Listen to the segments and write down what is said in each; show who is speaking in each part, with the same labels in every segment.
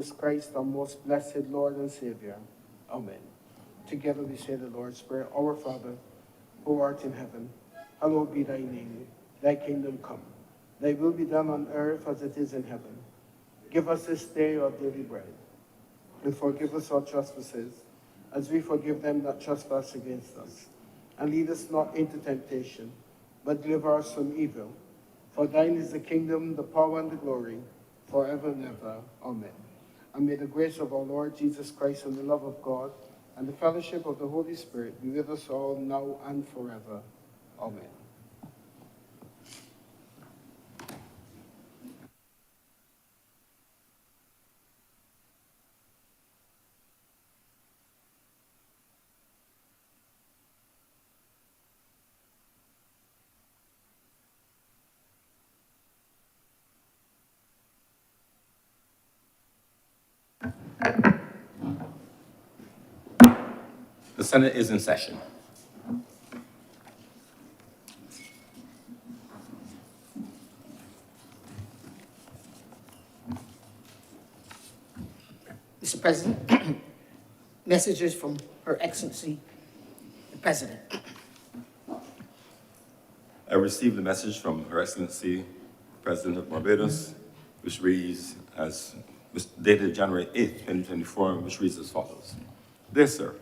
Speaker 1: Jesus Christ, our most blessed Lord and Savior. Amen. Together we say the Lord's Prayer. Our Father, who art in heaven, hallowed be thy name. Thy kingdom come. Thy will be done on earth as it is in heaven. Give us this day our daily bread, and forgive us our trespasses, as we forgive them that trespass against us. And lead us not into temptation, but deliver us from evil. For thine is the kingdom, the power, and the glory, forever and ever. Amen. And may the grace of our Lord Jesus Christ and the love of God and the fellowship of the Holy Spirit be with us all now and forever. Amen.
Speaker 2: The Senate is in session.
Speaker 3: Mr. President, messages from Her Excellency, the President.
Speaker 2: I received a message from Her Excellency, President of Barbados, which reads as, dated January 8th, 2024, which reads as follows. Dear Sir,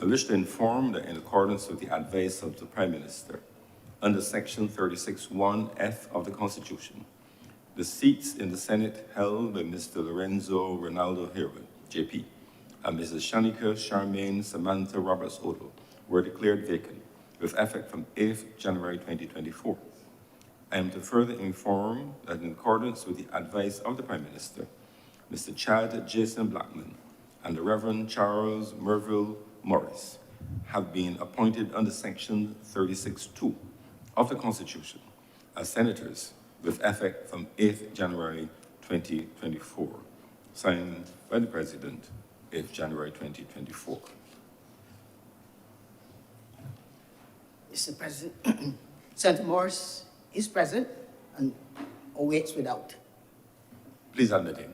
Speaker 2: I wish to inform that in accordance with the advice of the Prime Minister, under Section 36(1)(f) of the Constitution, the seats in the Senate held by Mr. Lorenzo Ronaldo Herwin, JP, and Mrs. Shanika Charmaine Samantha Roberts Odo were declared vacant with effect from 8th January 2024. I am to further inform that in accordance with the advice of the Prime Minister, Mr. Chad Jason Blackman and the Reverend Charles Merville Morris have been appointed under Section 36(2) of the Constitution as senators with effect from 8th January 2024, signed by the President, 8th January 2024.
Speaker 3: Mr. President, Senator Morris is present and awaits without.
Speaker 2: Please admit him.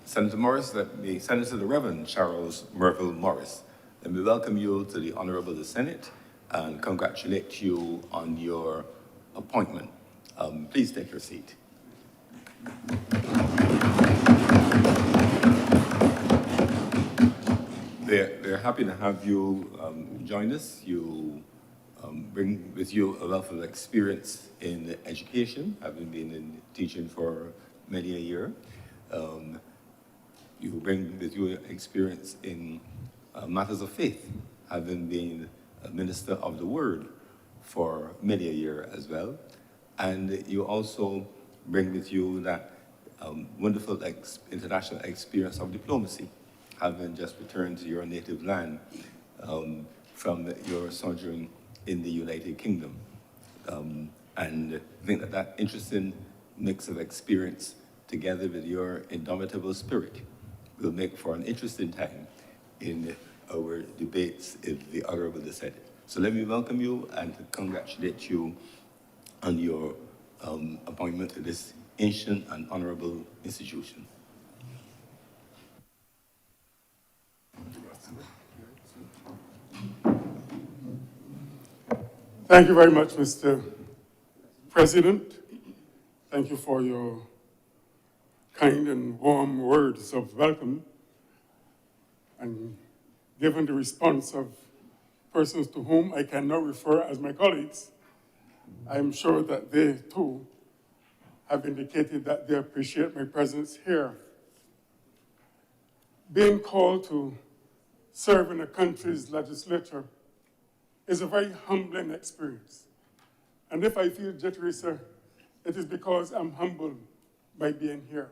Speaker 2: Senator Morris, Senator the Reverend Charles Merville Morris, let me welcome you to the Honorable the Senate and congratulate you on your appointment. Please take your seat. They're happy to have you join us. You bring with you a wealth of experience in education, having been in teaching for many a year. You bring with you experience in matters of faith, having been a minister of the word for many a year as well. And you also bring with you that wonderful international experience of diplomacy, having just returned to your native land from your sojourn in the United Kingdom. And I think that interesting mix of experience together with your indomitable spirit will make for an interesting time in our debates in the Honorable the Senate. So let me welcome you and congratulate you on your appointment to this ancient and honorable institution.
Speaker 4: Thank you very much, Mr. President. Thank you for your kind and warm words of welcome. And given the response of persons to whom I can now refer as my colleagues, I'm sure that they too have indicated that they appreciate my presence here. Being called to serve in a country's legislature is a very humbling experience. And if I feel jittery, sir, it is because I'm humbled by being here.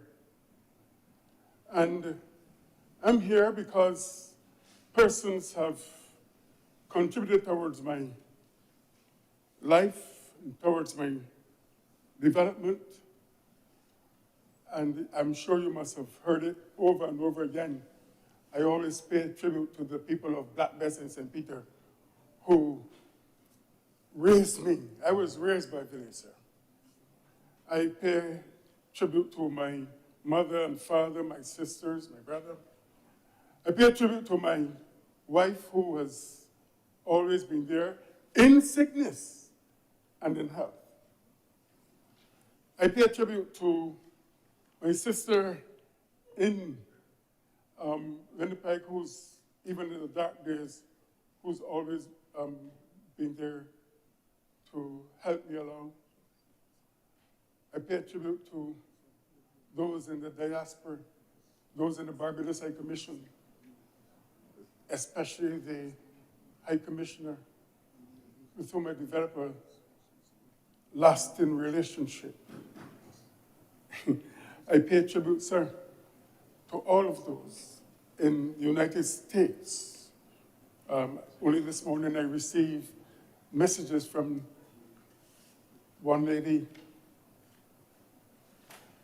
Speaker 4: And I'm here because persons have contributed towards my life, and towards my development. And I'm sure you must have heard it over and over again. I always pay tribute to the people of Black Bess and St. Peter who raised me. I was raised by village, sir. I pay tribute to my mother and father, my sisters, my brother. I pay tribute to my wife who has always been there in sickness and in health. I pay tribute to my sister in Winnipeg, who's, even in the dark days, who's always been there to help me along. I pay tribute to those in the diaspora, those in the Barbados High Commission, especially the High Commissioner, with whom I developed a lasting relationship. I pay tribute, sir, to all of those in the United States. Only this morning I received messages from one lady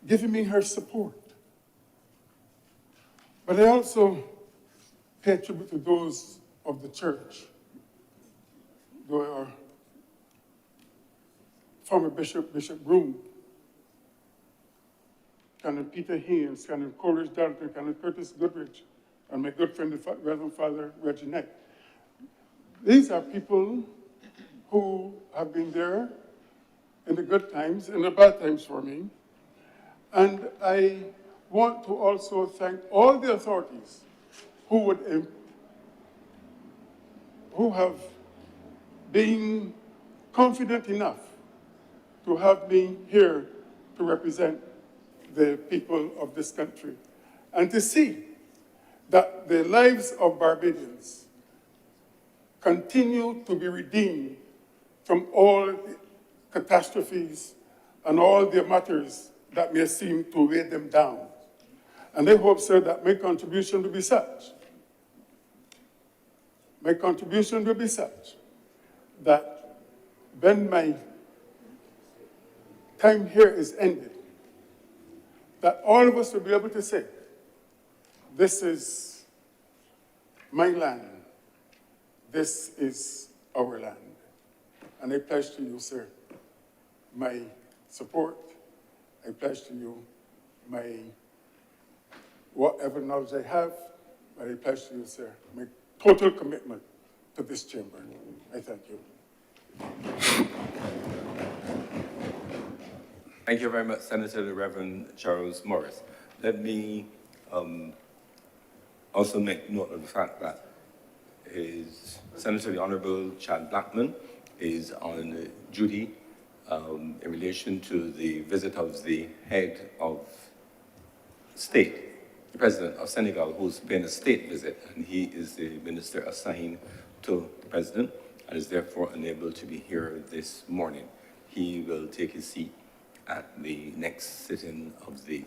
Speaker 4: giving me her support. But I also pay tribute to those of the church. There are former Bishop Broom, Canon Peter Haynes, Canon Coleridge Dalton, Canon Curtis Goodrich, and my good friend, the Reverend Father Reginette. These are people who have been there in the good times and the bad times for me. And I want to also thank all the authorities who have been confident enough to have me here to represent the people of this country and to see that the lives of Barbadians continue to be redeemed from all the catastrophes and all the matters that may seem to weigh them down. And I hope, sir, that my contribution will be such. My contribution will be such that when my time here is ended, that all of us will be able to say, this is my land, this is our land. And I pledge to you, sir, my support. I pledge to you my whatever knowledge I have, but I pledge to you, sir, my total commitment to this chamber. I thank you.
Speaker 2: Thank you very much, Senator the Reverend Charles Morris. Let me also make note of the fact that Senator the Honorable Chad Blackman is on duty in relation to the visit of the head of state, the president of Senegal, who's paying a state visit, and he is the minister assigned to the president and is therefore unable to be here this morning. He will take his seat at the next sitting of the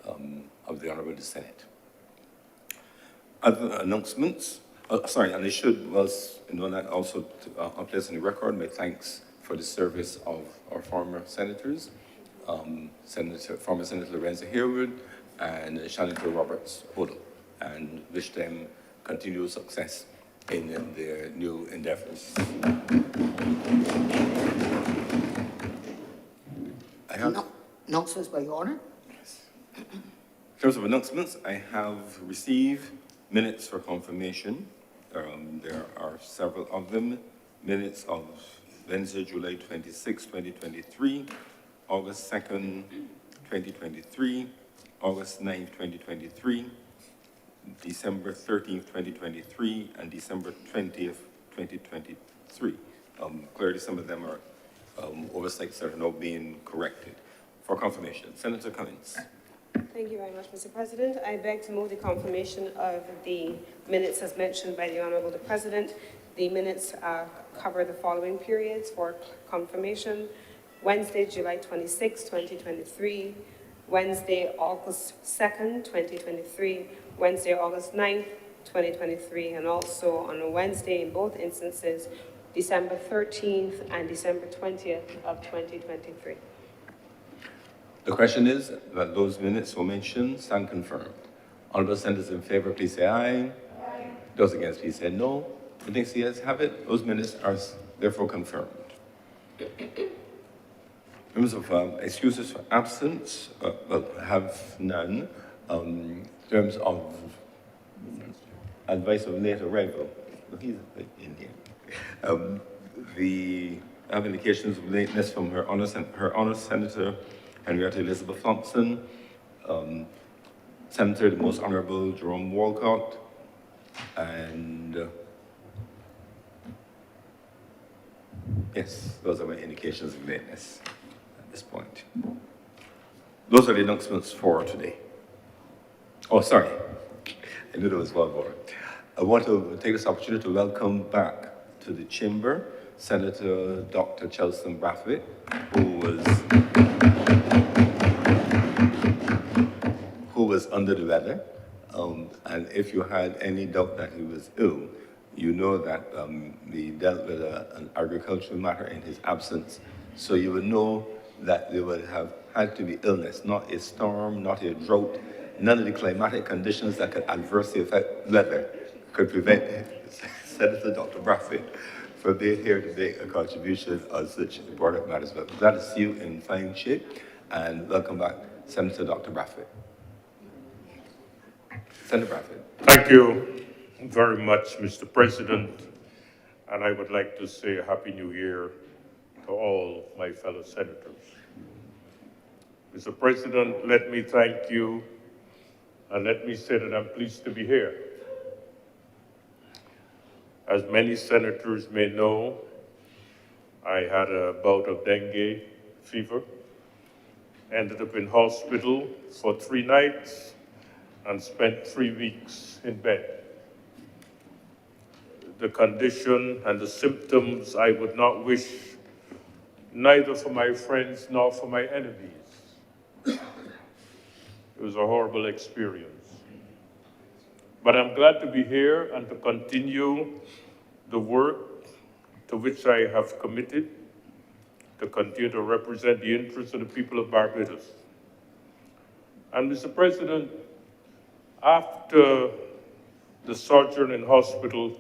Speaker 2: Honorable Senate. Other announcements, and I should also place on the record my thanks for the service of our former senators, former Senator Lorenzo Harewood and Senator Roberts Hodel, and wish them continued success in their new endeavors.
Speaker 3: Announcements by Your Honor.
Speaker 2: Yes. In terms of announcements, I have received minutes for confirmation. There are several of them. Minutes of Wednesday, July 26, 2023, August 2nd, 2023, August 9th, 2023, December 13th, 2023, and December 20th, 2023. Clearly, some of them are oversights that are now being corrected. For confirmation, Senator Cummings.
Speaker 5: Thank you very much, Mr. President. I beg to move the confirmation of the minutes as mentioned by the Honourable the President. The minutes cover the following periods for confirmation: Wednesday, July 26, 2023, Wednesday, August 2nd, 2023, Wednesday, August 9th, 2023, and also on a Wednesday in both instances, December 13th and December 20th of 2023.
Speaker 2: The question is that those minutes were mentioned stand confirmed. Honourable senators in favour, please say aye. Aye. Those against, please say no. I think the ayes have it. Those minutes are therefore confirmed. Members of excuses for absence, have none. In terms of advice of late arrival, he's in here. The have indications of lateness from her Honour Senator Henrietta Elizabeth Thompson, Senator the Most Honourable Jerome Walcott, and yes, those are my indications of lateness at this point. Those are the announcements for today. Oh, sorry, I knew there was one more. I want to take this opportunity to welcome back to the chamber Senator Dr. Senator Brathwaite, who was under the weather, and if you had any doubt that he was ill, you know that we dealt with an agricultural matter in his absence, so you would know that there would have had to be illness, not a storm, not a drought, none of the climatic conditions that could adversely affect weather could prevent Senator Dr. Brathwaite from being here to make a contribution on such important matters. But glad to see you in fine shape, and welcome back, Senator Dr. Brathwaite. Senator Brathwaite.
Speaker 6: Thank you very much, Mr. President, and I would like to say a Happy New Year to all my fellow senators. Mr. President, let me thank you, and let me say that I'm pleased to be here. As many senators may know, I had a bout of dengue fever, ended up in hospital for 3 nights, and spent 3 weeks in bed. The condition and the symptoms I would not wish neither for my friends nor for my enemies. It was a horrible experience. But I'm glad to be here and to continue the work to which I have committed, to continue to represent the interests of the people of Barbados. And Mr. President, after the sojourn in hospital,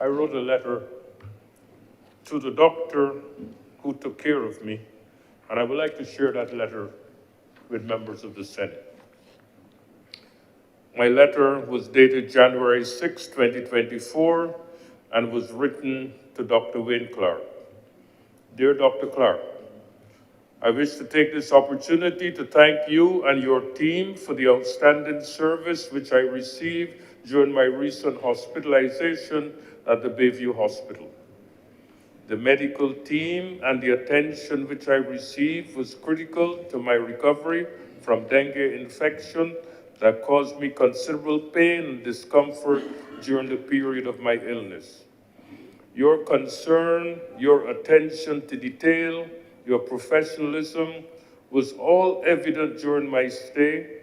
Speaker 6: I wrote a letter to the doctor who took care of me, and I would like to share that letter with members of the Senate. My letter was dated January 6, 2024, and was written to Dr. Wayne Clark. Dear Dr. Clark, I wish to take this opportunity to thank you and your team for the outstanding service which I received during my recent hospitalization at the Bayview Hospital. The medical team and the attention which I received was critical to my recovery from dengue infection that caused me considerable pain and discomfort during the period of my illness. Your concern, your attention to detail, your professionalism was all evident during my stay.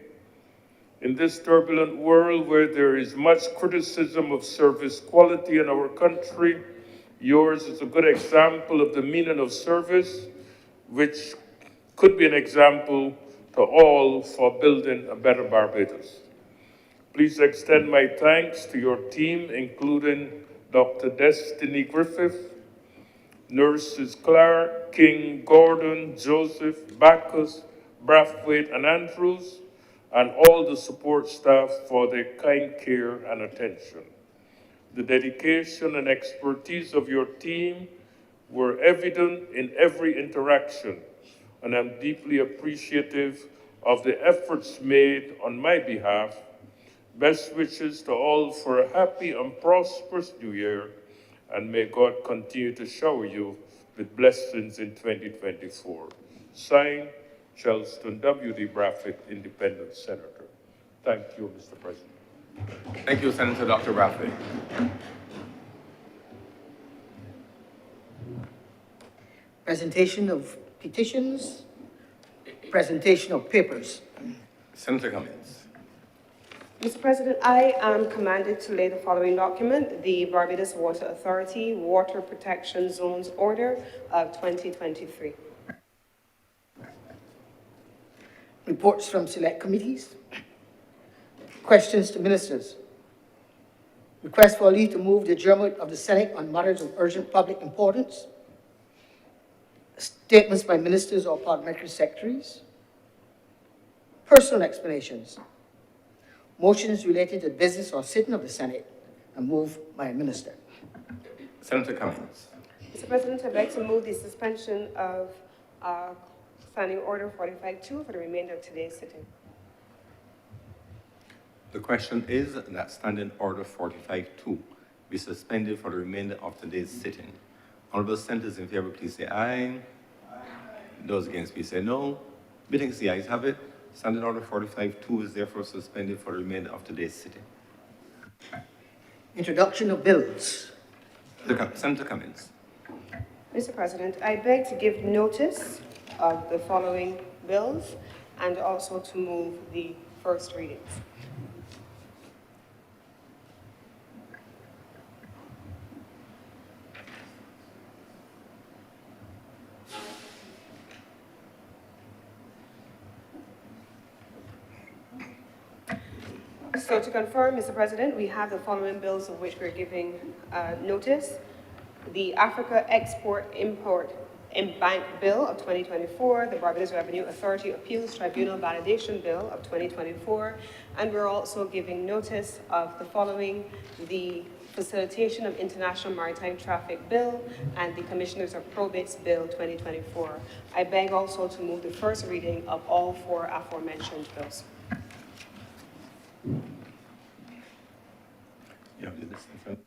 Speaker 6: In this turbulent world where there is much criticism of service quality in our country, yours is a good example of the meaning of service, which could be an example to all for building a better Barbados. Please extend my thanks to your team, including Dr. Destiny Griffith, Nurses Clark, King, Gordon, Joseph, Bacchus, Brathwaite, and Andrews, and all the support staff for their kind care and attention. The dedication and expertise of your team were evident in every interaction, and I'm deeply appreciative of the efforts made on my behalf. Best wishes to all for a happy and prosperous New Year, and may God continue to shower you with blessings in 2024. Signed, Charleston W.D. Brathwaite, Independent Senator. Thank you, Mr. President.
Speaker 2: Thank you, Senator Dr. Brathwaite.
Speaker 3: Presentation of petitions, presentation of papers.
Speaker 2: Senator Cummings.
Speaker 5: Mr. President, I am commanded to lay the following document, the Barbados Water Authority Water Protection Zones Order of 2023.
Speaker 3: Reports from select committees. Questions to ministers. Request for leave to move the adjournment of the Senate on matters of urgent public importance. Statements by ministers or parliamentary secretaries. Personal explanations. Motions related to business or sitting of the Senate, and moved by a minister.
Speaker 2: Senator Cummings.
Speaker 5: Mr. President, I'd like to move the suspension of Standing Order 45-2 for the remainder of today's sitting.
Speaker 2: The question is that Standing Order 45-2 be suspended for the remainder of today's sitting. Honorable senators in favor, please say aye. Those against, please say no. Methinks the ayes have it. Standing Order 45-2 is therefore suspended for the remainder of today's sitting.
Speaker 3: Introduction of bills.
Speaker 2: Senator Cummings.
Speaker 5: Mr. President, I beg to give notice of the following bills and also to move the first readings. So to confirm, Mr. President, we have the following bills of which we're giving notice. The Africa Export-Import and Bank Bill of 2024, the Barbados Revenue Authority Appeals Tribunal Validation Bill of 2024, and we're also giving notice of the following: the Facilitation of International Maritime Traffic Bill and the Commissioners of Probate's Bill 2024. I beg also to move the first reading of all four aforementioned bills.
Speaker 2: You have to do this in front.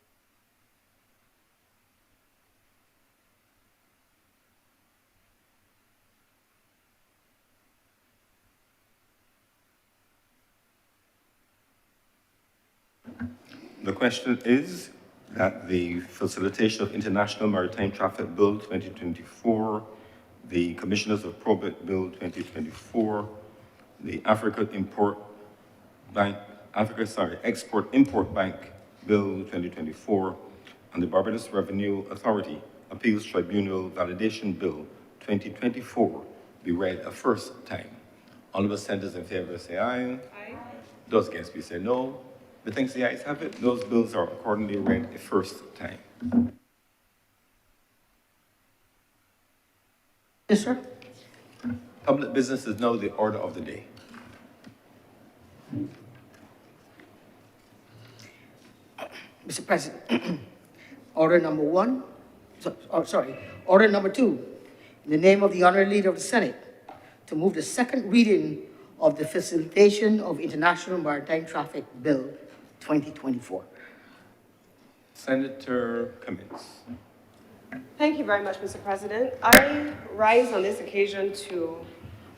Speaker 2: The question is that the Facilitation of International Maritime Traffic Bill 2024, the Commissioners of Probate Bill 2024, the Export-Import Bank Bill 2024, and the Barbados Revenue Authority Appeals Tribunal Validation Bill 2024 be read a first time. Honorable senators in favor say aye.
Speaker 5: Aye.
Speaker 2: Those against, please say no. Methinks the ayes have it. Those bills are accordingly read a first time.
Speaker 3: Yes, sir.
Speaker 2: Public business is now the order of the day.
Speaker 3: Mr. President, order number one, order number two, in the name of the honorary leader of the Senate, to move the second reading of the Facilitation of International Maritime Traffic Bill 2024.
Speaker 2: Senator Cummings.
Speaker 5: Thank you very much, Mr. President. I rise on this occasion to,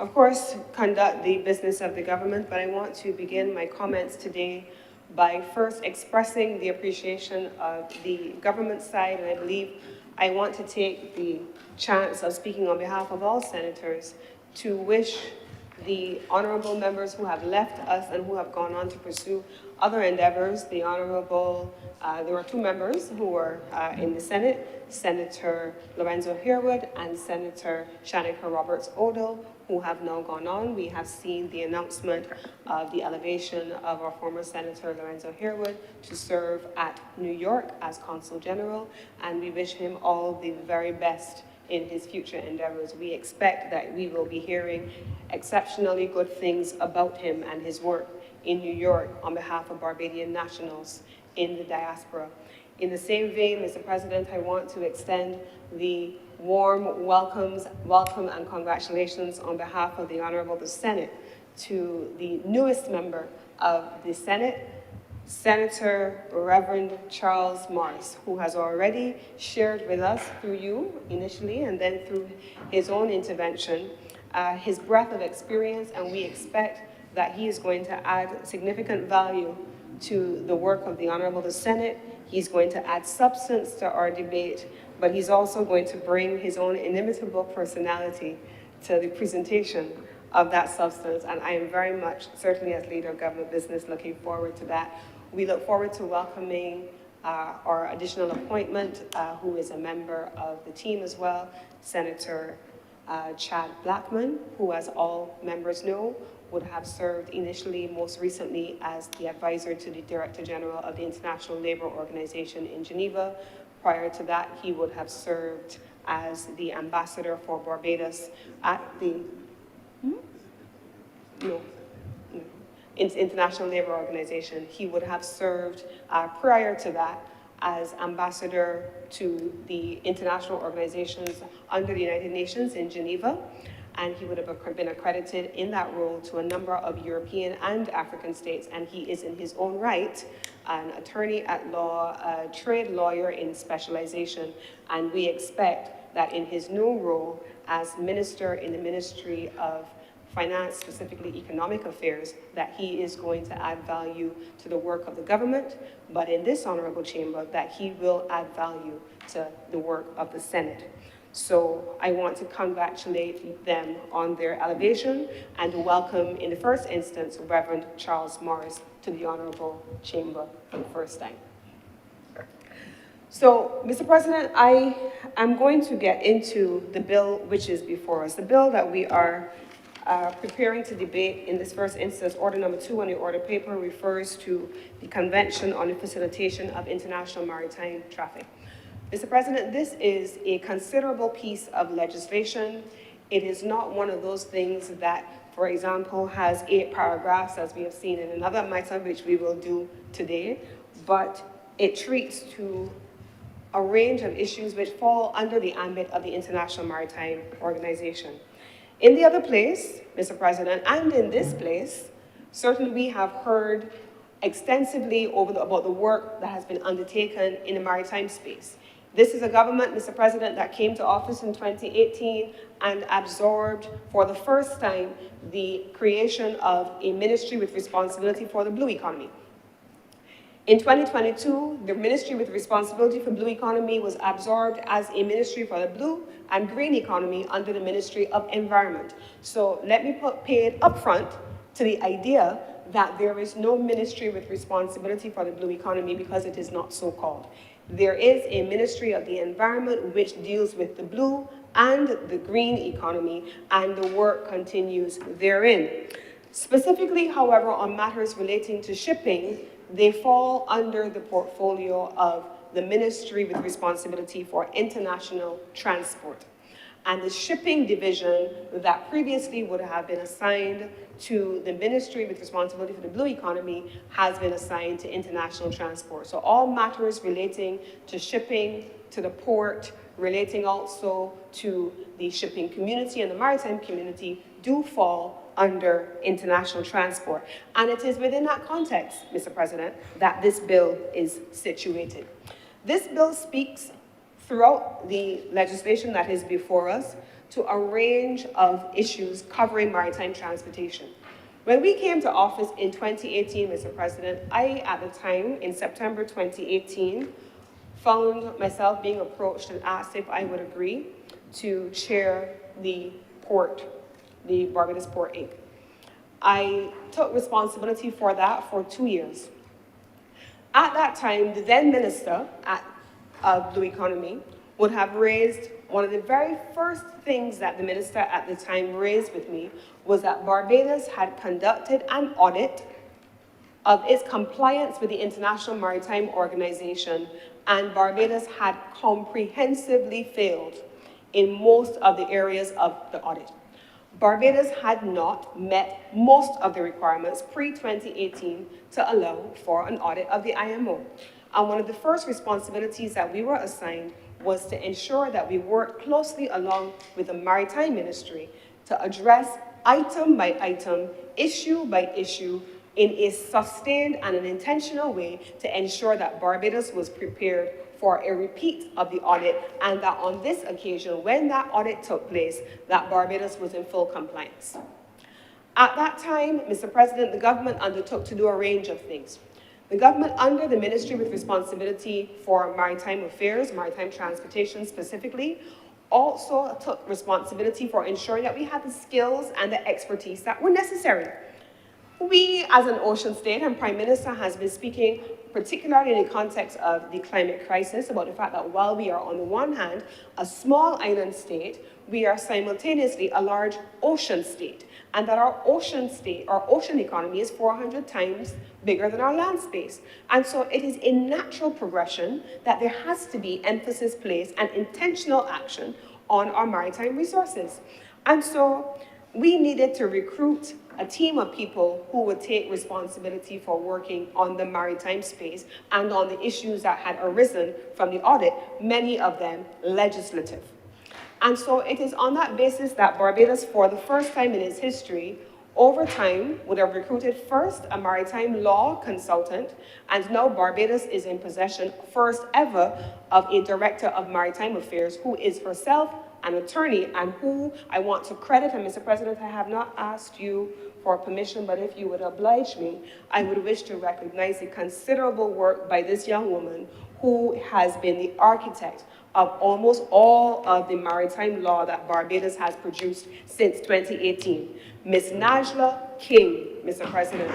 Speaker 5: of course, conduct the business of the government, but I want to begin my comments today by first expressing the appreciation of the government side, and I believe I want to take the chance of speaking on behalf of all senators to wish the honorable members who have left us and who have gone on to pursue other endeavors. The honorable, there were two members who were in the Senate, Senator Lorenzo Harewood and Senator Shanika Roberts-Odell, who have now gone on. We have seen the announcement of the elevation of our former Senator Lorenzo Harewood to serve at New York as Consul General, and we wish him all the very best in his future endeavors. We expect that we will be hearing exceptionally good things about him and his work in New York on behalf of Barbadian nationals in the diaspora. In the same vein, Mr. President, I want to extend the warm welcome and congratulations on behalf of the Honorable the Senate to the newest member of the Senate, Senator Reverend Charles Morris, who has already shared with us through you initially and then through his own intervention, his breadth of experience, and we expect that he is going to add significant value to the work of the Honorable the Senate. He's going to add substance to our debate, but he's also going to bring his own inimitable personality to the presentation of that substance, and I am very much, certainly as leader of government business, looking forward to that. We look forward to welcoming our additional appointment, who is a member of the team as well, Senator Chad Blackman, who, as all members know, would have served initially, most recently, as the advisor to the Director General of the International Labour Organization in Geneva. Prior to that, he would have served as the ambassador for Barbados at the International Labour Organization. He would have served prior to that as ambassador to the international organizations under the United Nations in Geneva, and he would have been accredited in that role to a number of European and African states, and he is in his own right an attorney at law, a trade lawyer in specialization, and we expect that in his new role as minister in the Ministry of Finance, specifically economic affairs, that he is going to add value to the work of the government, but in this honorable chamber, that he will add value to the work of the Senate. So I want to congratulate them on their elevation and to welcome, in the first instance, Reverend Charles Morris to the honorable chamber for the first time. So, Mr. President, I am going to get into the bill which is before us. The bill that we are preparing to debate in this first instance, order number 2 on the order paper, refers to the Convention on the Facilitation of International Maritime Traffic. Mr. President, this is a considerable piece of legislation. It is not one of those things that, for example, has 8 paragraphs, as we have seen in another matter, which we will do today, but it treats to a range of issues which fall under the ambit of the International Maritime Organization. In the other place, Mr. President, and in this place, certainly we have heard extensively about the work that has been undertaken in the maritime space. This is a government, Mr. President, that came to office in 2018 and absorbed for the first time the creation of a ministry with responsibility for the blue economy. In 2022, the ministry with responsibility for blue economy was absorbed as a ministry for the blue and green economy under the Ministry of Environment. So let me pay it upfront to the idea that there is no ministry with responsibility for the blue economy because it is not so called. There is a Ministry of the Environment which deals with the blue and the green economy, and the work continues therein. Specifically, however, on matters relating to shipping, they fall under the portfolio of the Ministry with responsibility for international transport. And the shipping division that previously would have been assigned to the Ministry with responsibility for the blue economy has been assigned to international transport. So all matters relating to shipping, to the port, relating also to the shipping community and the maritime community do fall under international transport. And it is within that context, Mr. President, that this bill is situated. This bill speaks throughout the legislation that is before us to a range of issues covering maritime transportation. When we came to office in 2018, Mr. President, I, at the time, in September 2018, found myself being approached and asked if I would agree to chair the port, the Barbados Port Inc. I took responsibility for that for 2 years. At that time, the then minister of Blue Economy would have raised one of the very first things that the minister at the time raised with me was that Barbados had conducted an audit of its compliance with the International Maritime Organization, and Barbados had comprehensively failed in most of the areas of the audit. Barbados had not met most of the requirements pre-2018 to allow for an audit of the IMO. And one of the first responsibilities that we were assigned was to ensure that we worked closely along with the Maritime Ministry to address item by item, issue by issue, in a sustained and an intentional way to ensure that Barbados was prepared for a repeat of the audit, and that on this occasion, when that audit took place, that Barbados was in full compliance. At that time, Mr. President, the government undertook to do a range of things. The government, under the ministry with responsibility for maritime affairs, maritime transportation specifically, also took responsibility for ensuring that we had the skills and the expertise that were necessary. We, as an ocean state, and Prime Minister has been speaking, particularly in the context of the climate crisis, about the fact that while we are, on the one hand, a small island state, we are simultaneously a large ocean state, and that our ocean economy is 400 times bigger than our land space. And so it is a natural progression that there has to be emphasis placed and intentional action on our maritime resources. And so we needed to recruit a team of people who would take responsibility for working on the maritime space and on the issues that had arisen from the audit, many of them legislative. And so it is on that basis that Barbados, for the first time in its history, over time would have recruited first a maritime law consultant, and now Barbados is in possession, first ever, of a director of maritime affairs who is herself an attorney, and who I want to credit. And Mr. President, I have not asked you for permission, but if you would oblige me, I would wish to recognize the considerable work by this young woman who has been the architect of almost all of the maritime law that Barbados has produced since 2018. Ms. Najla King, Mr. President.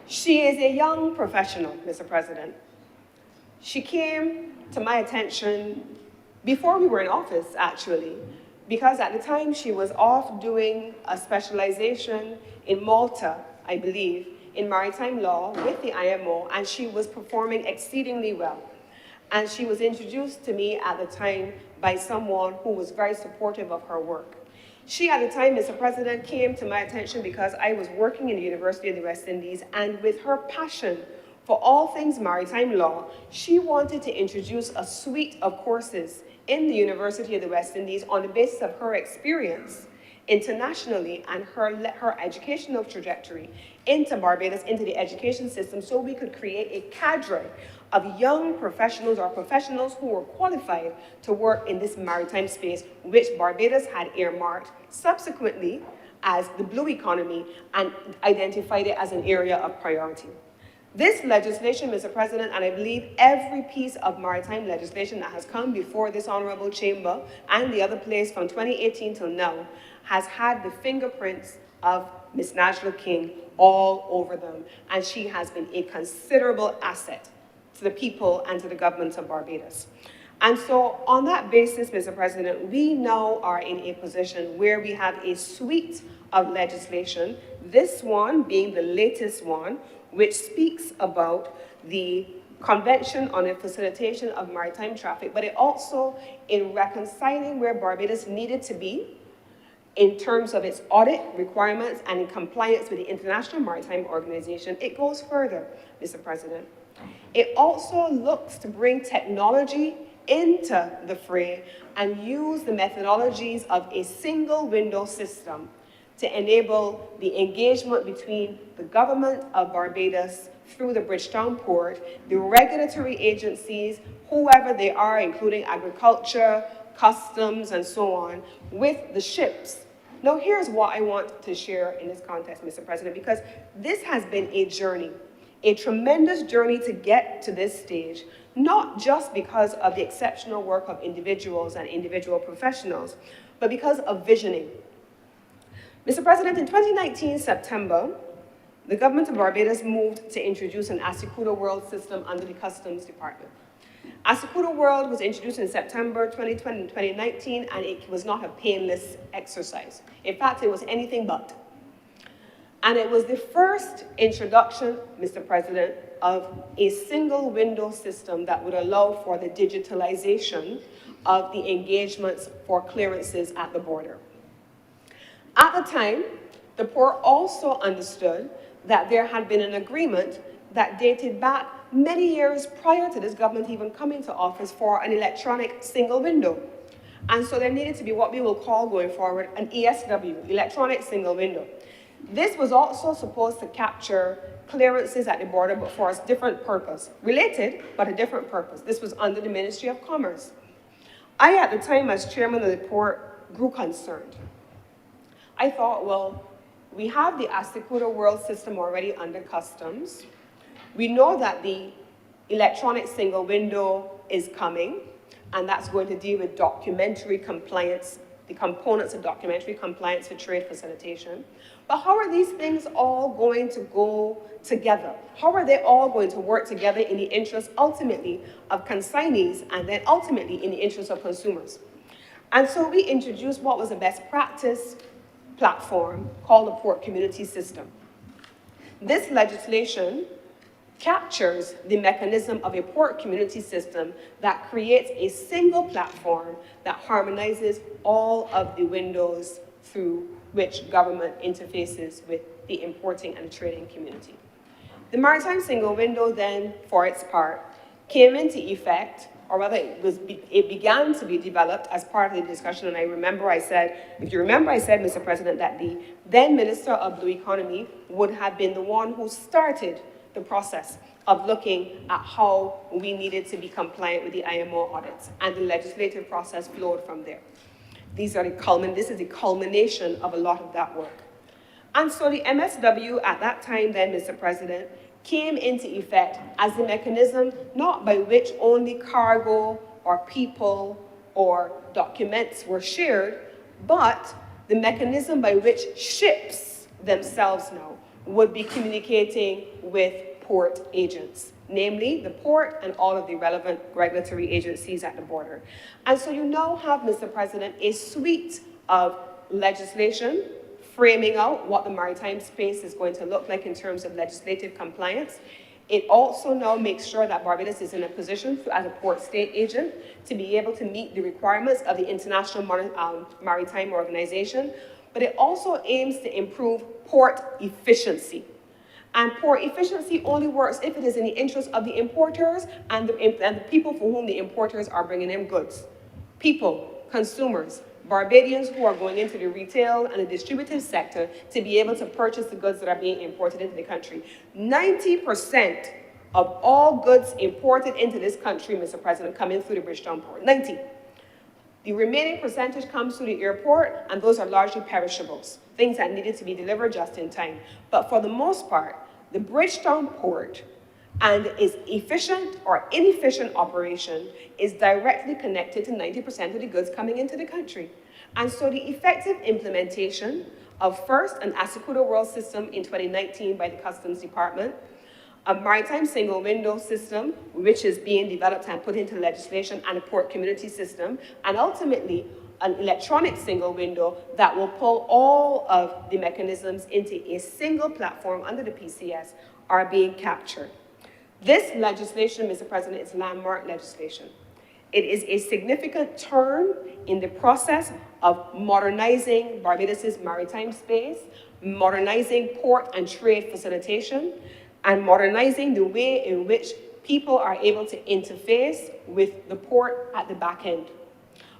Speaker 5: She is a young professional, Mr. President. She came to my attention before we were in office, actually, because at the time she was off doing a specialization in Malta, I believe, in maritime law with the IMO, and she was performing exceedingly well. And she was introduced to me at the time by someone who was very supportive of her work. She, at the time, Mr. President, came to my attention because I was working in the University of the West Indies, and with her passion for all things maritime law, she wanted to introduce a suite of courses in the University of the West Indies on the basis of her experience internationally and her educational trajectory into Barbados, into the education system, so we could create a cadre of young professionals or professionals who were qualified to work in this maritime space, which Barbados had earmarked subsequently as the blue economy and identified it as an area of priority. This legislation, Mr. President, and I believe every piece of maritime legislation that has come before this honorable chamber and the other place from 2018 till now, has had the fingerprints of Ms. Najla King all over them. And she has been a considerable asset to the people and to the government of Barbados. And so on that basis, Mr. President, we now are in a position where we have a suite of legislation, this one being the latest one, which speaks about the Convention on the Facilitation of Maritime Traffic, but it also, in reconciling where Barbados needed to be in terms of its audit requirements and in compliance with the International Maritime Organization, it goes further, Mr. President. It also looks to bring technology into the fray and use the methodologies of a single window system to enable the engagement between the government of Barbados through the Bridgetown port, the regulatory agencies, whoever they are, including agriculture, customs, and so on, with the ships. Now, here's what I want to share in this context, Mr. President, because this has been a journey, a tremendous journey to get to this stage, not just because of the exceptional work of individuals and individual professionals, but because of visioning. Mr. President, in 2019, September, the government of Barbados moved to introduce an Asikuda World system under the Customs Department. Asikuda World was introduced in September 2020 and 2019, and it was not a painless exercise. In fact, it was anything but. And it was the first introduction, Mr. President, of a single window system that would allow for the digitalization of the engagements for clearances at the border. At the time, The port also understood that there had been an agreement that dated back many years prior to this government even coming to office for an electronic single window. And so there needed to be what we will call going forward an ESW, electronic single window. This was also supposed to capture clearances at the border, but for a different purpose. Related, but a different purpose. This was under the Ministry of Commerce. I, at the time, as chairman of the port, grew concerned. I thought, well, we have the Asakuda World System already under customs. We know that the electronic single window is coming, and that's going to deal with documentary compliance, the components of documentary compliance for trade facilitation. But how are these things all going to go together? How are they all going to work together in the interest, ultimately, of consignees, and then ultimately in the interest of consumers? And so we introduced what was a best practice platform called the Port Community System. This legislation captures the mechanism of a port community system that creates a single platform that harmonizes all of the windows through which government interfaces with the importing and trading community. The Maritime Single Window then, for its part, came into effect, or rather it began to be developed as part of the discussion, and if you remember I said, Mr. President, that the then Minister of Blue Economy would have been the one who started the process of looking at how we needed to be compliant with the IMO audits, and the legislative process flowed from there. This is the culmination of a lot of that work. And so the MSW at that time then, Mr. President, came into effect as the mechanism not by which only cargo or people or documents were shared, but the mechanism by which ships themselves now would be communicating with port agents, namely the port and all of the relevant regulatory agencies at the border. And so you now have, Mr. President, a suite of legislation framing out what the maritime space is going to look like in terms of legislative compliance. It also now makes sure that Barbados is in a position as a port state agent to be able to meet the requirements of the International Maritime Organization, but it also aims to improve port efficiency. And port efficiency only works if it is in the interest of the importers and the people for whom the importers are bringing in goods. People, consumers, Barbadians who are going into the retail and the distributive sector to be able to purchase the goods that are being imported into the country. 90% of all goods imported into this country, Mr. President, come in through the Bridgetown port. 90. The remaining percentage comes through the airport, and those are largely perishables, things that needed to be delivered just in time. But for the most part, the Bridgetown port and its efficient or inefficient operation is directly connected to 90% of the goods coming into the country. And so the effective implementation of first an Asakuda World System in 2019 by the Customs Department, a Maritime Single Window System, which is being developed and put into legislation, and a Port Community System, and ultimately an electronic single window that will pull all of the mechanisms into a single platform under the PCS are being captured. This legislation, Mr. President, is landmark legislation. It is a significant turn in the process of modernizing Barbados' maritime space, modernizing port and trade facilitation, and modernizing the way in which people are able to interface with the port at the back end.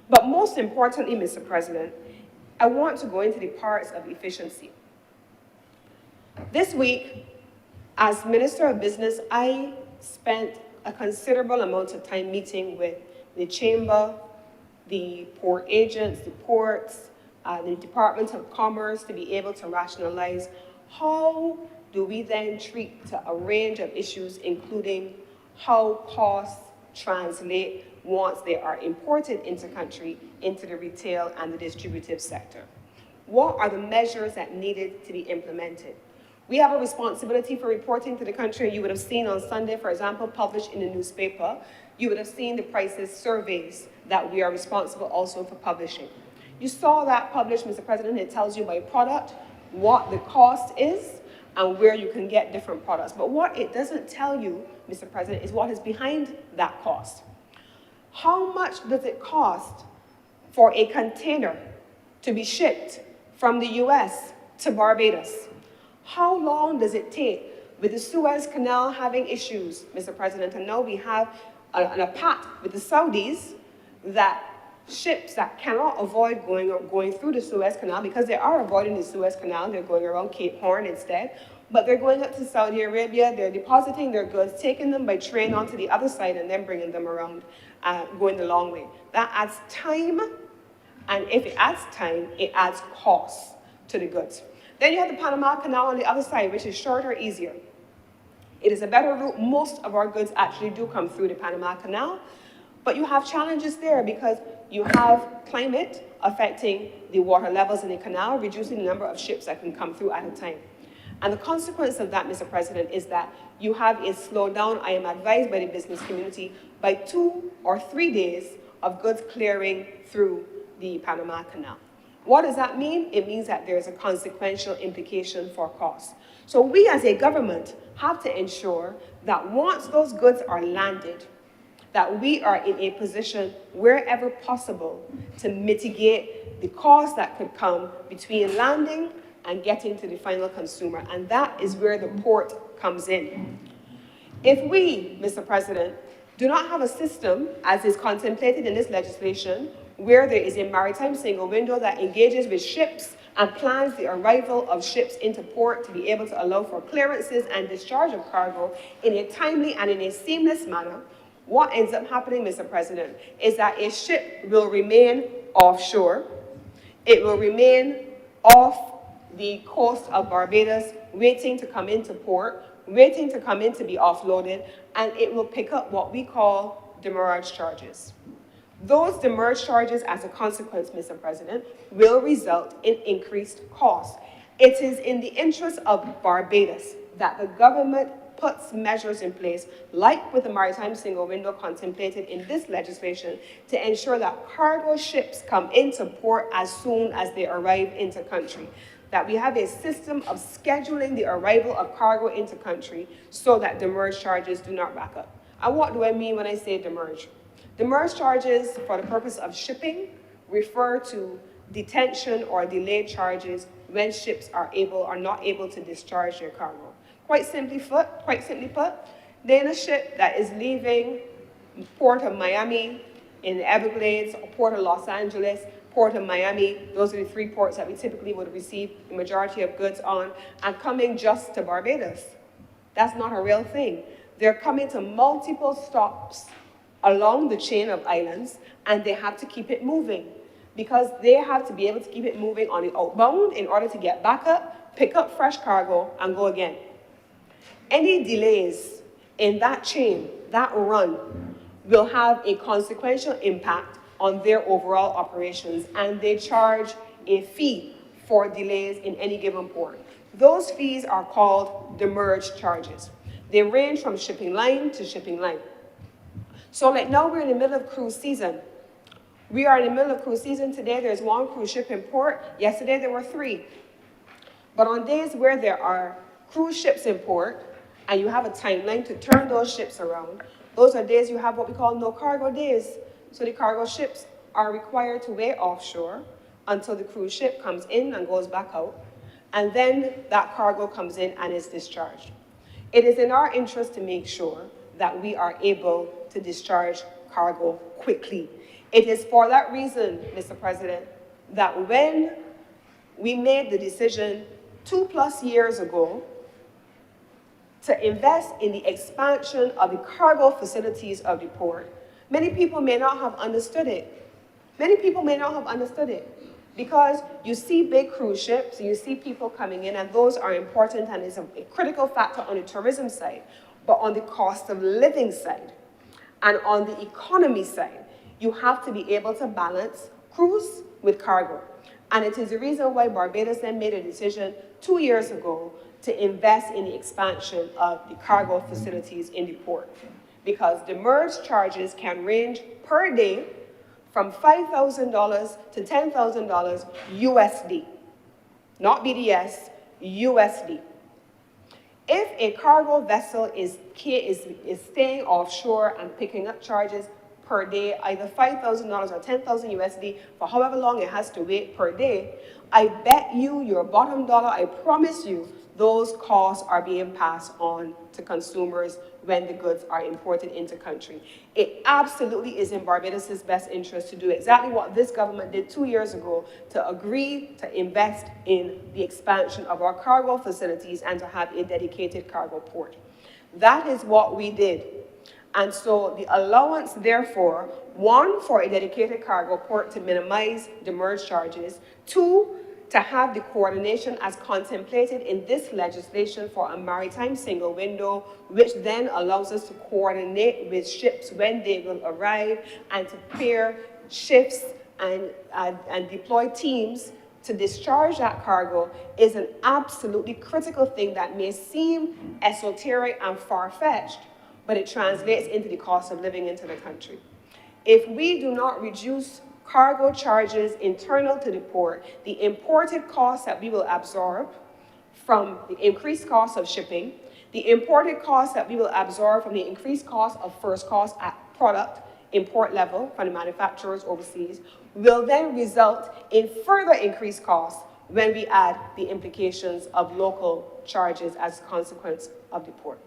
Speaker 5: But most importantly, Mr. President, I want to go into the parts of efficiency. This week, as Minister of Business, I spent a considerable amount of time meeting with the Chamber, the port agents, the ports, the Department of Commerce to be able to rationalize how do we then treat a range of issues, including how costs translate once they are imported into country, into the retail and the distributive sector. What are the measures that needed to be implemented? We have a responsibility for reporting to the country. You would have seen on Sunday, for example, published in the newspaper, you would have seen the prices surveys that we are responsible also for publishing. You saw that published, Mr. President. It tells you by product what the cost is and where you can get different products. But what it doesn't tell you, Mr. President, is what is behind that cost. How much does it cost for a container to be shipped from the US to Barbados. How long does it take? With the Suez Canal having issues, Mr. President, and now we have a pact with the Saudis that ships that cannot avoid going through the Suez Canal, because they are avoiding the Suez Canal, they're going around Cape Horn instead, but they're going up to Saudi Arabia, they're depositing their goods, taking them by train onto the other side, and then bringing them around, going the long way. That adds time, and if it adds time, it adds cost to the goods. Then you have the Panama Canal on the other side, which is shorter, easier. It is a better route. Most of our goods actually do come through the Panama Canal, but you have challenges there because you have climate affecting the water levels in the canal, reducing the number of ships that can come through at a time. And the consequence of that, Mr. President, is that you have a slowdown, I am advised by the business community, by 2 or 3 days of goods clearing through the Panama Canal. What does that mean? It means that there's a consequential implication for costs. So we as a government have to ensure that once those goods are landed, that we are in a position wherever possible to mitigate the costs that could come between landing and getting to the final consumer. And that is where the port comes in. If we, Mr. President, do not have a system, as is contemplated in this legislation, where there is a maritime single window that engages with ships and plans the arrival of ships into port to be able to allow for clearances and discharge of cargo in a timely and in a seamless manner, what ends up happening, Mr. President, is that a ship will remain offshore. It will remain off the coast of Barbados, waiting to come into port, waiting to come in to be offloaded, and it will pick up what we call demurrage charges. Those demurrage charges, as a consequence, Mr. President, will result in increased costs. It is in the interest of Barbados that the government puts measures in place, like with the maritime single window contemplated in this legislation, to ensure that cargo ships come into port as soon as they arrive into country. That we have a system of scheduling the arrival of cargo into country so that demurrage charges do not rack up. And what do I mean when I say demurrage? Demurrage charges for the purpose of shipping refer to detention or delay charges when ships are not able to discharge their cargo. Quite simply put, then a ship that is leaving Port of Miami in the Everglades, or Port of Los Angeles, Port of Miami, those are the 3 ports that we typically would receive the majority of goods on, and coming just to Barbados. That's not a real thing. They're coming to multiple stops along the chain of islands, and they have to keep it moving because they have to be able to keep it moving on the outbound in order to get back up, pick up fresh cargo, and go again. Any delays in that chain, that run, will have a consequential impact on their overall operations, and they charge a fee for delays in any given port. Those fees are called demurrage charges. They range from shipping line to shipping line. So like now we're in the middle of cruise season. We are in the middle of cruise season today. There's 1 cruise ship in port. Yesterday there were 3. But on days where there are cruise ships in port, and you have a timeline to turn those ships around, those are days you have what we call no cargo days. So the cargo ships are required to wait offshore until the cruise ship comes in and goes back out, and then that cargo comes in and is discharged. It is in our interest to make sure that we are able to discharge cargo quickly. It is for that reason, Mr. President, that when we made the decision 2+ years ago to invest in the expansion of the cargo facilities of the port, many people may not have understood it. Many people may not have understood it because you see big cruise ships, you see people coming in, and those are important and is a critical factor on the tourism side. But on the cost of living side and on the economy side, you have to be able to balance cruise with cargo. And it is the reason why Barbados then made a decision 2 years ago to invest in the expansion of the cargo facilities in the port. Because demurrage charges can range per day from $5,000 to $10,000 USD. Not BDS, USD. If a cargo vessel is staying offshore and picking up charges per day, either $5,000 or 10,000 USD for however long it has to wait per day, I bet you your bottom dollar, I promise you, those costs are being passed on to consumers when the goods are imported into country. It absolutely is in Barbados' best interest to do exactly what this government did 2 years ago, to agree to invest in the expansion of our cargo facilities and to have a dedicated cargo port. That is what we did. And so the allowance, therefore, one, for a dedicated cargo port to minimize demurrage charges, two, to have the coordination as contemplated in this legislation for a maritime single window, which then allows us to coordinate with ships when they will arrive and to pair shifts and deploy teams to discharge that cargo, is an absolutely critical thing that may seem esoteric and far-fetched, but it translates into the cost of living into the country. If we do not reduce cargo charges internal to the port, the imported costs that we will absorb from the increased cost of shipping, the imported costs that we will absorb from the increased cost of first cost at product import level from the manufacturers overseas, will then result in further increased costs when we add the implications of local charges as a consequence of the port.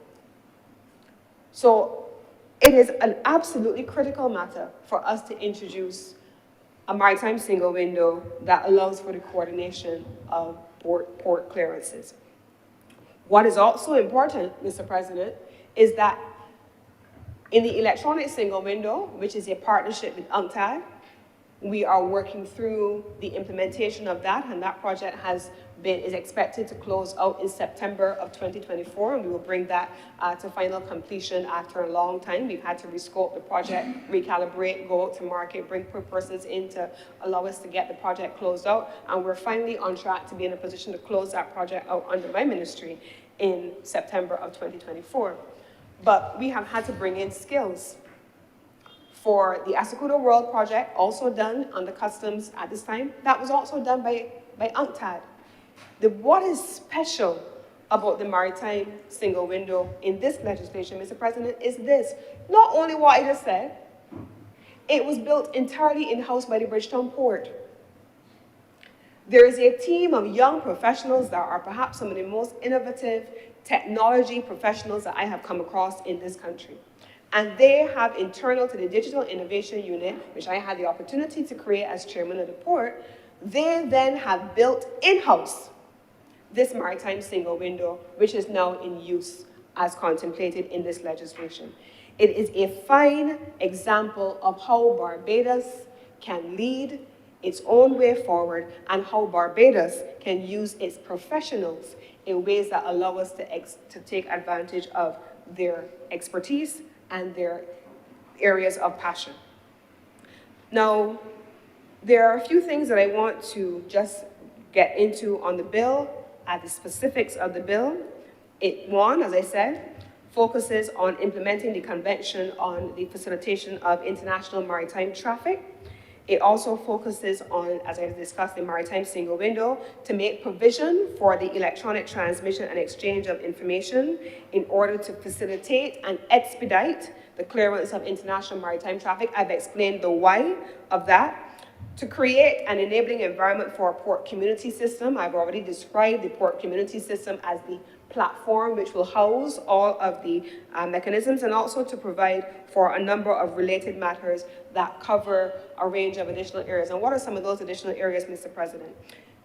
Speaker 5: So it is an absolutely critical matter for us to introduce a maritime single window that allows for the coordination of port clearances. What is also important, Mr. President, is that in the electronic single window, which is a partnership with UNCTAD, we are working through the implementation of that, and that project is expected to close out in September of 2024, and we will bring that to final completion after a long time. We've had to rescope the project, recalibrate, go out to market, bring persons in to allow us to get the project closed out, and we're finally on track to be in a position to close that project out under my ministry in September of 2024. But we have had to bring in skills. For the Asakudo World project, also done under customs at this time, that was also done by UNCTAD. What is special about the maritime single window in this legislation, Mr. President, is this. Not only what I just said, it was built entirely in-house by the Bridgetown Port. There is a team of young professionals that are perhaps some of the most innovative technology professionals that I have come across in this country. And they have internal to the Digital Innovation Unit, which I had the opportunity to create as chairman of the port, they then have built in-house this maritime single window, which is now in use as contemplated in this legislation. It is a fine example of how Barbados can lead its own way forward and how Barbados can use its professionals in ways that allow us to take advantage of their expertise and their areas of passion. Now, there are a few things that I want to just get into on the bill, at the specifics of the bill. One, as I said, focuses on implementing the Convention on the Facilitation of International Maritime Traffic. It also focuses on, as I discussed, the maritime single window to make provision for the electronic transmission and exchange of information in order to facilitate and expedite the clearance of international maritime traffic. I've explained the why of that. To create an enabling environment for a port community system, I've already described the port community system as the platform which will house all of the mechanisms, and also to provide for a number of related matters that cover a range of additional areas. And what are some of those additional areas, Mr. President?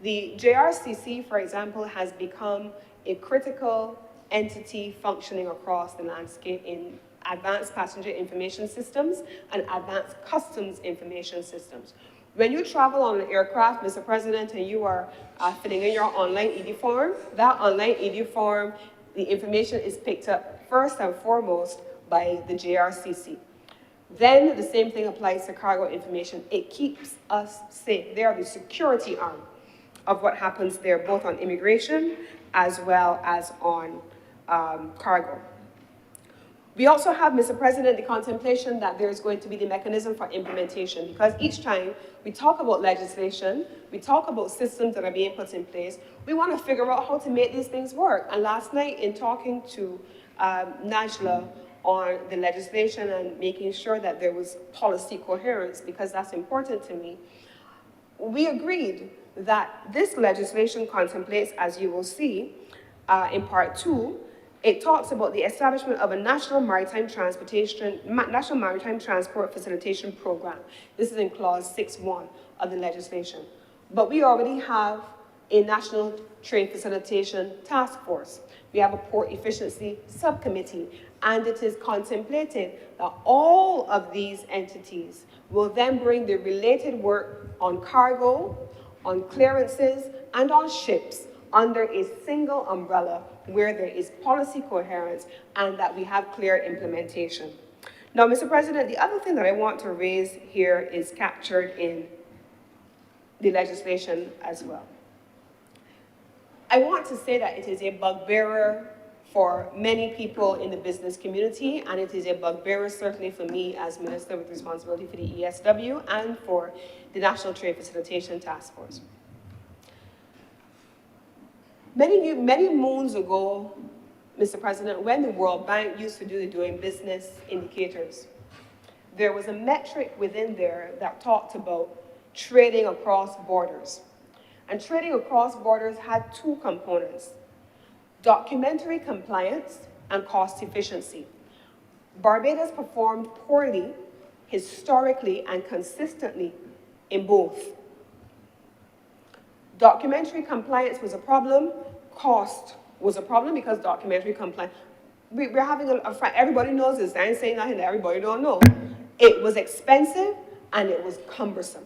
Speaker 5: The JRCC, for example, has become a critical entity functioning across the landscape in advanced passenger information systems and advanced customs information systems. When you travel on an aircraft, Mr. President, and you are filling in your online ED form, that online ED form, the information is picked up first and foremost by the JRCC. Then the same thing applies to cargo information. It keeps us safe. They are the security arm of what happens there, both on immigration as well as on cargo. We also have, Mr. President, the contemplation that there's going to be the mechanism for implementation, because each time we talk about legislation, we talk about systems that are being put in place, we want to figure out how to make these things work. And last night, in talking to Najla on the legislation and making sure that there was policy coherence, because that's important to me. We agreed that this legislation contemplates, as you will see in part 2, it talks about the establishment of a national maritime transport facilitation program. This is in clause 6.1 of the legislation. But we already have a national trade facilitation task force. We have a port efficiency subcommittee, and it is contemplated that all of these entities will then bring the related work on cargo, on clearances, and on ships under a single umbrella where there is policy coherence and that we have clear implementation. Now, Mr. President, the other thing that I want to raise here is captured in the legislation as well. I want to say that it is a bugbearer for many people in the business community, and it is a bugbearer certainly for me as Minister with responsibility for the ESW and for the National Trade Facilitation Task Force. Many moons ago, Mr. President, when the World Bank used to do the doing business indicators, there was a metric within there that talked about trading across borders. And trading across borders had two components: documentary compliance and cost efficiency. Barbados performed poorly, historically and consistently in both. Documentary compliance was a problem, cost was a problem, because documentary compliance, we're having everybody knows this, I ain't saying nothing that everybody don't know. It was expensive and it was cumbersome.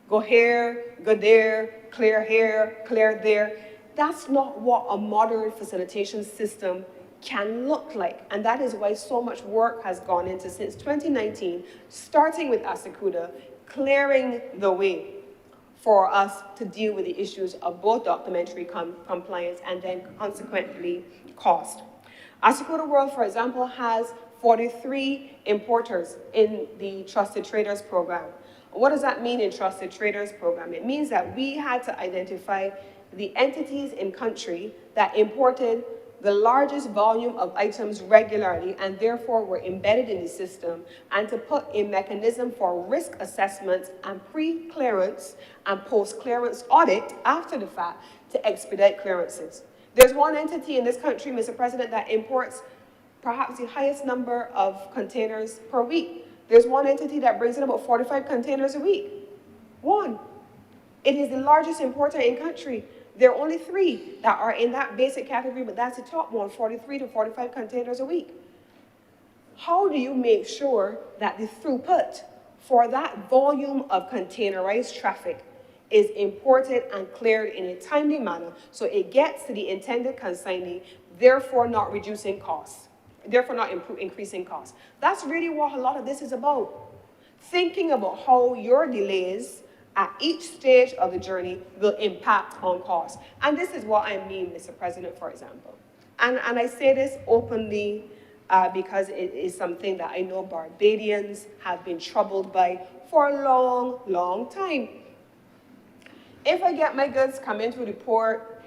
Speaker 5: Go here, go there, clear here, clear there. That's not what a modern facilitation system can look like. And that is why so much work has gone into, since 2019, starting with ASACUDA, clearing the way for us to deal with the issues of both documentary compliance and then consequently cost. ASACUDA World, for example, has 43 importers in the Trusted Traders Program. What does that mean in Trusted Traders Program? It means that we had to identify the entities in country that imported the largest volume of items regularly and therefore were embedded in the system, and to put a mechanism for risk assessments and pre-clearance and post-clearance audit after the fact to expedite clearances. There's one entity in this country, Mr. President, that imports perhaps the highest number of containers per week. There's one entity that brings in about 45 containers a week. One. It is the largest importer in country. There are only 3 that are in that basic category, but that's the top one, 43 to 45 containers a week. How do you make sure that the throughput for that volume of containerized traffic is imported and cleared in a timely manner so it gets to the intended consignee, therefore not reducing costs, therefore not increasing costs? That's really what a lot of this is about. Thinking about how your delays at each stage of the journey will impact on costs. And this is what I mean, Mr. President, for example. And I say this openly because it is something that I know Barbadians have been troubled by for a long, long time. If I get my goods come into the port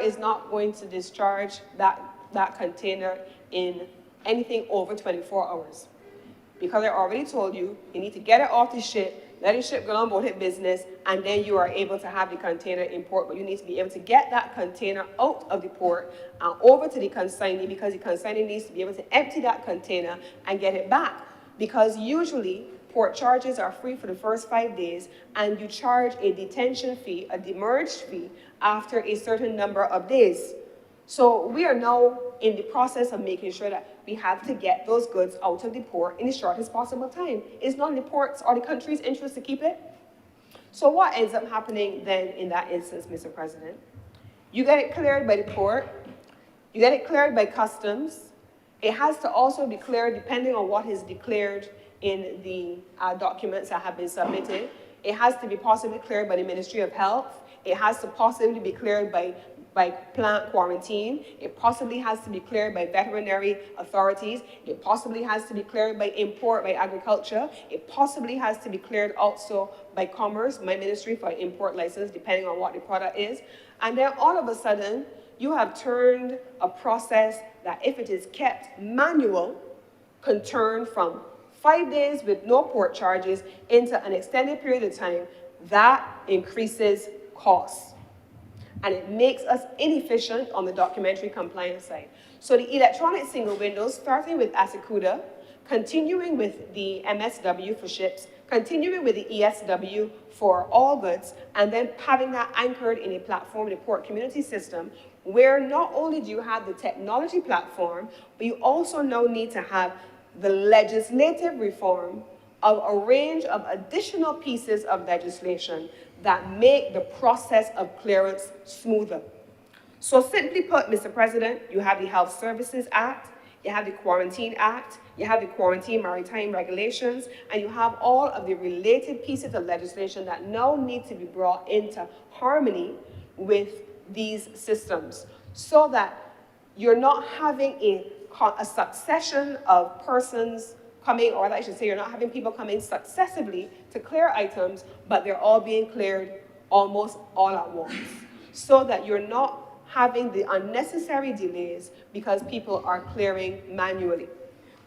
Speaker 5: is not going to discharge that container in anything over 24 hours. Because I already told you, you need to get it off the ship, let the ship go on about its business, and then you are able to have the container in port. But you need to be able to get that container out of the port and over to the consignee, because the consignee needs to be able to empty that container and get it back. Because usually, port charges are free for the first 5 days, and you charge a detention fee, a demurrage fee, after a certain number of days. So we are now in the process of making sure that we have to get those goods out of the port in the shortest possible time. It's not in the port's or the country's interest to keep it. So what ends up happening then in that instance, Mr. President? You get it cleared by the port, you get it cleared by customs. It has to also be cleared depending on what is declared in the documents that have been submitted. It has to be possibly cleared by the Ministry of Health. It has to possibly be cleared by plant quarantine. It possibly has to be cleared by veterinary authorities. It possibly has to be cleared by import, by agriculture. It possibly has to be cleared also by commerce, my ministry, for import license, depending on what the product is. And then all of a sudden, you have turned a process that, if it is kept manual, can turn from 5 days with no port charges into an extended period of time, that increases costs. And it makes us inefficient on the documentary compliance side. So the electronic single windows, starting with Asakuda, continuing with the MSW for ships, continuing with the ESW for all goods, and then having that anchored in a platform in a port community system, where not only do you have the technology platform, but you also now need to have the legislative reform of a range of additional pieces of legislation that make the process of clearance smoother. So simply put, Mr. President, you have the Health Services Act, you have the Quarantine Act, you have the Quarantine Maritime Regulations, and you have all of the related pieces of legislation that now need to be brought into harmony with these systems, so that you're not having a succession of persons coming, or I should say, you're not having people coming successively to clear items, but they're all being cleared almost all at once, so that you're not having the unnecessary delays because people are clearing manually.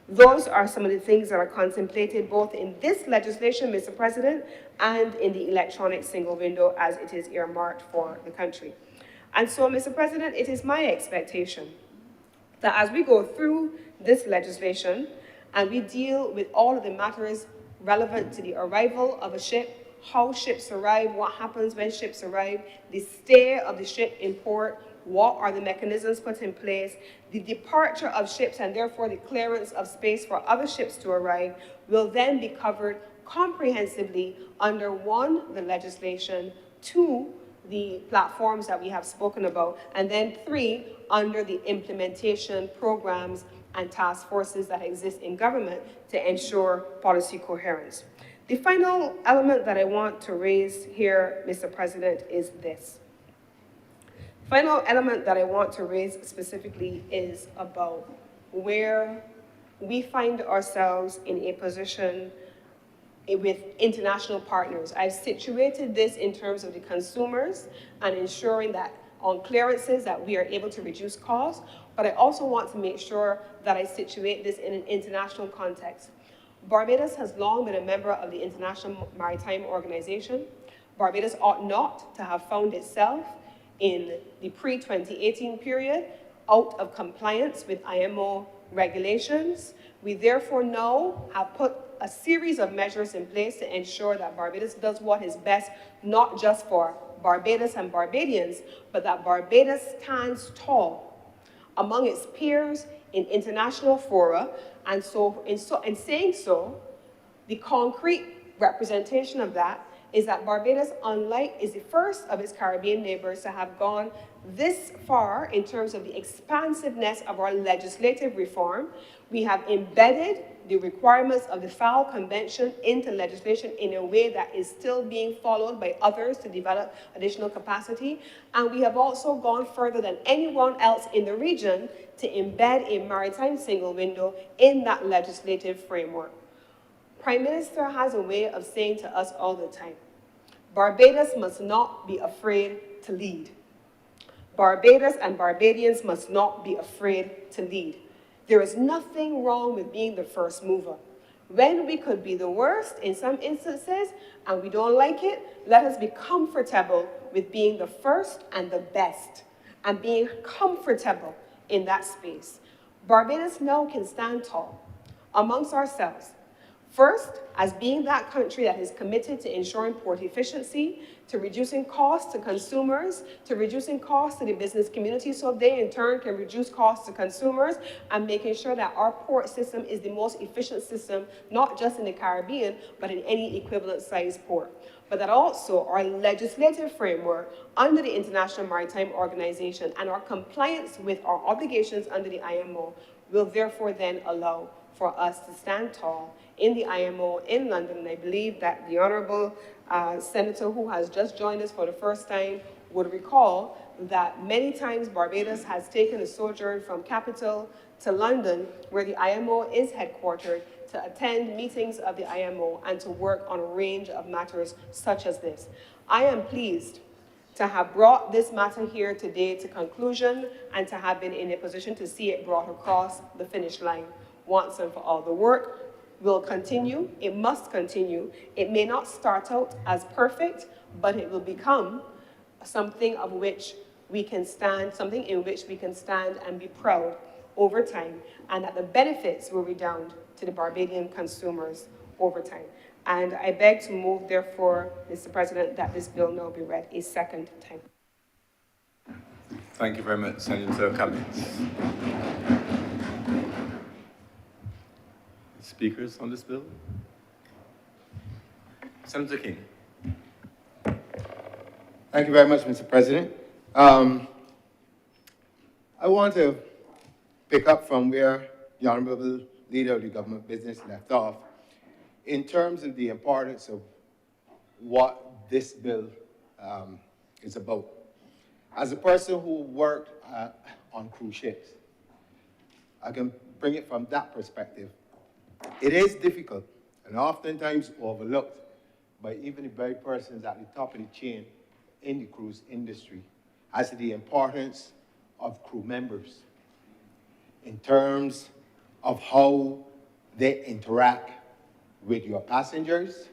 Speaker 5: Those are some of the things that are contemplated both in this legislation, Mr. President, and in the electronic single window as it is earmarked for the country. And so, Mr. President, it is my expectation that as we go through this legislation and we deal with all of the matters relevant to the arrival of a ship, how ships arrive, what happens when ships arrive, the stay of the ship in port, what are the mechanisms put in place, the departure of ships and therefore the clearance of space for other ships to arrive will then be covered comprehensively under 1, the legislation, 2, the platforms that we have spoken about, and then 3, under the implementation programs and task forces that exist in government to ensure policy coherence. The final element that I want to raise here, Mr. President, is this. The final element that I want to raise specifically is about where we find ourselves in a position with international partners. I've situated this in terms of the consumers and ensuring that on clearances that we are able to reduce costs, but I also want to make sure that I situate this in an international context. Barbados has long been a member of the International Maritime Organization. Barbados ought not to have found itself in the pre-2018 period out of compliance with IMO regulations. We therefore now have put a series of measures in place to ensure that Barbados does what is best, not just for Barbados and Barbadians, but that Barbados stands tall among its peers in international fora, and so in saying so, the concrete representation of that is that Barbados, is the first of its Caribbean neighbors to have gone this far in terms of the expansiveness of our legislative reform. We have embedded the requirements of the FAO Convention into legislation in a way that is still being followed by others to develop additional capacity. And we have also gone further than anyone else in the region to embed a maritime single window in that legislative framework. Prime Minister has a way of saying to us all the time, Barbados must not be afraid to lead. Barbados and Barbadians must not be afraid to lead. There is nothing wrong with being the first mover. When we could be the worst in some instances and we don't like it, let us be comfortable with being the first and the best and being comfortable in that space. Barbados now can stand tall amongst ourselves. First, as being that country that is committed to ensuring port efficiency, to reducing costs to consumers, to reducing costs to the business community so they in turn can reduce costs to consumers, and making sure that our port system is the most efficient system, not just in the Caribbean, but in any equivalent size port. But that also our legislative framework under the International Maritime Organization and our compliance with our obligations under the IMO will therefore then allow for us to stand tall in the IMO in London. And I believe that the Honourable Senator who has just joined us for the first time would recall that many times Barbados has taken a sojourn from capital to London, where the IMO is headquartered, to attend meetings of the IMO and to work on a range of matters such as this. I am pleased to have brought this matter here today to conclusion and to have been in a position to see it brought across the finish line. once and for all. The work will continue. It must continue. It may not start out as perfect, but it will become something of which we can stand, something in which we can stand and be proud over time, and that the benefits will redound to the Barbadian consumers over time. And I beg to move, therefore, Mr. President, that this bill now be read a second time.
Speaker 2: Thank you very much, Senator Cummings. Speakers on this bill? Senator King.
Speaker 7: Thank you very much, Mr. President. I want to pick up from where the Honorable Leader of the Government Business left off in terms of the importance of what this bill is about. As a person who worked on cruise ships, I can bring it from that perspective. It is difficult and oftentimes overlooked by even the very persons at the top of the chain in the cruise industry as to the importance of crew members in terms of how they interact with your passengers,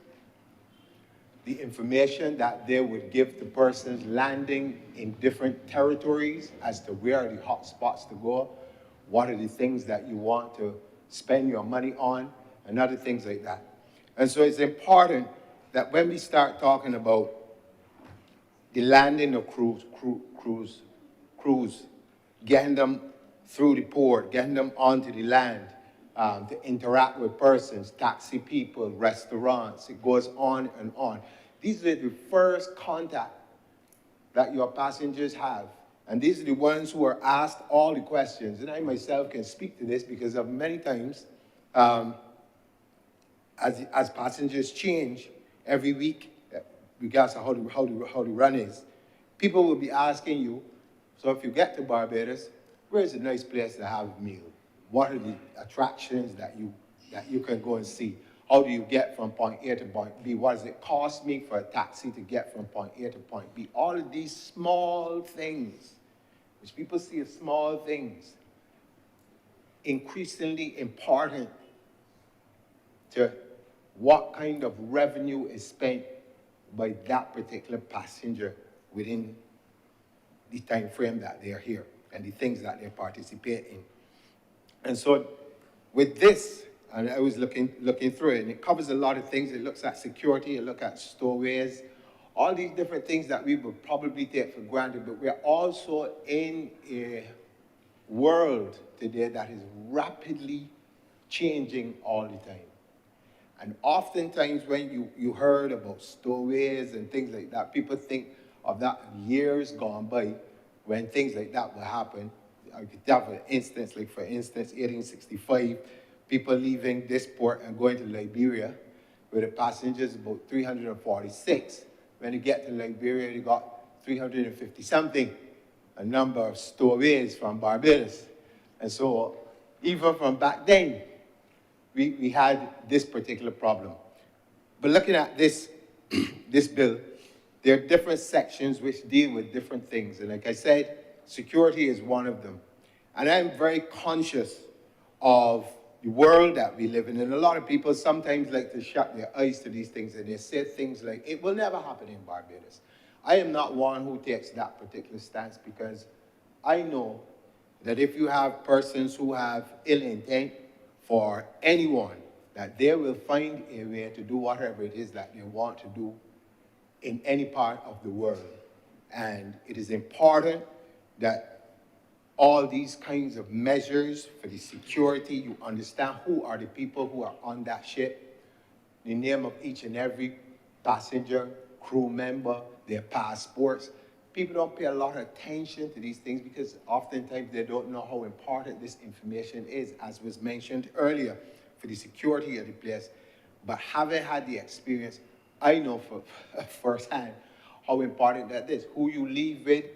Speaker 7: the information that they would give to persons landing in different territories as to where are the hot spots to go, what are the things that you want to spend your money on, and other things like that. And so it's important that when we start talking about the landing of crews, getting them through the port, getting them onto the land, to interact with persons, taxi people, restaurants, it goes on and on. These are the first contact that your passengers have. And these are the ones who are asked all the questions. And I myself can speak to this because of many times, as passengers change every week, regardless of how the run is, people will be asking you, so if you get to Barbados, where is a nice place to have a meal? What are the attractions that you can go and see? How do you get from point A to point B? What does it cost me for a taxi to get from point A to point B? All of these small things, which people see as small things, increasingly important to what kind of revenue is spent by that particular passenger within the time frame that they are here and the things that they participate in. And so with this, and I was looking through it, and it covers a lot of things. It looks at security, it looks at stowaways, all these different things that we would probably take for granted, but we're also in a world today that is rapidly changing all the time. And oftentimes when you heard about stowaways and things like that, people think of that years gone by when things like that will happen. I could have an instance, like for instance, 1865, people leaving this port and going to Liberia, where the passengers about 346. When you get to Liberia, you got 350 something, a number of stowaways from Barbados. And so even from back then, we had this particular problem. But looking at this, this bill, there are different sections which deal with different things. And like I said, security is one of them. And I'm very conscious of the world that we live in. And a lot of people sometimes like to shut their eyes to these things, and they say things like, it will never happen in Barbados. I am not one who takes that particular stance, because I know that if you have persons who have ill intent for anyone, that they will find a way to do whatever it is that they want to do in any part of the world. And it is important that all these kinds of measures for the security, you understand who are the people who are on that ship, the name of each and every passenger, crew member, their passports. People don't pay a lot of attention to these things because oftentimes they don't know how important this information is, as was mentioned earlier, for the security of the place. But having had the experience, I know for firsthand how important that is. Who you leave with,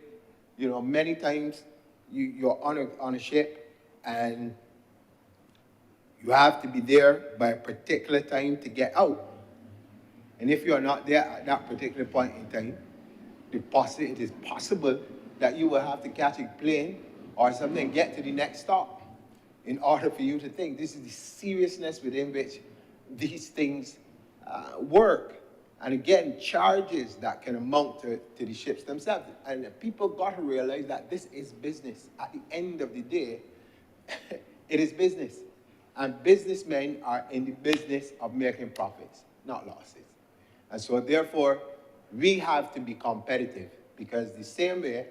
Speaker 7: you know, many times you're on a ship and you have to be there by a particular time to get out. And if you're not there at that particular point in time, it is possible that you will have to catch a plane or something and get to the next stop. in order for you to think. This is the seriousness within which these things work. And again, charges that can amount to the ships themselves. And people got to realize that this is business. At the end of the day, it is business. And businessmen are in the business of making profits, not losses. And so therefore, we have to be competitive, because the same way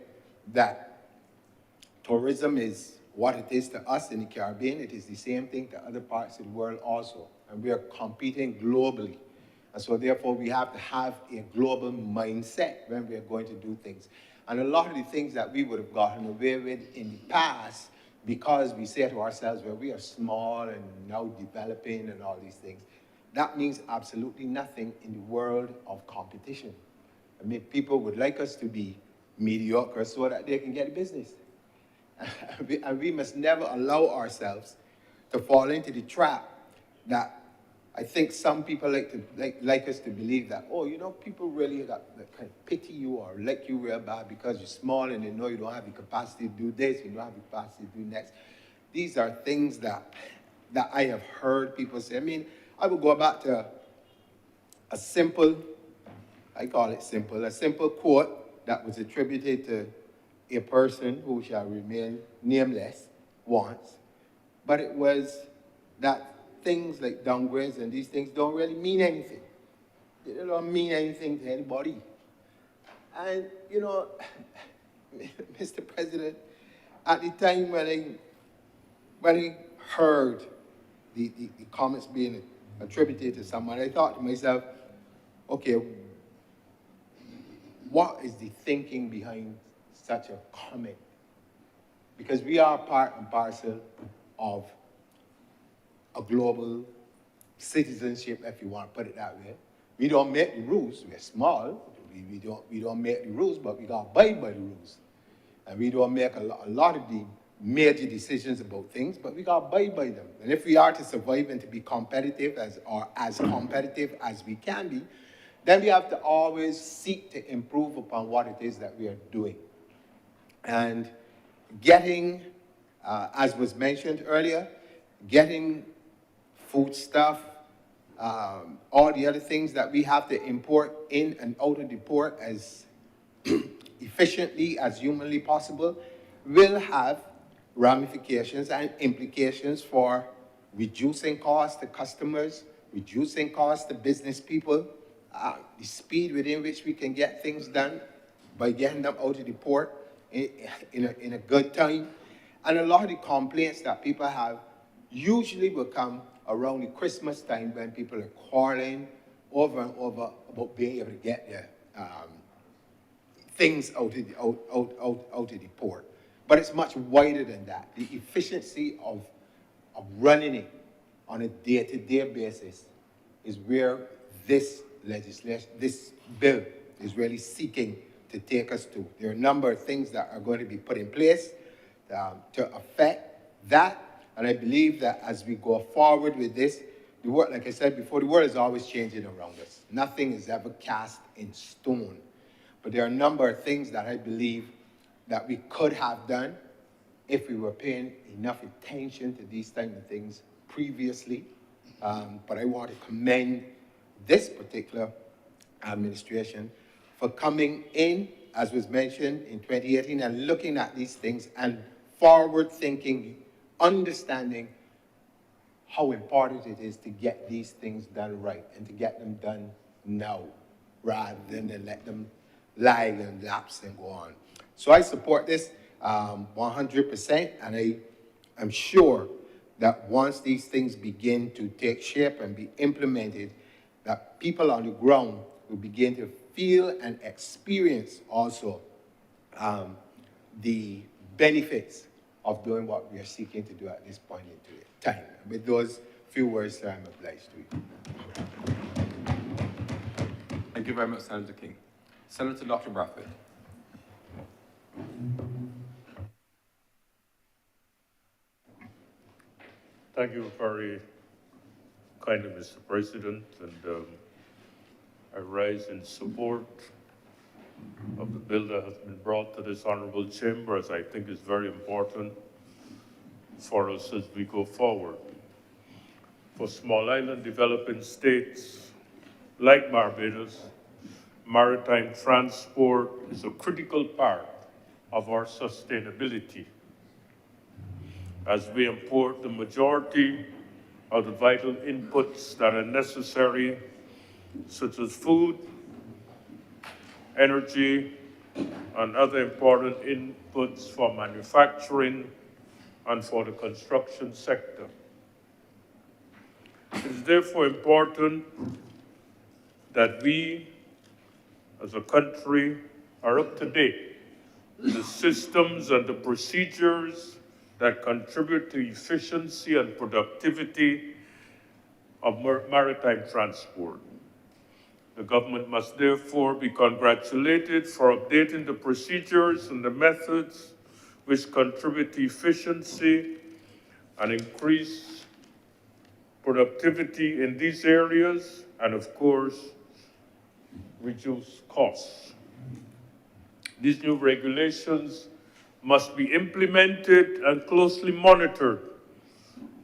Speaker 7: that tourism is what it is to us in the Caribbean, it is the same thing to other parts of the world also. And we are competing globally. And so therefore, we have to have a global mindset when we are going to do things. And a lot of the things that we would have gotten away with in the past, because we say to ourselves, well, we are small and now developing and all these things, that means absolutely nothing in the world of competition. I mean, people would like us to be mediocre so that they can get business. And we must never allow ourselves to fall into the trap that I think some people like us to believe that, oh, you know, people really kind of pity you or like you real bad because you're small and they know you don't have the capacity to do this, you don't have the capacity to do next. These are things that I have heard people say. I mean, I would go back to a simple, I call it simple, a simple quote that was attributed to a person who shall remain nameless once, but it was that things like downgrades and these things don't really mean anything. They don't mean anything to anybody. And, you know, Mr. President, at the time when I heard the comments being attributed to someone, I thought to myself, okay, what is the thinking behind such a comment? Because we are part and parcel of a global citizenship, if you want to put it that way. We don't make the rules. We're small. We don't make the rules, but we got to abide by the rules. And we don't make a lot of the major decisions about things, but we got to abide by them. And if we are to survive and to be competitive, as competitive as we can be, then we have to always seek to improve upon what it is that we are doing. And getting, as was mentioned earlier, getting foodstuff, all the other things that we have to import in and out of the port as efficiently as humanly possible will have ramifications and implications for reducing costs to customers, reducing costs to business people, the speed within which we can get things done by getting them out of the port in a good time. And a lot of the complaints that people have usually will come around the Christmas time when people are quarreling over and over about being able to get their things out of the port. But it's much wider than that. The efficiency of running it on a day-to-day basis is where this legislation, this bill is really seeking to take us to. There are a number of things that are going to be put in place to affect that. And I believe that as we go forward with this, the world, like I said before, the world is always changing around us. Nothing is ever cast in stone. But there are a number of things that I believe that we could have done if we were paying enough attention to these type of things previously. But I want to commend this particular administration for coming in, as was mentioned, in 2018 and looking at these things and forward thinking, understanding how important it is to get these things done right and to get them done now rather than let them lag and lapse and go on. So I support this 100%, and I am sure that once these things begin to take shape and be implemented, that people on the ground will begin to feel and experience also the benefits of doing what we are seeking to do at this point in time. With those few words, sir, I'm obliged to you.
Speaker 2: Thank you very much, Senator King. Senator Dr. Brathwaite.
Speaker 6: Thank you very kindly, Mr. President, and I rise in support of the bill that has been brought to this honorable chamber, as I think is very important for us as we go forward. For small island developing states like Barbados, maritime transport is a critical part of our sustainability, as we import the majority of the vital inputs that are necessary, such as food, energy, and other important inputs for manufacturing and for the construction sector. It is therefore important that we, as a country, are up to date with the systems and the procedures that contribute to efficiency and productivity of maritime transport. The government must therefore be congratulated for updating the procedures and the methods which contribute to efficiency and increase productivity in these areas, and of course, reduce costs. These new regulations must be implemented and closely monitored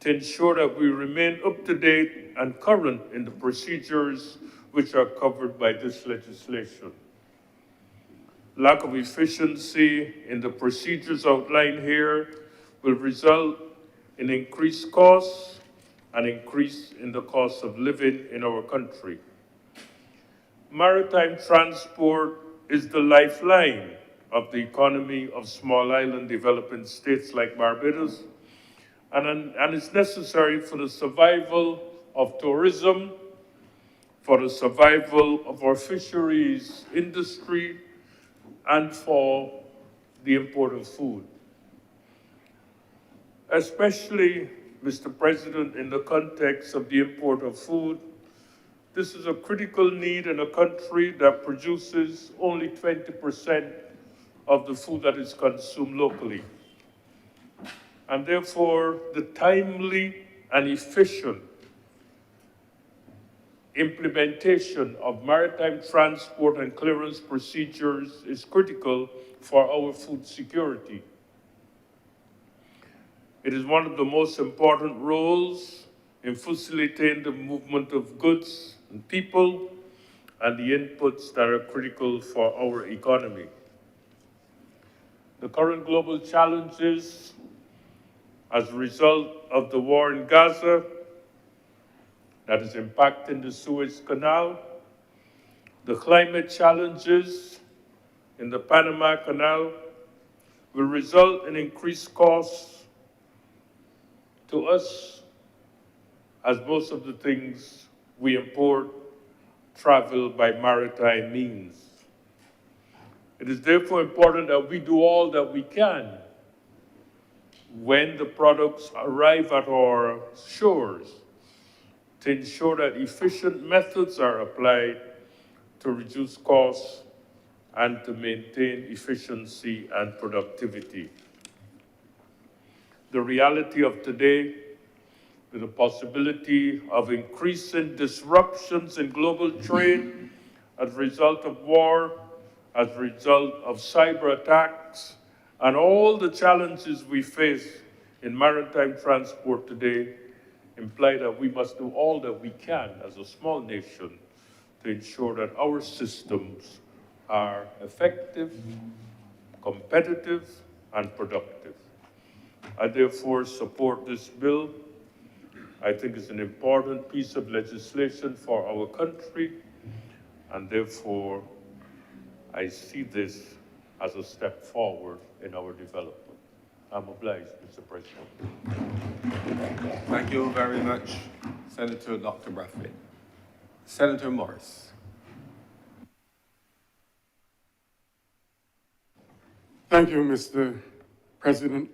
Speaker 6: to ensure that we remain up to date and current in the procedures which are covered by this legislation. Lack of efficiency in the procedures outlined here will result in increased costs and increase in the cost of living in our country. Maritime transport is the lifeline of the economy of small island developing states like Barbados, and it's necessary for the survival of tourism, for the survival of our fisheries industry, and for the import of food. Especially, Mr. President, in the context of the import of food, this is a critical need in a country that produces only 20% of the food that is consumed locally. And therefore, the timely and efficient implementation of maritime transport and clearance procedures is critical for our food security. It is one of the most important roles in facilitating the movement of goods and people and the inputs that are critical for our economy. The current global challenges as a result of the war in Gaza that is impacting the Suez Canal, the climate challenges in the Panama Canal will result in increased costs to us, as most of the things we import travel by maritime means. It is therefore important that we do all that we can when the products arrive at our shores to ensure that efficient methods are applied to reduce costs and to maintain efficiency and productivity. The reality of today, with the possibility of increasing disruptions in global trade as a result of war, as a result of cyber attacks, and all the challenges we face in maritime transport today, imply that we must do all that we can as a small nation to ensure that our systems are effective, competitive, and productive. I therefore support this bill. I think it's an important piece of legislation for our country, and therefore I see this as a step forward in our development. I'm obliged, Mr. President.
Speaker 2: Thank you very much, Senator Dr. Brathwaite. Senator Morris.
Speaker 4: Thank you, Mr. President.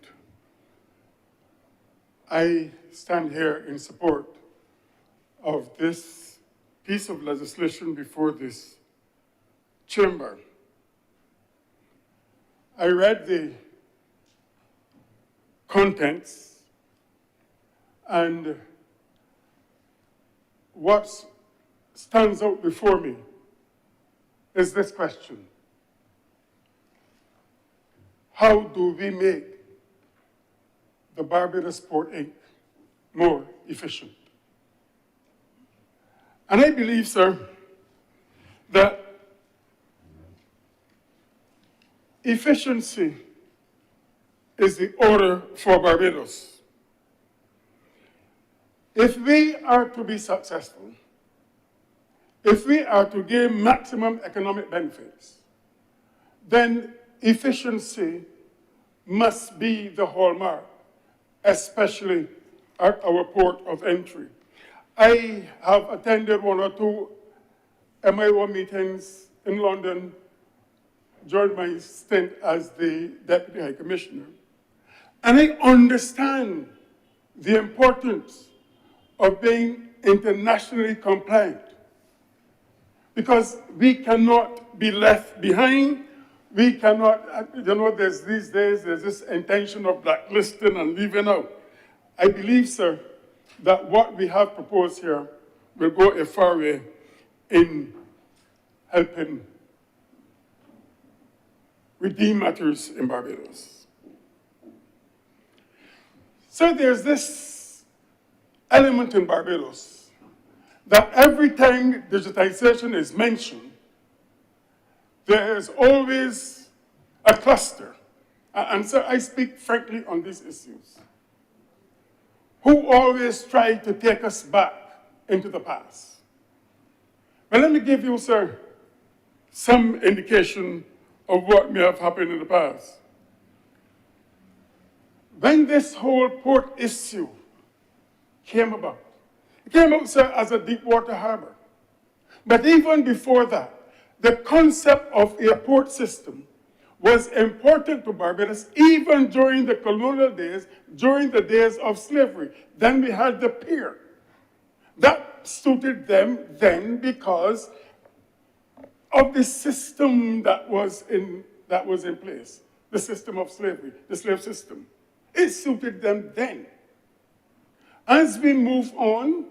Speaker 4: I stand here in support of this piece of legislation before this chamber. I read the contents, and what stands out before me is this question: how do we make the Barbados Port Inc. more efficient. And I believe, sir, that efficiency is the order for Barbados. If we are to be successful, if we are to gain maximum economic benefits, then efficiency must be the hallmark, especially at our port of entry. I have attended one or two MIO meetings in London during my stint as the Deputy High Commissioner, and I understand the importance of being internationally compliant, because we cannot be left behind. We cannot, there's these days, there's this intention of blacklisting and leaving out. I believe, sir, that what we have proposed here will go a far way in helping redeem matters in Barbados. So there's this element in Barbados that every time digitization is mentioned, there is always a cluster. And so I speak frankly on these issues, who always try to take us back into the past. But let me give you, sir, some indication of what may have happened in the past. When this whole port issue came about, it came out, sir, as a deep water harbor. But even before that, the concept of a port system was important to Barbados even during the colonial days, during the days of slavery. Then we had the pier. That suited them then because of the system that was in place, the system of slavery, the slave system. It suited them then. As we move on,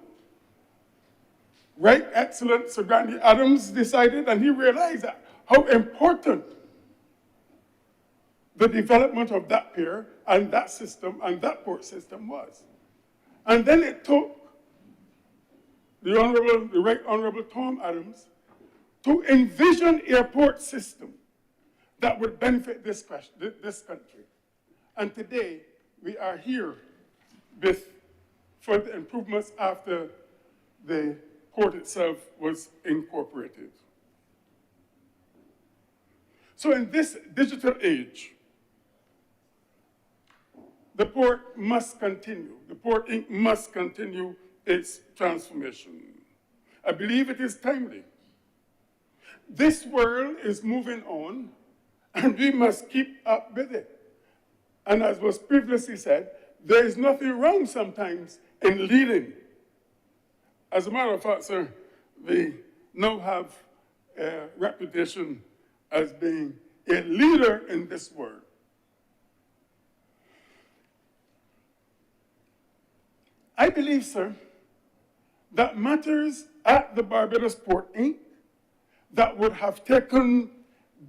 Speaker 4: Right Excellent Sir Grandy Adams decided, and he realized that how important the development of that pier and that system and that port system was. And then it took the Right Honorable Tom Adams to envision a port system that would benefit this country. And today, we are here with further improvements after the port itself was incorporated. So in this digital age, the port must continue. The Port Inc. must continue its transformation. I believe it is timely. This world is moving on, and we must keep up with it. And as was previously said, there is nothing wrong sometimes in leading. As a matter of fact, sir, we now have a reputation as being a leader in this world. I believe, sir, that matters at the Barbados Port Inc. that would have taken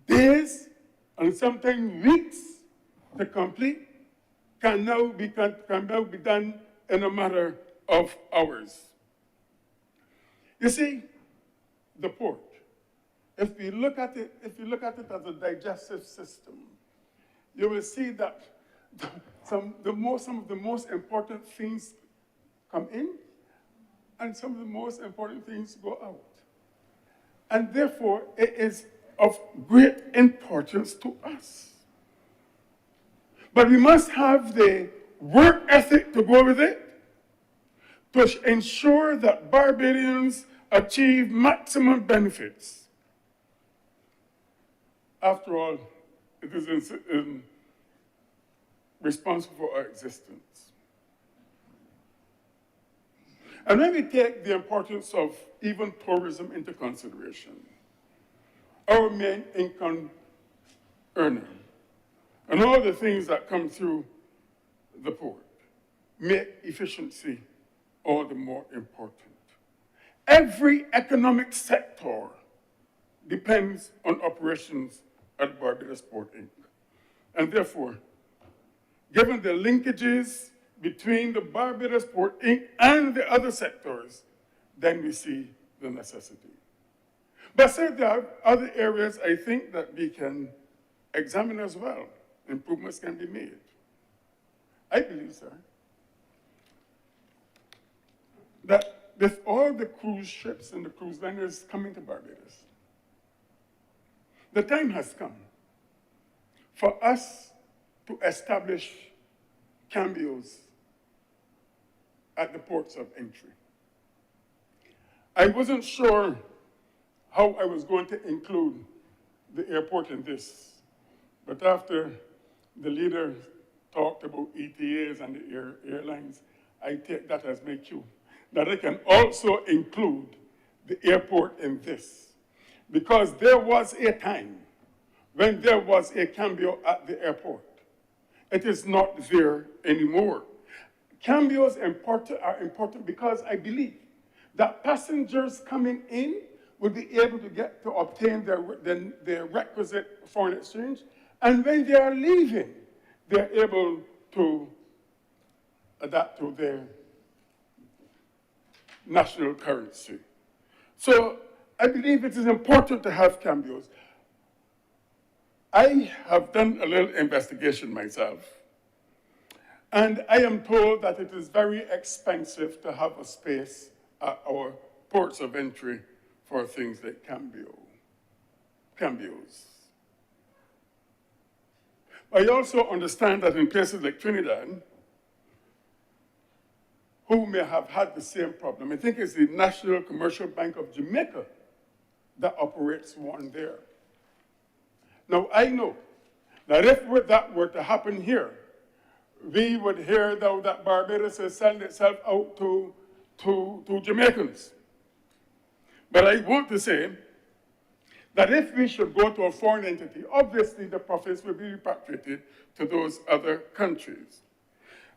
Speaker 4: days and sometimes weeks to complete can now be done in a matter of hours. You see, the port, if you look at it as a digestive system, you will see that some of the most important things come in, and some of the most important things go out. And therefore, it is of great importance to us. But we must have the work ethic to go with it to ensure that Barbadians achieve maximum benefits. After all, it is responsible for our existence. And when we take the importance of even tourism into consideration, our main income earner, and all the things that come through the port, make efficiency all the more important. Every economic sector depends on operations at Barbados Port Inc. And therefore, given the linkages between the Barbados Port Inc. and the other sectors, then we see the necessity. But sir, there are other areas I think that we can examine as well. Improvements can be made. I believe, sir, that with all the cruise ships and the cruise liners coming to Barbados, the time has come for us to establish cambios at the ports of entry. I wasn't sure how I was going to include the airport in this, but after the leader talked about ETAs and the airlines, I take that as my cue, that I can also include the airport in this. Because there was a time when there was a cambio at the airport. It is not there anymore. Cambios are important because I believe that passengers coming in will be able to obtain their requisite foreign exchange, and when they are leaving, they're able to adapt to their national currency. So I believe it is important to have cambios. I have done a little investigation myself, and I am told that it is very expensive to have a space at our ports of entry for things like cambios. I also understand that in places like Trinidad, who may have had the same problem, I think it's the National Commercial Bank of Jamaica that operates one there. Now, I know that if that were to happen here, we would hear, though, that Barbados is selling itself out to Jamaicans. But I want to say that if we should go to a foreign entity, obviously the profits will be repatriated to those other countries.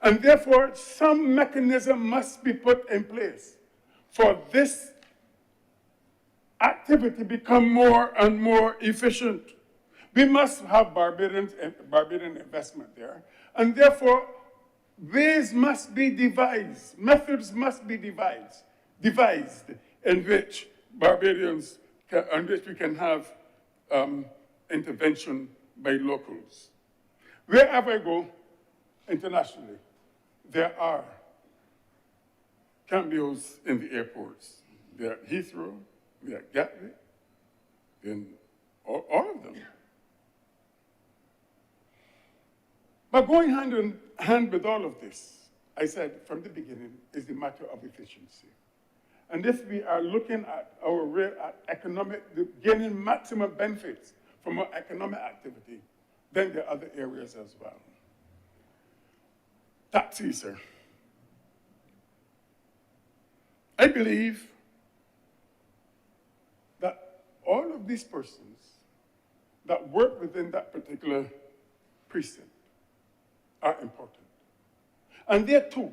Speaker 4: And therefore, some mechanism must be put in place for this activity to become more and more efficient. We must have Barbadian investment there, and therefore, ways must be devised, methods must be devised in which we can have intervention by locals. Wherever I go internationally, there are cambios in the airports. They're at Heathrow, they're at Gatwick, in all of them. But going hand in hand with all of this, I said from the beginning, is the matter of efficiency. And if we are looking at gaining maximum benefits from our economic activity, then there are other areas as well. Taxis, sir. I believe that all of these persons that work within that particular precinct are important. And they too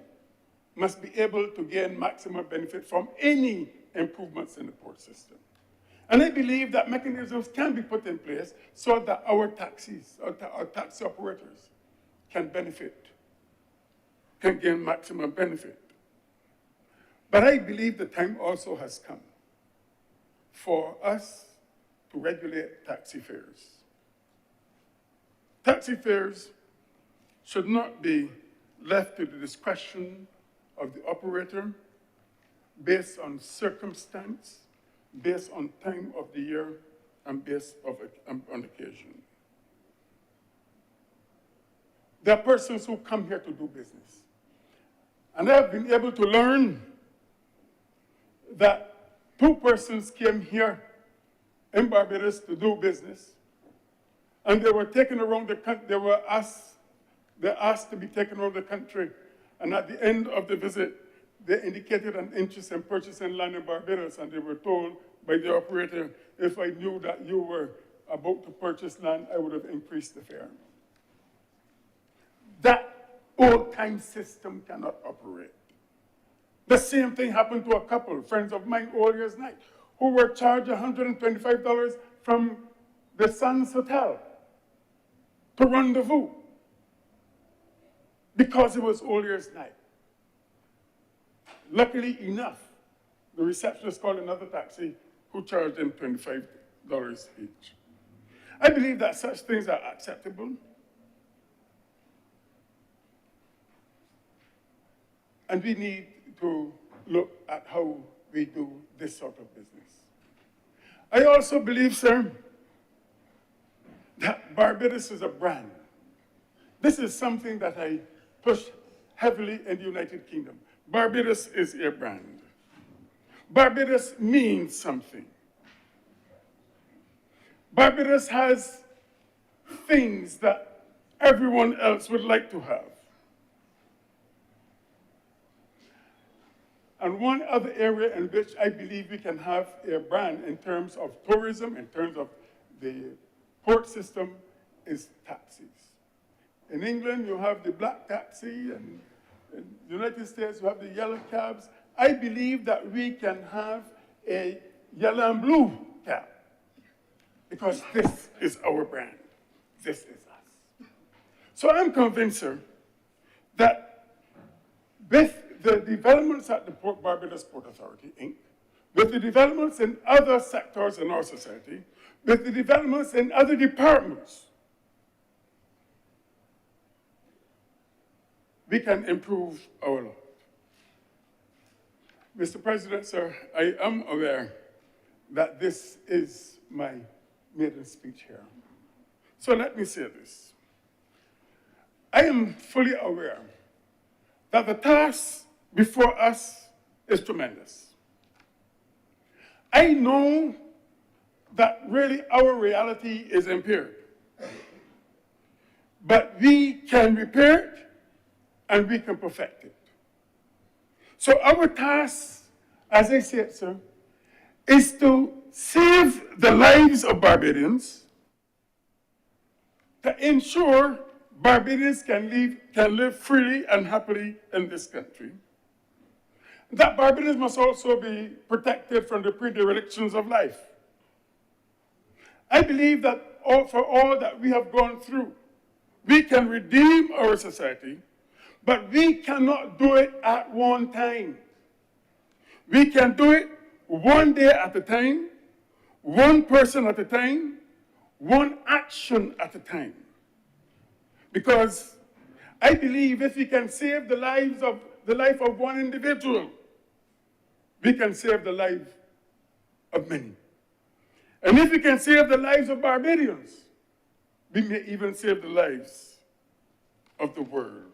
Speaker 4: must be able to gain maximum benefit from any improvements in the port system. And I believe that mechanisms can be put in place so that our taxis, our taxi operators can benefit, can gain maximum benefit. But I believe the time also has come for us to regulate taxi fares. Taxi fares should not be left to the discretion of the operator based on circumstance, based on time of the year, and based on occasion. There are persons who come here to do business. And I have been able to learn that 2 persons came here in Barbados to do business, and they were taken around the country. They asked to be taken around the country, and at the end of the visit, they indicated an interest in purchasing land in Barbados, and they were told by the operator, if I knew that you were about to purchase land, I would have increased the fare. That old-time system cannot operate. The same thing happened to a couple, friends of mine, all years night, who were charged $125 from the Sands Hotel to rendezvous. because it was Old Year's night. Luckily enough, the receptionist called another taxi who charged them $25 each. I believe that such things are acceptable. And we need to look at how we do this sort of business. I also believe, sir, that Barbados is a brand. This is something that I push heavily in the United Kingdom. Barbados is a brand. Barbados means something. Barbados has things that everyone else would like to have. And one other area in which I believe we can have a brand in terms of tourism, in terms of the port system, is taxis. In England, you have the black taxi, and in the United States, you have the yellow cabs. I believe that we can have a yellow and blue cab, because this is our brand. This is us. So I'm convinced, sir, that with the developments at the Barbados Port Authority, Inc., with the developments in other sectors in our society, with the developments in other departments, we can improve our law. Mr. President, sir, I am aware that this is my maiden speech here. So let me say this. I am fully aware that the task before us is tremendous. I know that really our reality is impaired. But we can repair it and we can perfect it. So our task, as I said, sir, is to save the lives of Barbadians, to ensure Barbadians can live freely and happily in this country. That Barbadians must also be protected from the predilections of life. I believe that for all that we have gone through, we can redeem our society, but we cannot do it at one time. We can do it one day at a time, one person at a time, one action at a time. Because I believe if we can save the life of one individual, we can save the life of many. And if we can save the lives of Barbadians, we may even save the lives of the world.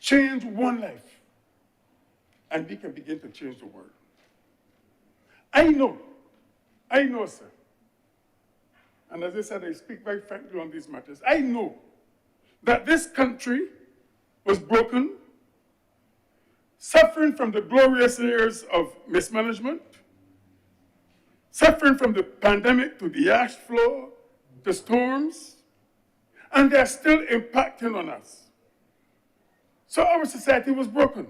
Speaker 4: Change one life, and we can begin to change the world. I know, sir, and as I said, I speak very frankly on these matters. I know that this country was broken, suffering from the glorious years of mismanagement, suffering from the pandemic to the ash flow, the storms, and they're still impacting on us. So our society was broken,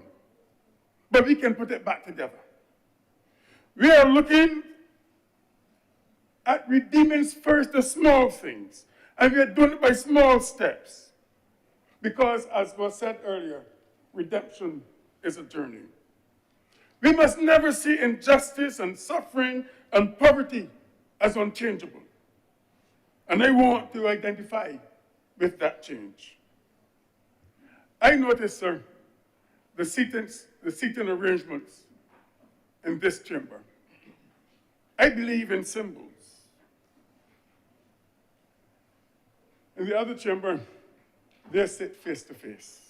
Speaker 4: but we can put it back together. We are looking at redeeming first the small things, and we are doing it by small steps. Because, as was said earlier, redemption is a journey. We must never see injustice and suffering and poverty as unchangeable. And I want to identify with that change. I noticed, sir, the seating arrangements in this chamber. I believe in symbols. In the other chamber, they sit face to face.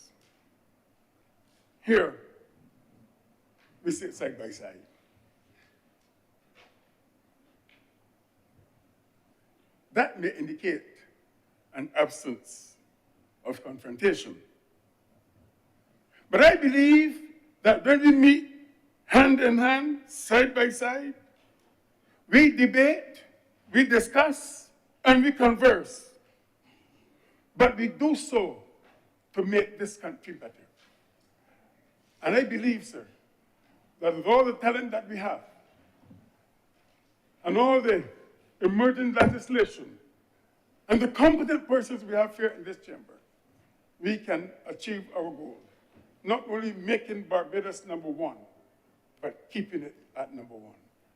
Speaker 4: Here, we sit side by side. That may indicate an absence of confrontation. But I believe that when we meet hand in hand, side by side, we debate, we discuss, and we converse. But we do so to make this country better. And I believe, sir, that with all the talent that we have, and all the emerging legislation, and the competent persons we have here in this chamber, we can achieve our goal. Not only making Barbados #1, but keeping it at #1.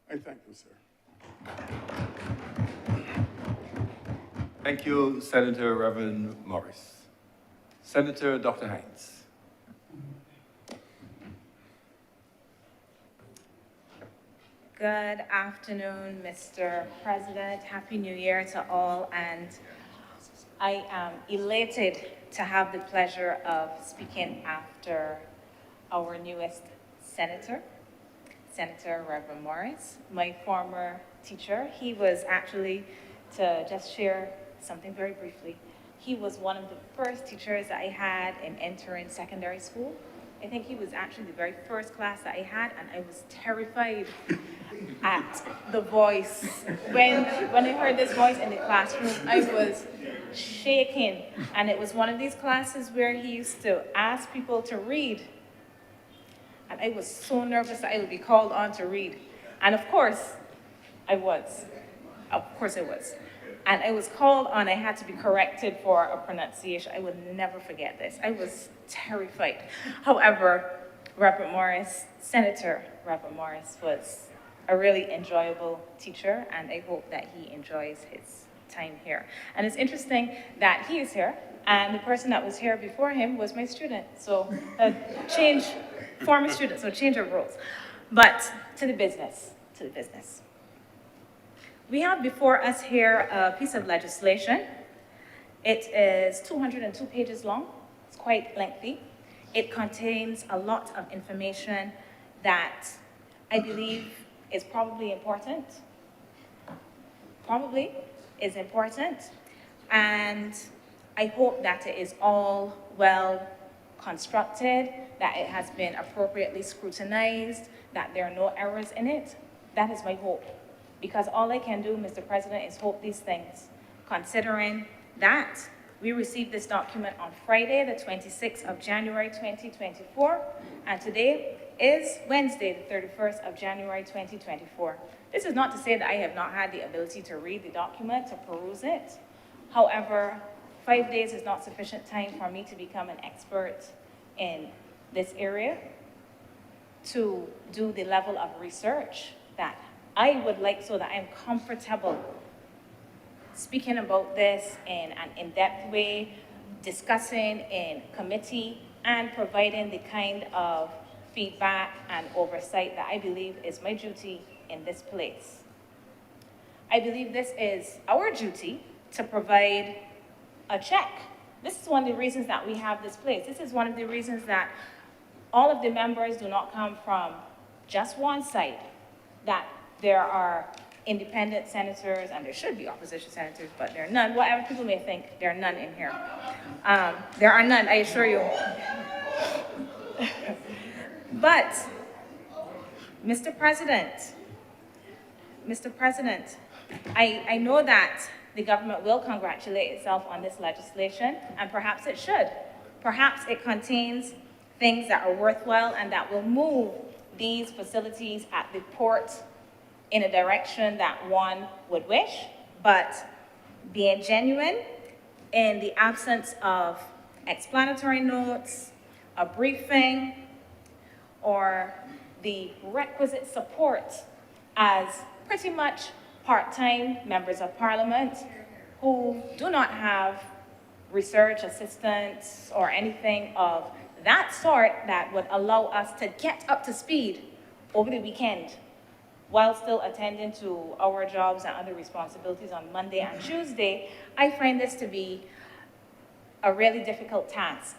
Speaker 4: I thank you, sir.
Speaker 2: Thank you, Senator Reverend Morris. Senator Dr. Hines.
Speaker 8: Good afternoon, Mr. President. Happy New Year to all, and I am elated to have the pleasure of speaking after our newest senator, Senator Reverend Morris, my former teacher. He was actually, to just share something very briefly, he was one of the first teachers that I had in entering secondary school. I think he was actually the very first class that I had, and I was terrified at the voice. When I heard this voice in the classroom, I was shaking. And it was one of these classes where he used to ask people to read. And I was so nervous that I would be called on to read. And of course, I was. Of course I was. And I was called on, I had to be corrected for a pronunciation. I would never forget this. I was terrified. However, Reverend Morris, Senator Reverend Morris, was a really enjoyable teacher, and I hope that he enjoys his time here. And it's interesting that he is here, and the person that was here before him was my student. So former student, so change of roles. But to the business. We have before us here a piece of legislation. It is 202 pages long. It's quite lengthy. It contains a lot of information that I believe is probably important. And I hope that it is all well constructed, that it has been appropriately scrutinized, that there are no errors in it. That is my hope. Because all I can do, Mr. President, is hope these things, considering that we received this document on Friday, the 26th of January, 2024, and today is Wednesday, the 31st of January, 2024. This is not to say that I have not had the ability to read the document, to peruse it. However, 5 days is not sufficient time for me to become an expert in this area, to do the level of research that I would like, so that I'm comfortable speaking about this in an in-depth way, discussing in committee, and providing the kind of feedback and oversight that I believe is my duty in this place. I believe this is our duty to provide a check. This is one of the reasons that we have this place. This is one of the reasons that all of the members do not come from just one side, that there are independent senators, and there should be opposition senators, but there are none. Whatever people may think, there are none in here. There are none, I assure you. But, Mr. President, I know that the government will congratulate itself on this legislation, and perhaps it should. Perhaps it contains things that are worthwhile and that will move these facilities at the port in a direction that one would wish, but being genuine in the absence of explanatory notes, a briefing, or the requisite support as pretty much part-time members of parliament who do not have research assistants or anything of that sort that would allow us to get up to speed over the weekend while still attending to our jobs and other responsibilities on Monday and Tuesday. I find this to be a really difficult task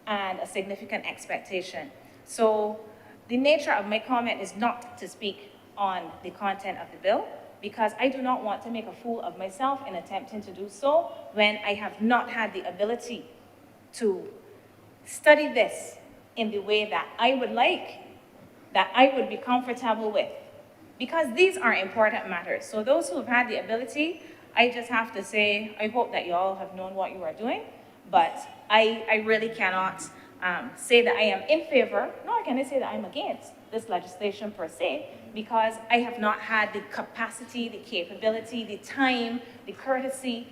Speaker 8: and a significant expectation. So the nature of my comment is not to speak on the content of the bill, because I do not want to make a fool of myself in attempting to do so when I have not had the ability to study this in the way that I would like, that I would be comfortable with, because these are important matters. So those who have had the ability, I just have to say, I hope that you all have known what you are doing, but I really cannot say that I am in favor, nor can I say that I'm against this legislation per se, because I have not had the capacity, the capability, the time, the courtesy,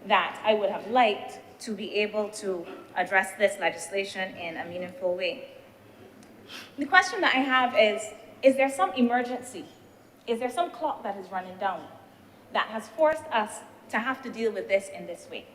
Speaker 8: that I would have liked to be able to address this legislation in a meaningful way. The question that I have is there some emergency? Is there some clock that is running down that has forced us to have to deal with this in this way?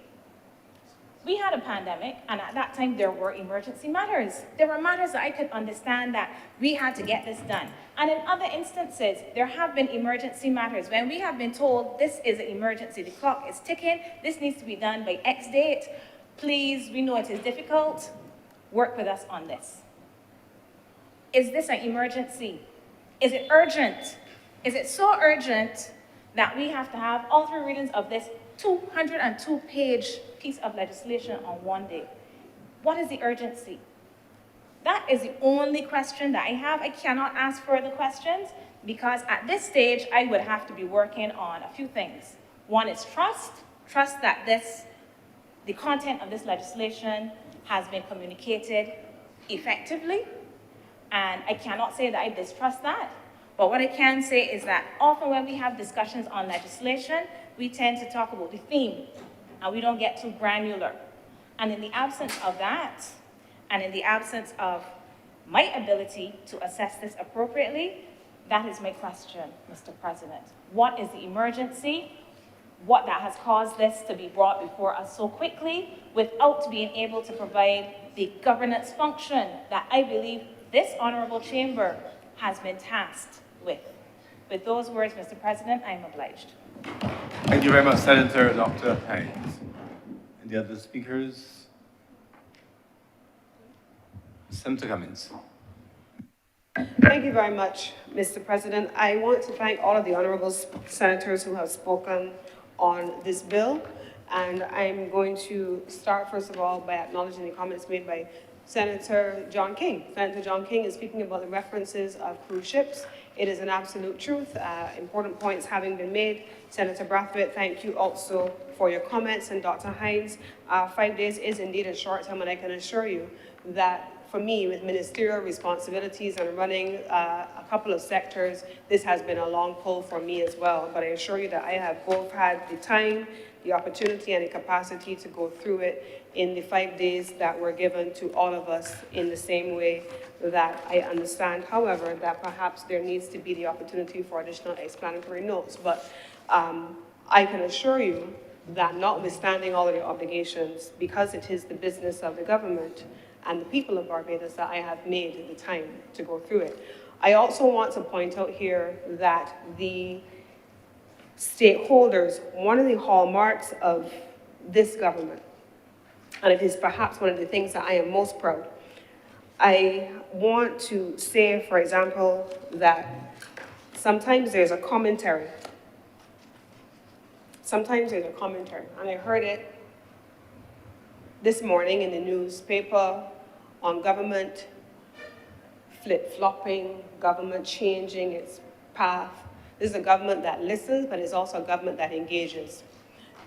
Speaker 8: We had a pandemic, and at that time there were emergency matters. There were matters that I could understand that we had to get this done. And in other instances, there have been emergency matters when we have been told this is an emergency, the clock is ticking, this needs to be done by X date. Please, we know it is difficult, work with us on this. Is this an emergency? Is it urgent? Is it so urgent that we have to have all 3 readings of this 202-page piece of legislation on one day? What is the urgency? That is the only question that I have. I cannot ask further questions because at this stage, I would have to be working on a few things. One is trust that the content of this legislation has been communicated effectively, and I cannot say that I distrust that. But what I can say is that often when we have discussions on legislation, we tend to talk about the theme, and we don't get too granular. And in the absence of that, and in the absence of my ability to assess this appropriately, that is my question, Mr. President. What is the emergency? What that has caused this to be brought before us so quickly without being able to provide the governance function that I believe this honorable chamber has been tasked with. With those words, Mr. President, I am obliged.
Speaker 2: Thank you very much, Senator Dr. Hines. Any other speakers? Senator Cummins.
Speaker 5: Thank you very much, Mr. President. I want to thank all of the honorable senators who have spoken on this bill. And I'm going to start, first of all, by acknowledging the comments made by Senator John King. Senator John King is speaking about the references of cruise ships. It is an absolute truth. Important points having been made. Senator Brathwaite, thank you also for your comments. And Dr. Hines, 5 days is indeed a short time, and I can assure you that for me, with ministerial responsibilities and running a couple of sectors, this has been a long pull for me as well. But I assure you that I have both had the time, the opportunity, and the capacity to go through it in the 5 days that were given to all of us in the same way that I understand, however, that perhaps there needs to be the opportunity for additional explanatory notes. But I can assure you that notwithstanding all of the obligations, because it is the business of the government and the people of Barbados, that I have made the time to go through it. I also want to point out here that the stakeholders, one of the hallmarks of this government, and it is perhaps one of the things that I am most proud. I want to say, for example, that sometimes there's a commentary. Sometimes there's a commentary, and I heard it this morning in the newspaper on government flip-flopping, government changing its path. This is a government that listens, but it's also a government that engages.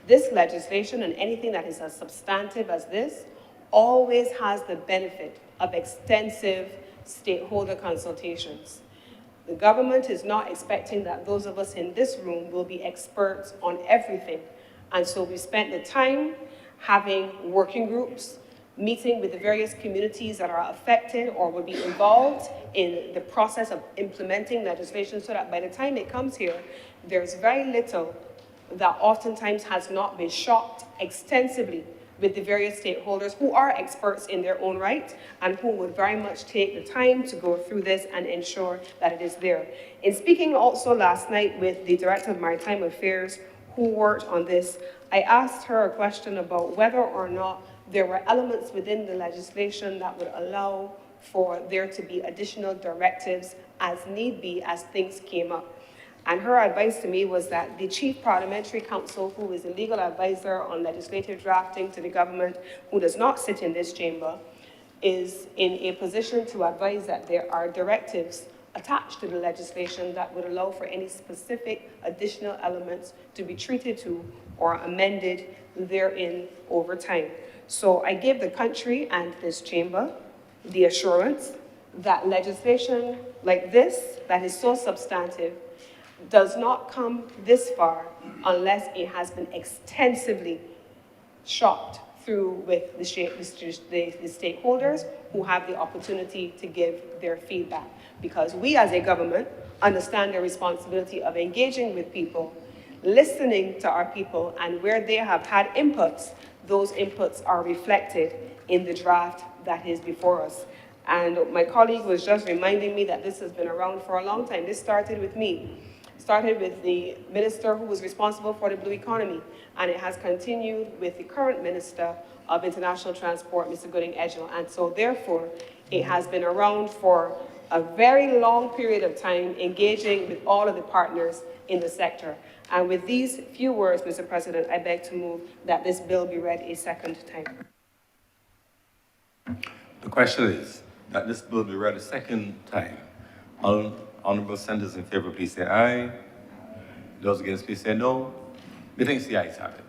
Speaker 5: This legislation and anything that is as substantive as this always has the benefit of extensive stakeholder consultations. The government is not expecting that those of us in this room will be experts on everything. And so we spent the time having working groups, meeting with the various communities that are affected or will be involved in the process of implementing legislation so that by the time it comes here, there's very little that oftentimes has not been shopped extensively with the various stakeholders who are experts in their own right and who would very much take the time to go through this and ensure that it is there. In speaking also last night with the Director of Maritime Affairs who worked on this, I asked her a question about whether or not there were elements within the legislation that would allow for there to be additional directives as need be as things came up. And her advice to me was that the Chief Parliamentary Counsel, who is the legal advisor on legislative drafting to the government, who does not sit in this chamber, is in a position to advise that there are directives attached to the legislation that would allow for any specific additional elements to be treated to or amended therein over time. So I give the country and this chamber the assurance that legislation like this, that is so substantive, does not come this far unless it has been extensively shopped through with the stakeholders who have the opportunity to give their feedback. Because we as a government understand the responsibility of engaging with people, listening to our people, and where they have had inputs, those inputs are reflected in the draft that is before us. And my colleague was just reminding me that this has been around for a long time. This started with me. Started with the minister who was responsible for the blue economy, and it has continued with the current Minister of International Transport, Mr. Gooding Edgell. And so therefore, it has been around for a very long period of time, engaging with all of the partners in the sector. And with these few words, Mr. President, I beg to move that this bill be read a second time.
Speaker 2: The question is that this bill be read a second time. All honorable senators in favor, please say aye. Those against, please say no. Methinks the ayes have it.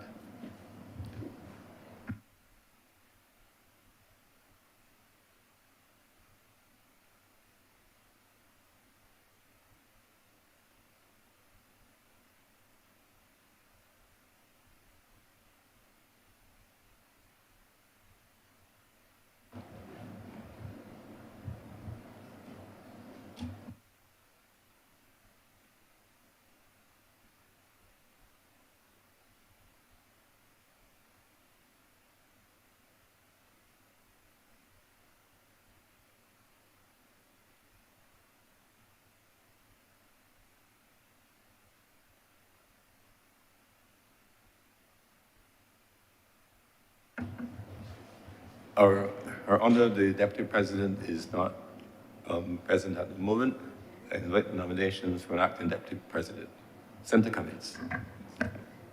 Speaker 2: Our Honor, the Deputy President is not present at the moment. I invite nominations for an acting Deputy President. Senator Cummings.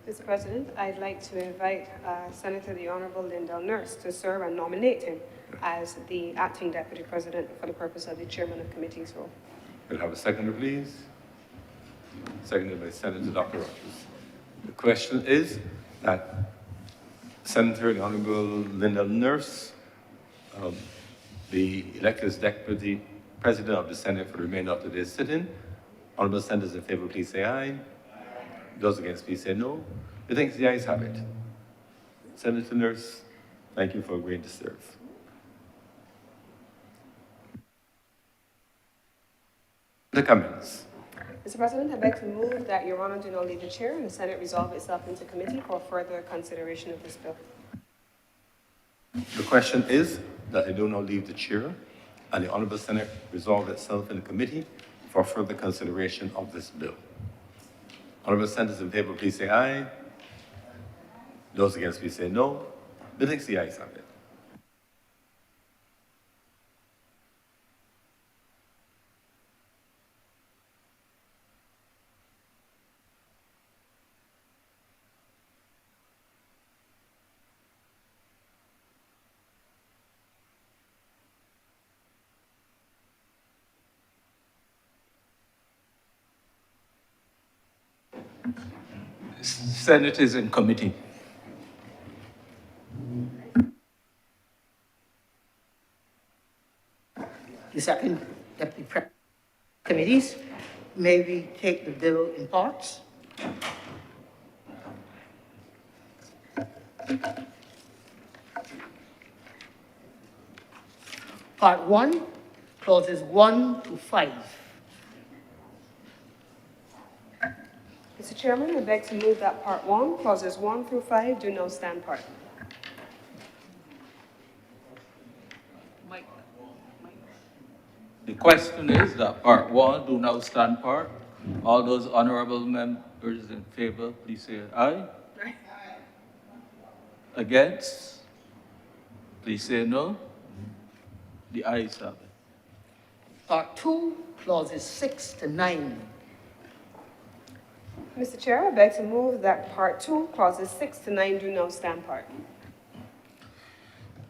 Speaker 5: Mr. President, I'd like to invite Senator the Honorable Lyndall Nurse to serve and nominate him as the acting Deputy President for the purpose of the Chairman of Committee's role.
Speaker 2: Could I have a seconder, please? Seconded by Senator Dr. Rogers. The question is that Senator the Honorable Lyndall Nurse be elected as Deputy President of the Senate for the remainder of today's sitting. Honorable senators in favor, please say aye. Those against, please say no. Methinks the ayes have it. Senator Nurse, thank you for agreeing to serve. The comments.
Speaker 5: Mr. President, I beg to move that Your Honor do not leave the chair and the Senate resolve itself into committee for further consideration of this bill.
Speaker 2: The question is that I do not leave the chair and the Honorable Senate resolve itself in the committee for further consideration of this bill. Honorable senators in favor, please say aye. Those against, please say no. Methinks the ayes have it.
Speaker 9: Senate is in committee.
Speaker 3: The second deputy committees, may we take the bill in parts? Part 1, clauses 1 to 5.
Speaker 5: Mr. Chairman, I beg to move that Part 1, clauses 1 through 5 do now stand part.
Speaker 9: The question is that Part 1 do now stand part. All those honorable members in favor, please say aye. Aye. Against? Please say no. The ayes have it.
Speaker 3: Part 2, clauses 6 to 9.
Speaker 5: Mr. Chair, I beg to move that Part 2, clauses 6 to 9 do now stand part.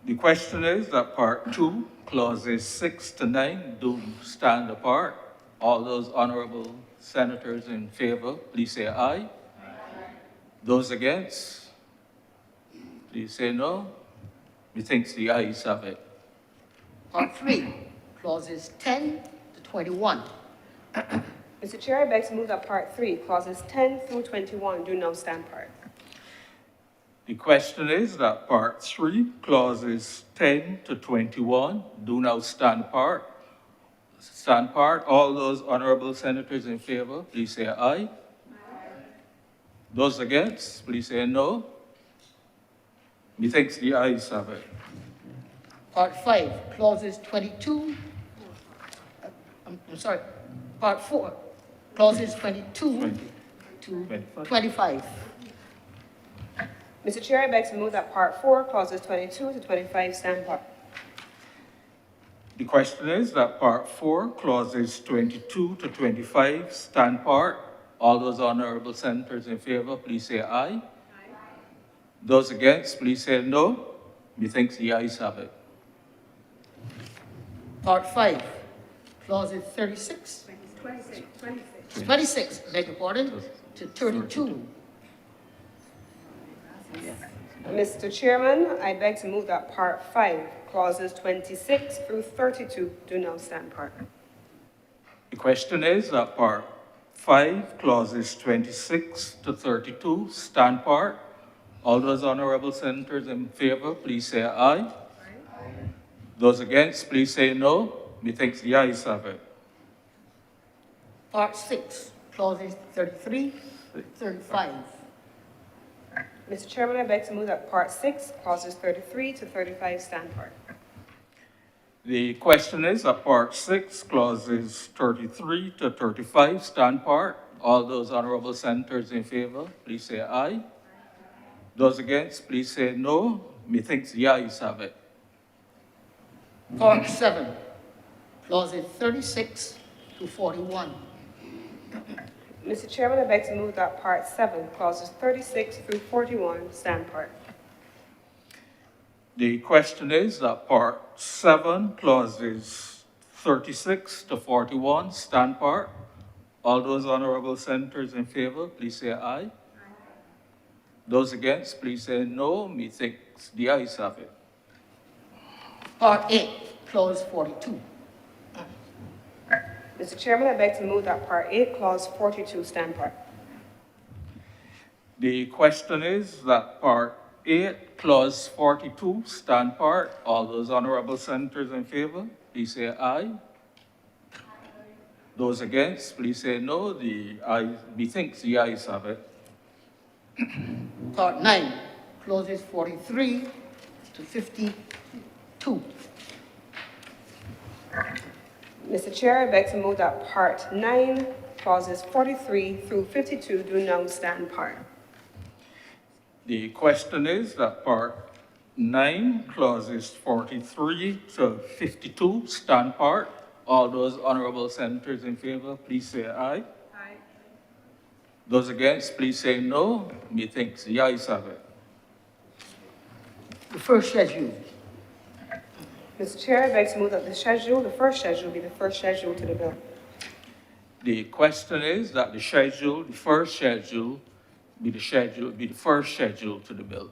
Speaker 9: The question is that Part 2, clauses 6 to 9 do stand apart. All those honorable senators in favor, please say aye. Aye. Those against, please say no. Methinks the ayes have it.
Speaker 3: Part 3, clauses 10 to 21.
Speaker 5: Mr. Chair, I beg to move that Part 3, clauses 10 through 21 do now stand part.
Speaker 9: The question is that Part 3, clauses 10 to 21 do now stand apart. Stand apart. All those honorable senators in favor, please say aye. Those against, please say no. Methinks the ayes have it.
Speaker 3: Part 5, clauses 22, I'm sorry, Part 4, clauses 22 to 25.
Speaker 5: Mr. Chair, I beg to move that Part 4, clauses 22 to 25 stand apart.
Speaker 9: The question is that Part 4, clauses 22 to 25 stand apart. All those honorable senators in favor, please say aye. Aye. Those against, please say no. Methinks the ayes have it.
Speaker 3: Part 5, clauses 36, 26, beg your pardon, to 32.
Speaker 5: Mr. Chairman, I beg to move that Part 5, clauses 26 through 32 do now stand apart.
Speaker 9: The question is that Part 5, clauses 26 to 32 stand apart. All those honorable senators in favor, please say aye. Aye. Those against, please say no. Methinks the ayes have it.
Speaker 3: Part 6, clauses 33, 35.
Speaker 5: Mr. Chairman, I beg to move that Part 6, clauses 33 to 35 stand apart.
Speaker 9: The question is that Part 6, clauses 33 to 35 stand apart. All those honorable senators in favor, please say aye. Those against, please say no. Methinks the ayes have it.
Speaker 3: Part 7, clauses 36 to 41.
Speaker 5: Mr. Chairman, I beg to move that Part 7, clauses 36 through 41 stand apart.
Speaker 9: The question is that Part 7, clauses 36 to 41 stand apart. All those honorable senators in favor, please say aye. Aye. Those against, please say no. Methinks the ayes have it.
Speaker 3: Part 8, clause 42.
Speaker 5: Mr. Chairman, I beg to move that Part 8, clause 42 stand apart.
Speaker 9: The question is that Part 8, clause 42 stand apart. All those honorable senators in favor, please say aye. Those against, please say no. The ayes, methinks the ayes have it.
Speaker 3: Part 9, clauses 43 to 52.
Speaker 5: Mr. Chair, I beg to move that Part 9, clauses 43 through 52 do now stand apart.
Speaker 9: The question is that Part 9, clauses 43 to 52 stand apart. All those honorable senators in favor, please say aye. Aye. Those against, please say no. Methinks the ayes have it.
Speaker 3: The first schedule.
Speaker 5: Mr. Chair, I beg to move that the first schedule, be the first schedule to the bill.
Speaker 9: The question is that the first schedule, be the first schedule to the bill.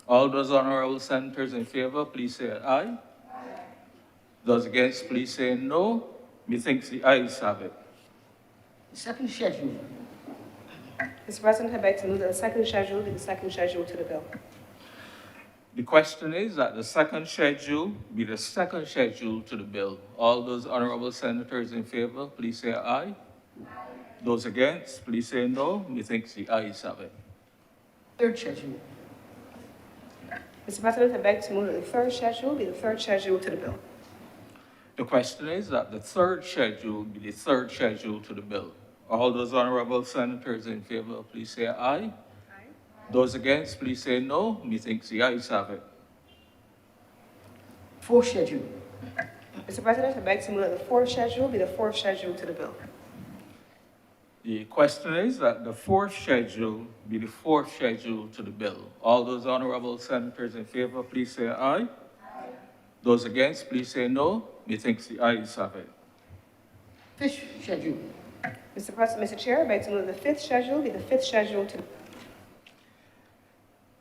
Speaker 9: All those honorable senators in favor, please say aye. Aye. Those against, please say no. Methinks the ayes have it.
Speaker 3: The second schedule.
Speaker 5: Mr. President, I beg to move that the second schedule be the second schedule to the bill.
Speaker 9: The question is that the second schedule be the second schedule to the bill. All those honorable senators in favor, please say aye. Aye. Those against, please say no. Methinks the ayes have it.
Speaker 3: Third schedule.
Speaker 5: Mr. President, I beg to move that the third schedule be the third schedule to the bill.
Speaker 9: The question is that the third schedule be the third schedule to the bill. All those honorable senators in favor, please say aye. Aye. Those against, please say no. Methinks the ayes have it.
Speaker 3: Fourth schedule.
Speaker 5: Mr. President, I beg to move that the fourth schedule be the fourth schedule to the bill.
Speaker 9: The question is that the fourth schedule be the fourth schedule to the bill. All those honorable senators in favor, please say aye. Aye. Those against, please say no. Methinks the ayes have it.
Speaker 3: Fifth schedule.
Speaker 5: Mr. Chair, I beg to move that the fifth schedule be the fifth schedule to the bill.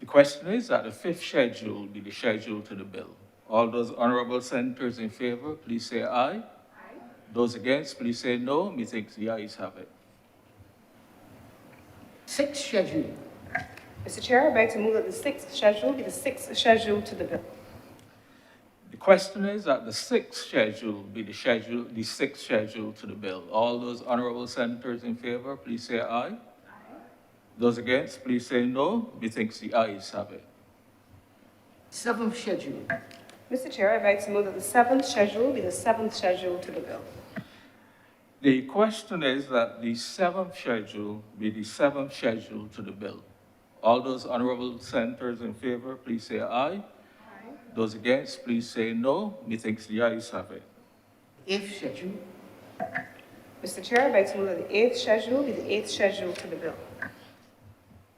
Speaker 9: The question is that the fifth schedule be the schedule to the bill. All those honorable senators in favor, please say aye. Aye. Those against, please say no. Methinks the ayes have it.
Speaker 3: Sixth schedule.
Speaker 5: Mr. Chair, I beg to move that the sixth schedule be the sixth schedule to the bill.
Speaker 9: The question is that the sixth schedule be the sixth schedule to the bill. All those honorable senators in favor, please say aye. Aye. Those against, please say no. Methinks the ayes have it.
Speaker 3: Seventh schedule.
Speaker 5: Mr. Chair, I beg to move that the seventh schedule be the seventh schedule to the bill.
Speaker 9: The question is that the seventh schedule be the seventh schedule to the bill. All those honorable senators in favor, please say aye. Aye. Those against, please say no. Methinks the ayes have it.
Speaker 3: Eighth schedule.
Speaker 5: Mr. Chair, I beg to move that the eighth schedule be the eighth schedule to the bill.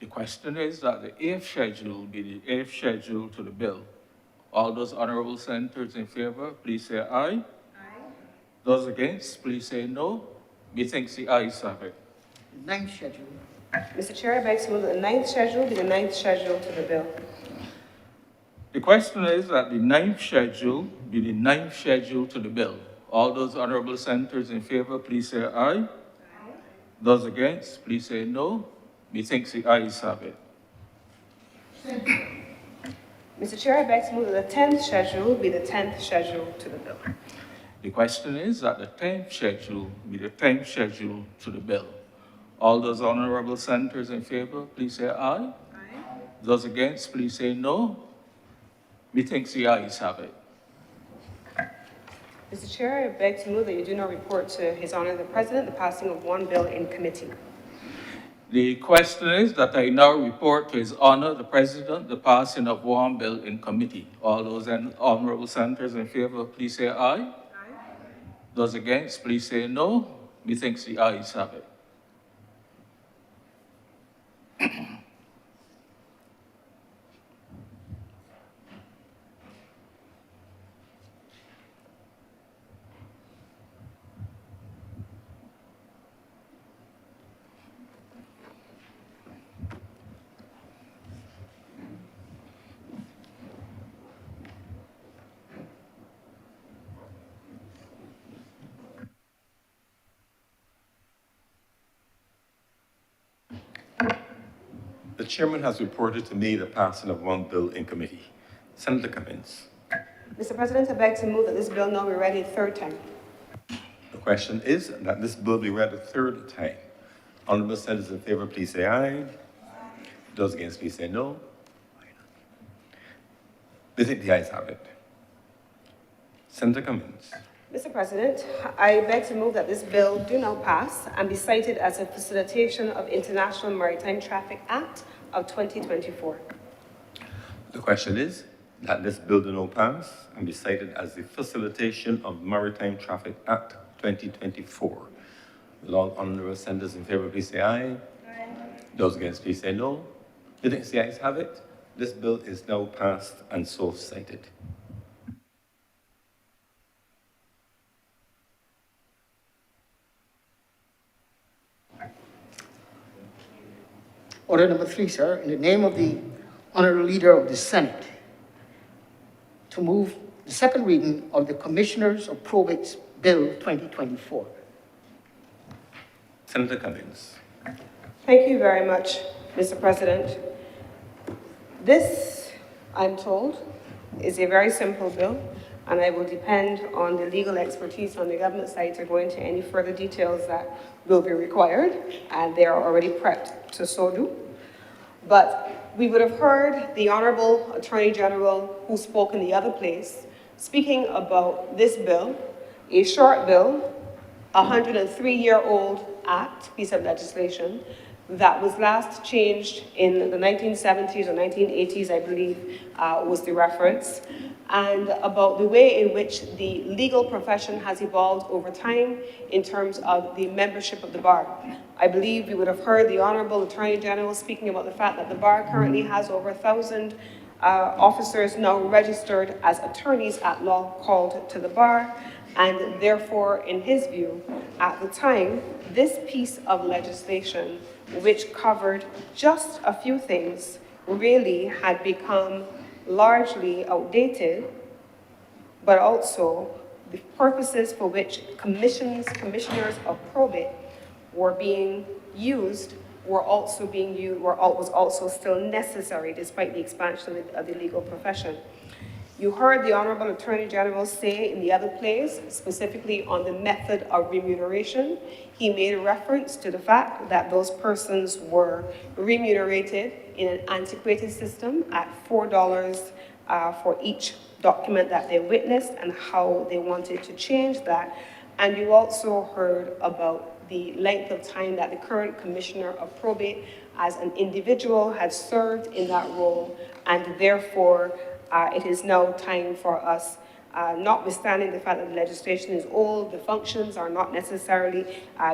Speaker 9: The question is that the eighth schedule be the eighth schedule to the bill. All those honorable senators in favor, please say aye. Aye. Those against, please say no. Methinks the ayes have it.
Speaker 3: Ninth schedule.
Speaker 5: Mr. Chair, I beg to move that the ninth schedule be the ninth schedule to the bill.
Speaker 9: The question is that the ninth schedule be the ninth schedule to the bill. All those honorable senators in favor, please say aye. Aye. Those against, please say no. Methinks the ayes have it.
Speaker 5: Mr. Chair, I beg to move that the 10th schedule be the 10th schedule to the bill.
Speaker 9: The question is that the 10th schedule be the 10th schedule to the bill. All those honorable senators in favor, please say aye. Aye. Those against, please say no. Methinks the ayes have it.
Speaker 5: Mr. Chair, I beg to move that you do not report to His Honor the President the passing of one bill in committee.
Speaker 9: The question is that I now report to His Honor the President the passing of one bill in committee. All those honorable senators in favor, please say aye. Aye. Those against, please say no. Methinks the ayes have it.
Speaker 2: The chairman has reported to me the passing of one bill in committee. Senator Cummins.
Speaker 5: Mr. President, I beg to move that this bill now be read a third time.
Speaker 2: The question is that this bill be read a third time. Honorable senators in favor, please say aye. Aye. Those against, please say no. They think the ayes have it. Senator Cummins.
Speaker 5: Mr. President, I beg to move that this bill do now pass and be cited as a facilitation of International Maritime Traffic Act of 2024.
Speaker 2: The question is that this bill do now pass and be cited as the facilitation of Maritime Traffic Act 2024. Will all honorable senators in favor, please say aye. Aye. Those against, please say no. You think the ayes have it? This bill is now passed and so cited.
Speaker 3: Order number 3, sir, in the name of the Honorable Leader of the Senate, to move the second reading of the Commissioners of Probate Bill 2024.
Speaker 2: Senator Cummins.
Speaker 5: Thank you very much, Mr. President. This, I'm told, is a very simple bill, and I will depend on the legal expertise on the government side to go into any further details that will be required, and they are already prepped to so do. But we would have heard the Honorable Attorney General, who spoke in the other place, speaking about this bill, a short bill, a 103-year-old act, piece of legislation, that was last changed in the 1970s or 1980s, I believe, was the reference, and about the way in which the legal profession has evolved over time in terms of the membership of the bar. I believe you would have heard the Honorable Attorney General speaking about the fact that the bar currently has over 1,000 officers now registered as attorneys at law called to the bar, and therefore, in his view, at the time, this piece of legislation, which covered just a few things, really had become largely outdated, but also the purposes for which commissioners of probate were being used were also being used, was also still necessary despite the expansion of the legal profession. You heard the Honorable Attorney General say in the other place, specifically on the method of remuneration, he made a reference to the fact that those persons were remunerated in an antiquated system at $4 for each document that they witnessed and how they wanted to change that. And you also heard about the length of time that the current Commissioner of Probate as an individual had served in that role, and therefore it is now time for us, notwithstanding the fact that the legislation is old, the functions are not necessarily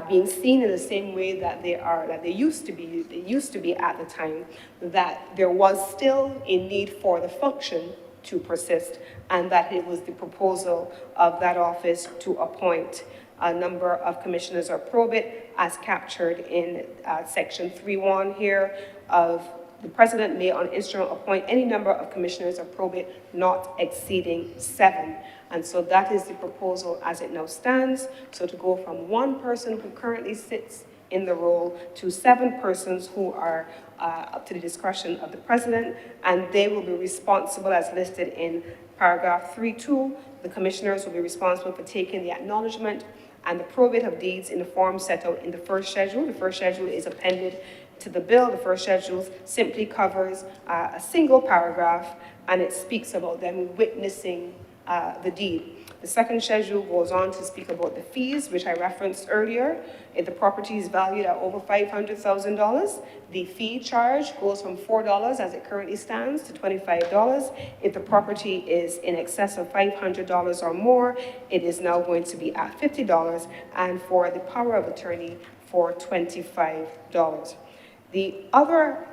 Speaker 5: being seen in the same way that they used to be at the time, that there was still a need for the function to persist, and that it was the proposal of that office to appoint a number of commissioners of probate as captured in section 3.1 here of the president may on instrument appoint any number of commissioners of probate not exceeding 7. And so that is the proposal as it now stands. So to go from 1 person who currently sits in the role to 7 persons who are up to the discretion of the president, and they will be responsible as listed in paragraph 3.2. The commissioners will be responsible for taking the acknowledgement and the probate of deeds in the form set out in the first schedule. The first schedule is appended to the bill. The first schedule simply covers a single paragraph, and it speaks about them witnessing the deed. The second schedule goes on to speak about the fees, which I referenced earlier. If the property is valued at over $500,000, the fee charge goes from $4 as it currently stands to $25. If the property is in excess of $500 or more, it is now going to be at $50, and for the power of attorney for $25. The other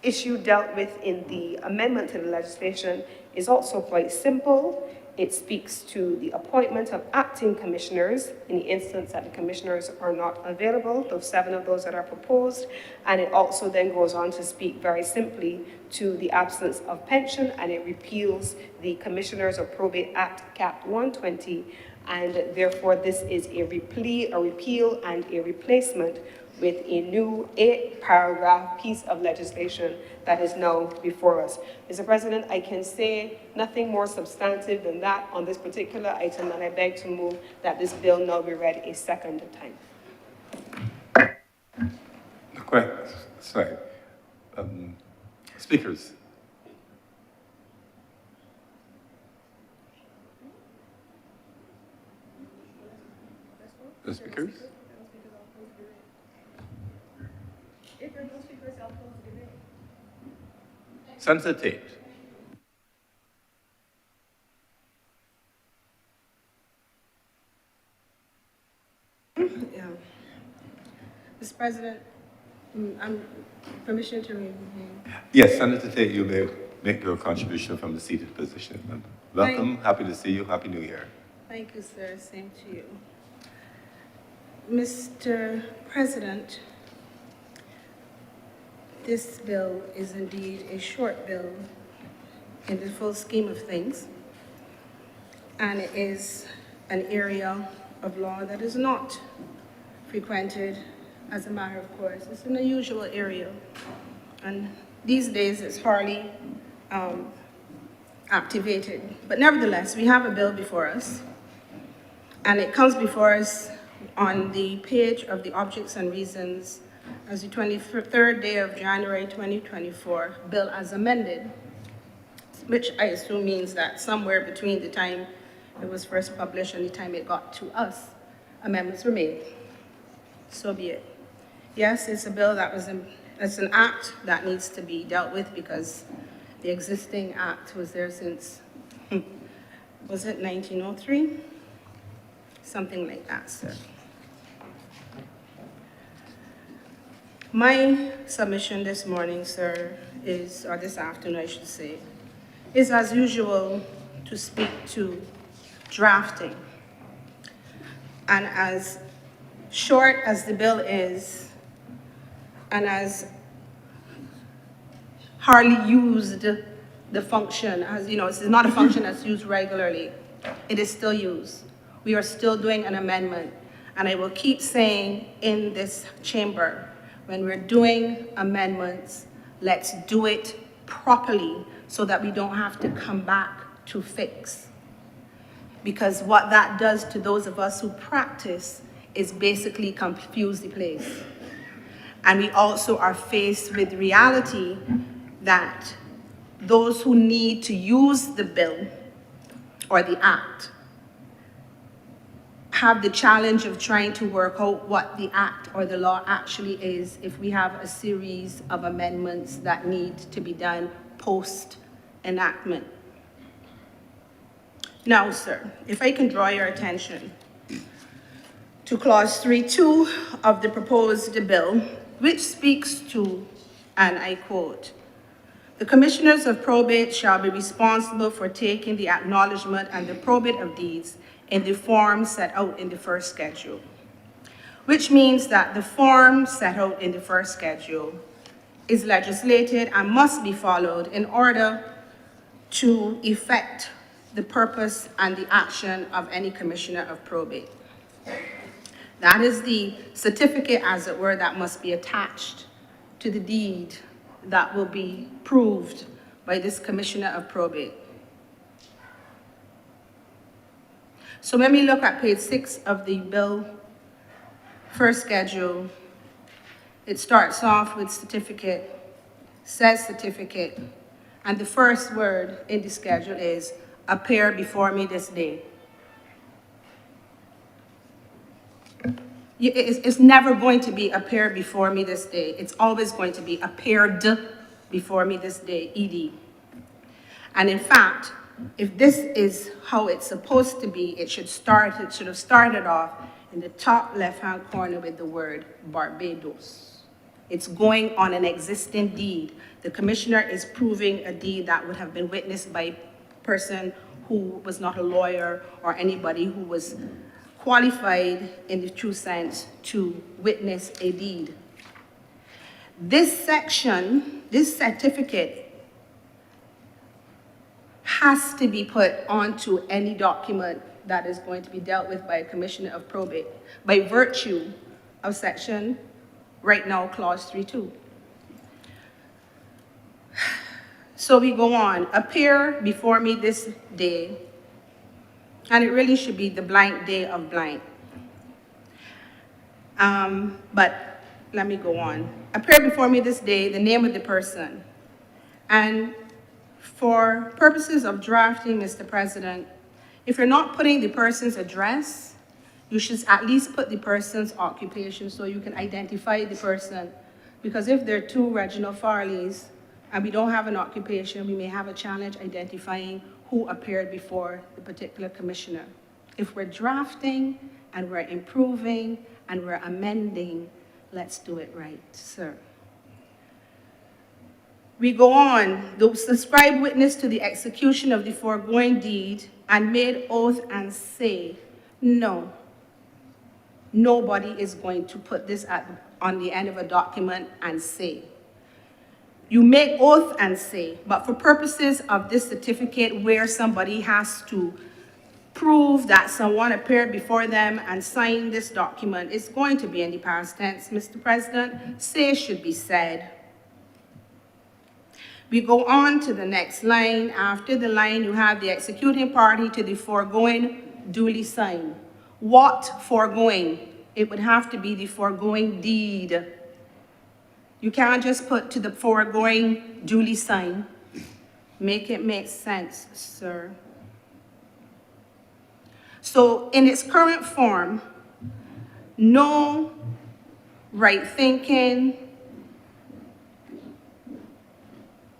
Speaker 5: issue dealt with in the amendment to the legislation is also quite simple. It speaks to the appointment of acting commissioners in the instance that the commissioners are not available, those 7 of those that are proposed. And it also then goes on to speak very simply to the absence of pension, and it repeals the Commissioners of Probate Act Cap 120. And therefore, this is a repeal and a replacement with a new 8-paragraph piece of legislation that is now before us. Mr. President, I can say nothing more substantive than that on this particular item, and I beg to move that this bill now be read a second time.
Speaker 2: Sorry. Speakers. The speakers?
Speaker 5: If there are no speakers, I'll close the debate.
Speaker 2: Senator Tate.
Speaker 10: Yeah. Mr. President, I'm permission to remain.
Speaker 2: Yes, Senator Tate, you may make your contribution from the seated position. Welcome, happy to see you, Happy New Year.
Speaker 10: Thank you, sir. Same to you. Mr. President, this bill is indeed a short bill in the full scheme of things, and it is an area of law that is not frequented as a matter of course. It's an unusual area, and these days it's hardly activated. But nevertheless, we have a bill before us, and it comes before us on the page of the objects and reasons as the 23rd day of January 2024, bill as amended, which I assume means that somewhere between the time it was first published and the time it got to us, amendments were made. So be it. Yes, it's a bill that it's an act that needs to be dealt with because the existing act was there since, was it 1903? Something like that, sir. My submission this morning, sir, is, or this afternoon I should say, is as usual to speak to drafting. And as short as the bill is, and as hardly used the function, as you know, it's not a function that's used regularly, it is still used. We are still doing an amendment, and I will keep saying in this chamber, when we're doing amendments, let's do it properly so that we don't have to come back to fix. Because what that does to those of us who practice is basically confuse the place. And we also are faced with reality that those who need to use the bill or the act have the challenge of trying to work out what the act or the law actually is if we have a series of amendments that need to be done post-enactment. Now, sir, if I can draw your attention to clause 3.2 of the proposed bill, which speaks to, and I quote, "The commissioners of probate shall be responsible for taking the acknowledgement and the probate of deeds in the form set out in the first schedule," which means that the form set out in the first schedule is legislated and must be followed in order to effect the purpose and the action of any commissioner of probate. That is the certificate, as it were, that must be attached to the deed that will be proved by this commissioner of probate. So when we look at page 6 of the bill, first schedule, it starts off with certificate, says certificate, and the first word in the schedule is "appear before me this day." It's never going to be "appear before me this day." It's always going to be "appeared before me this day," ED. And in fact, if this is how it's supposed to be, it should have started off in the top left-hand corner with the word Barbados. It's going on an existing deed. The commissioner is proving a deed that would have been witnessed by a person who was not a lawyer or anybody who was qualified in the true sense to witness a deed. This section, this certificate, has to be put onto any document that is going to be dealt with by a commissioner of probate by virtue of section, right now, clause 3.2. So we go on, "appear before me this day," and it really should be "the blank day of blank." But let me go on. "Appear before me this day," the name of the person. And for purposes of drafting, Mr. President, if you're not putting the person's address, you should at least put the person's occupation so you can identify the person. Because if there are two Reginald Farleys and we don't have an occupation, we may have a challenge identifying who appeared before the particular commissioner. If we're drafting and we're improving and we're amending, let's do it right, sir. We go on, "the subscribed witness to the execution of the foregoing deed and made oath and say," no. Nobody is going to put this on the end of a document and say. You make oath and say, but for purposes of this certificate where somebody has to prove that someone appeared before them and signed this document, it's going to be in the past tense, Mr. President. Say should be said. We go on to the next line. After the line, you have "the executing party to the foregoing duly signed." What foregoing? It would have to be the foregoing deed. You can't just put "to the foregoing duly signed." Make it make sense, sir. So in its current form, no right-thinking,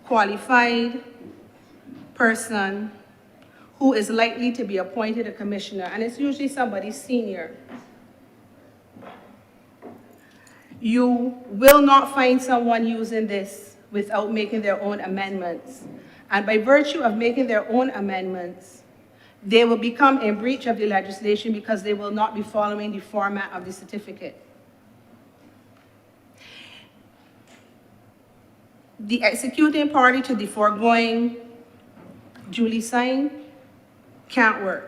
Speaker 10: qualified person who is likely to be appointed a commissioner, and it's usually somebody senior. You will not find someone using this without making their own amendments. And by virtue of making their own amendments, they will become in breach of the legislation because they will not be following the format of the certificate. The executing party to the foregoing duly signed can't work.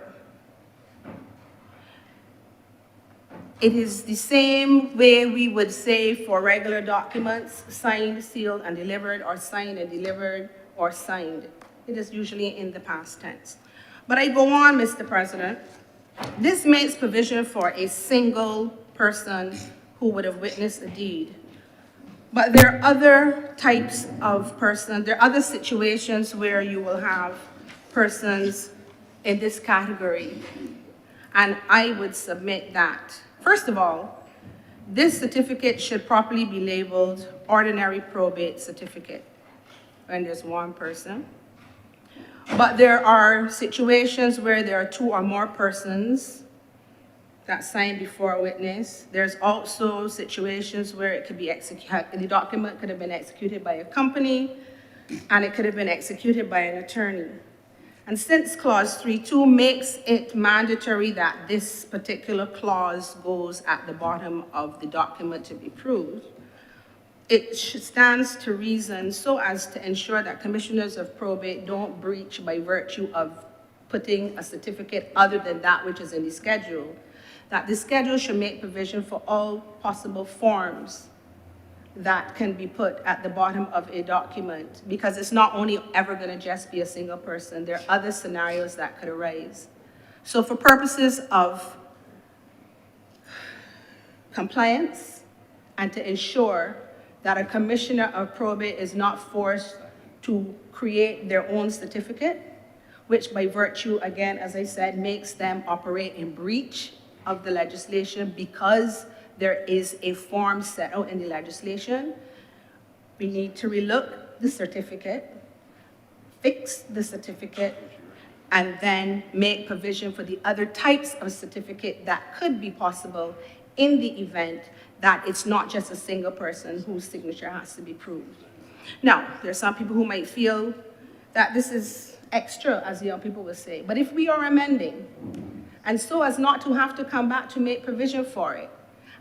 Speaker 10: It is the same way we would say for regular documents, signed, sealed, and delivered, or signed and delivered, or signed. It is usually in the past tense. But I go on, Mr. President. This makes provision for a single person who would have witnessed a deed. But there are other types of persons, there are other situations where you will have persons in this category. And I would submit that, first of all, this certificate should properly be labeled ordinary probate certificate when there's one person. But there are situations where there are two or more persons that sign before a witness. There's also situations where it could be executed, the document could have been executed by a company, and it could have been executed by an attorney. And since clause 3.2 makes it mandatory that this particular clause goes at the bottom of the document to be proved, it stands to reason so as to ensure that commissioners of probate don't breach by virtue of putting a certificate other than that which is in the schedule, that the schedule should make provision for all possible forms that can be put at the bottom of a document, because it's not only ever going to just be a single person. There are other scenarios that could arise. So for purposes of compliance and to ensure that a commissioner of probate is not forced to create their own certificate, which by virtue, again, as I said, makes them operate in breach of the legislation because there is a form set out in the legislation, we need to relook the certificate, fix the certificate, and then make provision for the other types of certificate that could be possible in the event that it's not just a single person whose signature has to be proved. Now, there are some people who might feel that this is extra, as young people will say, but if we are amending, and so as not to have to come back to make provision for it,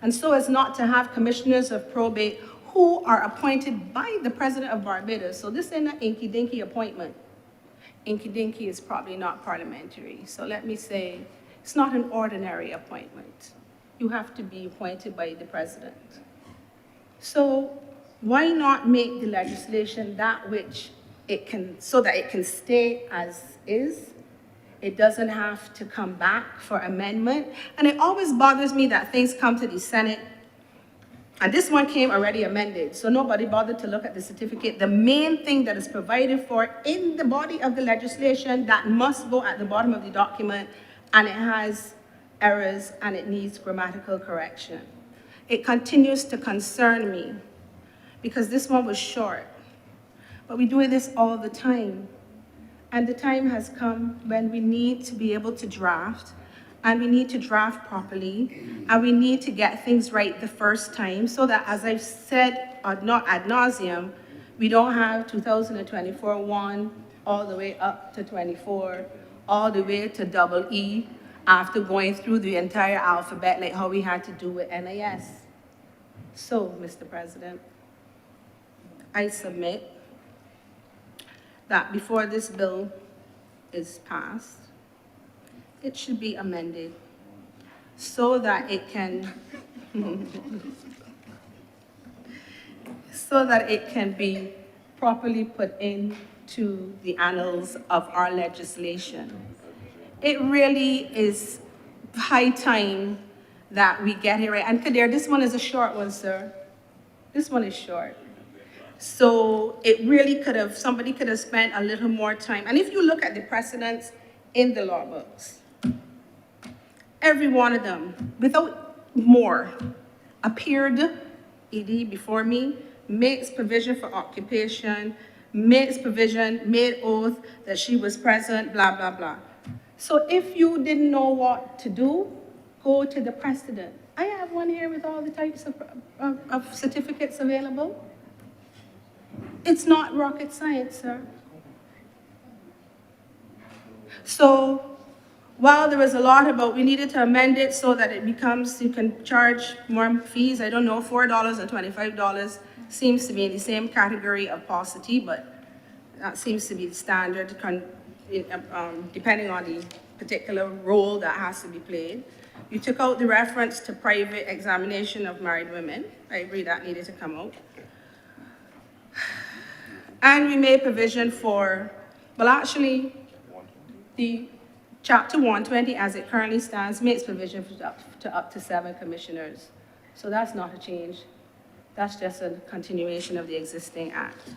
Speaker 10: and so as not to have commissioners of probate who are appointed by the President of Barbados. So this ain't an inky-dinky appointment. Inky-dinky is probably not parliamentary. So let me say, it's not an ordinary appointment. You have to be appointed by the President. So why not make the legislation that which it can, so that it can stay as is? It doesn't have to come back for amendment. And it always bothers me that things come to the Senate, and this one came already amended, so nobody bothered to look at the certificate. The main thing that is provided for in the body of the legislation that must go at the bottom of the document, and it has errors and it needs grammatical correction. It continues to concern me because this one was short, but we do this all the time. And the time has come when we need to be able to draft, and we need to draft properly, and we need to get things right the first time so that, as I've said ad nauseum, we don't have 2024-1 all the way up to 24, all the way to double E after going through the entire alphabet like how we had to do with NIS. So, Mr. President, I submit that before this bill is passed, it should be amended so that it can be properly put into the annals of our legislation. It really is high time that we get it right. And Kadir, this one is a short one, sir. This one is short. So it really could have, somebody could have spent a little more time. And if you look at the precedents in the law books, every one of them, without more, appeared, ED before me, makes provision for occupation, makes provision, made oath that she was present, blah, blah, blah. So if you didn't know what to do, go to the precedent. I have one here with all the types of certificates available. It's not rocket science, sir. So while there was a lot about we needed to amend it so that it becomes, you can charge more fees, I don't know, $4 and $25 seems to be in the same category of paucity, but that seems to be the standard depending on the particular role that has to be played. You took out the reference to private examination of married women. I agree that needed to come out. And we made provision for, well, actually, the Chapter 120, as it currently stands, makes provision for up to 7 commissioners. So that's not a change. That's just a continuation of the existing act.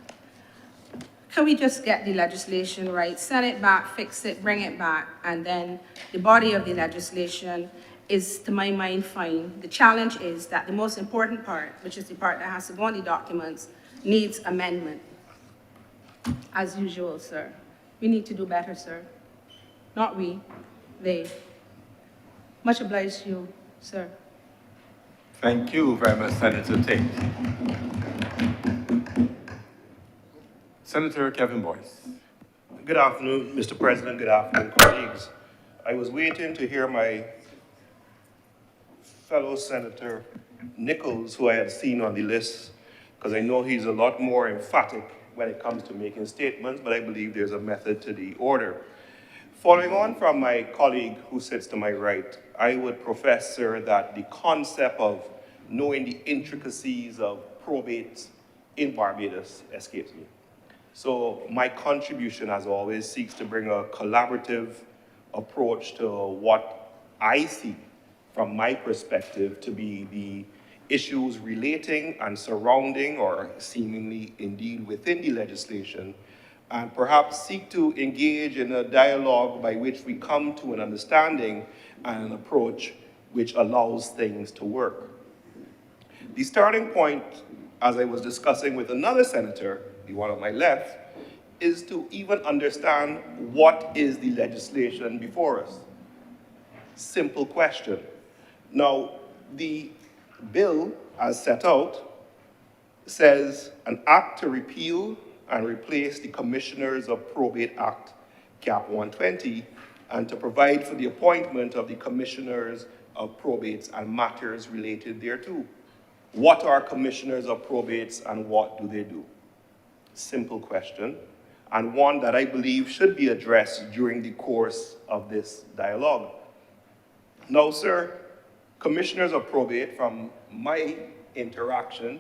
Speaker 10: Can we just get the legislation right, send it back, fix it, bring it back, and then the body of the legislation is, to my mind, fine. The challenge is that the most important part, which is the part that has to go on the documents, needs amendment. As usual, sir. We need to do better, sir. Not we, they. Much obliged to you, sir.
Speaker 2: Thank you very much, Senator Tate. Senator Kevin Boyce.
Speaker 11: Good afternoon, Mr. President. Good afternoon, colleagues. I was waiting to hear my fellow Senator Nichols, who I had seen on the list, because I know he's a lot more emphatic when it comes to making statements, but I believe there's a method to the order. Following on from my colleague who sits to my right, I would profess, sir, that the concept of knowing the intricacies of probate in Barbados escapes me. So my contribution, as always, seeks to bring a collaborative approach to what I see from my perspective to be the issues relating and surrounding or seemingly indeed within the legislation, and perhaps seek to engage in a dialogue by which we come to an understanding and an approach which allows things to work. The starting point, as I was discussing with another senator, the one on my left, is to even understand what is the legislation before us. Simple question. Now, the bill, as set out, says an act to repeal and replace the Commissioners of Probate Act, Cap 120, and to provide for the appointment of the Commissioners of Probates and matters related thereto. What are Commissioners of Probates and what do they do? Simple question, and one that I believe should be addressed during the course of this dialogue. Now, sir, Commissioners of Probate, from my interaction,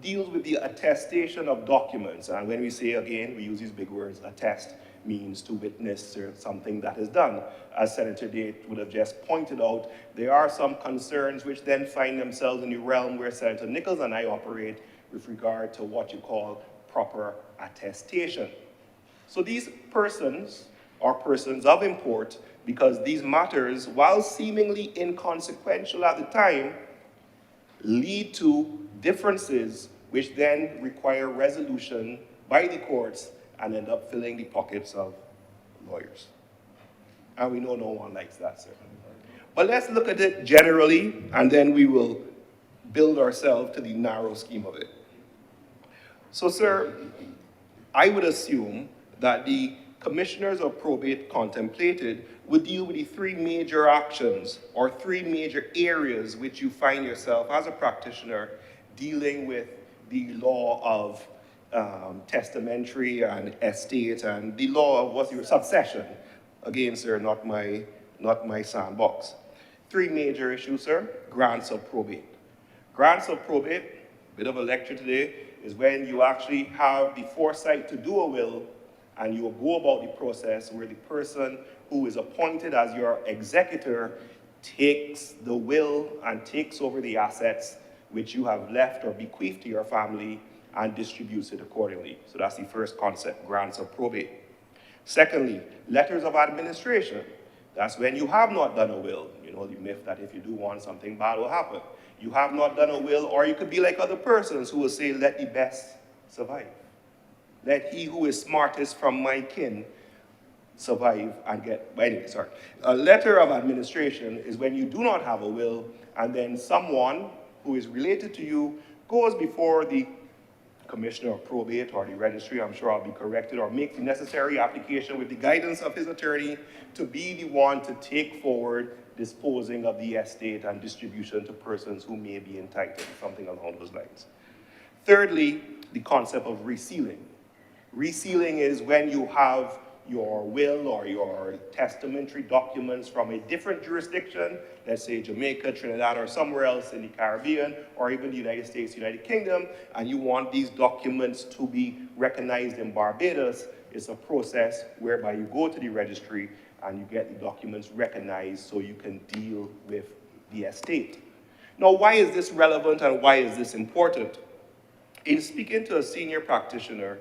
Speaker 11: deals with the attestation of documents. And when we say, again, we use these big words, attest means to witness something that is done. As Senator Tate would have just pointed out, there are some concerns which then find themselves in the realm where Senator Nichols and I operate with regard to what you call proper attestation. So these persons are persons of import because these matters, while seemingly inconsequential at the time, lead to differences which then require resolution by the courts and end up filling the pockets of lawyers. And we know no one likes that, sir. But let's look at it generally, and then we will build ourselves to the narrow scheme of it. So, sir, I would assume that the Commissioners of Probate contemplated would deal with the 3 major actions or 3 major areas which you find yourself as a practitioner dealing with the law of testamentary and estate and the law of what's your succession. Again, sir, not my sandbox. 3 major issues, sir. Grants of probate. Grants of probate, bit of a lecture today, is when you actually have the foresight to do a will and you will go about the process where the person who is appointed as your executor takes the will and takes over the assets which you have left or bequeathed to your family and distributes it accordingly. So that's the first concept, grants of probate. Secondly, letters of administration. That's when you have not done a will. You know the myth that if you do one, something bad will happen. You have not done a will, or you could be like other persons who will say, let the best survive. Let he who is smartest from my kin survive and get, but anyway, sorry. A letter of administration is when you do not have a will, and then someone who is related to you goes before the Commissioner of Probate or the registry, I'm sure I'll be corrected, or make the necessary application with the guidance of his attorney to be the one to take forward disposing of the estate and distribution to persons who may be entitled, something along those lines. Thirdly, the concept of resealing. Resealing is when you have your will or your testamentary documents from a different jurisdiction, let's say Jamaica, Trinidad, or somewhere else in the Caribbean, or even the United States, United Kingdom, and you want these documents to be recognized in Barbados, it's a process whereby you go to the registry and you get the documents recognized so you can deal with the estate. Now, why is this relevant and why is this important? In speaking to a senior practitioner,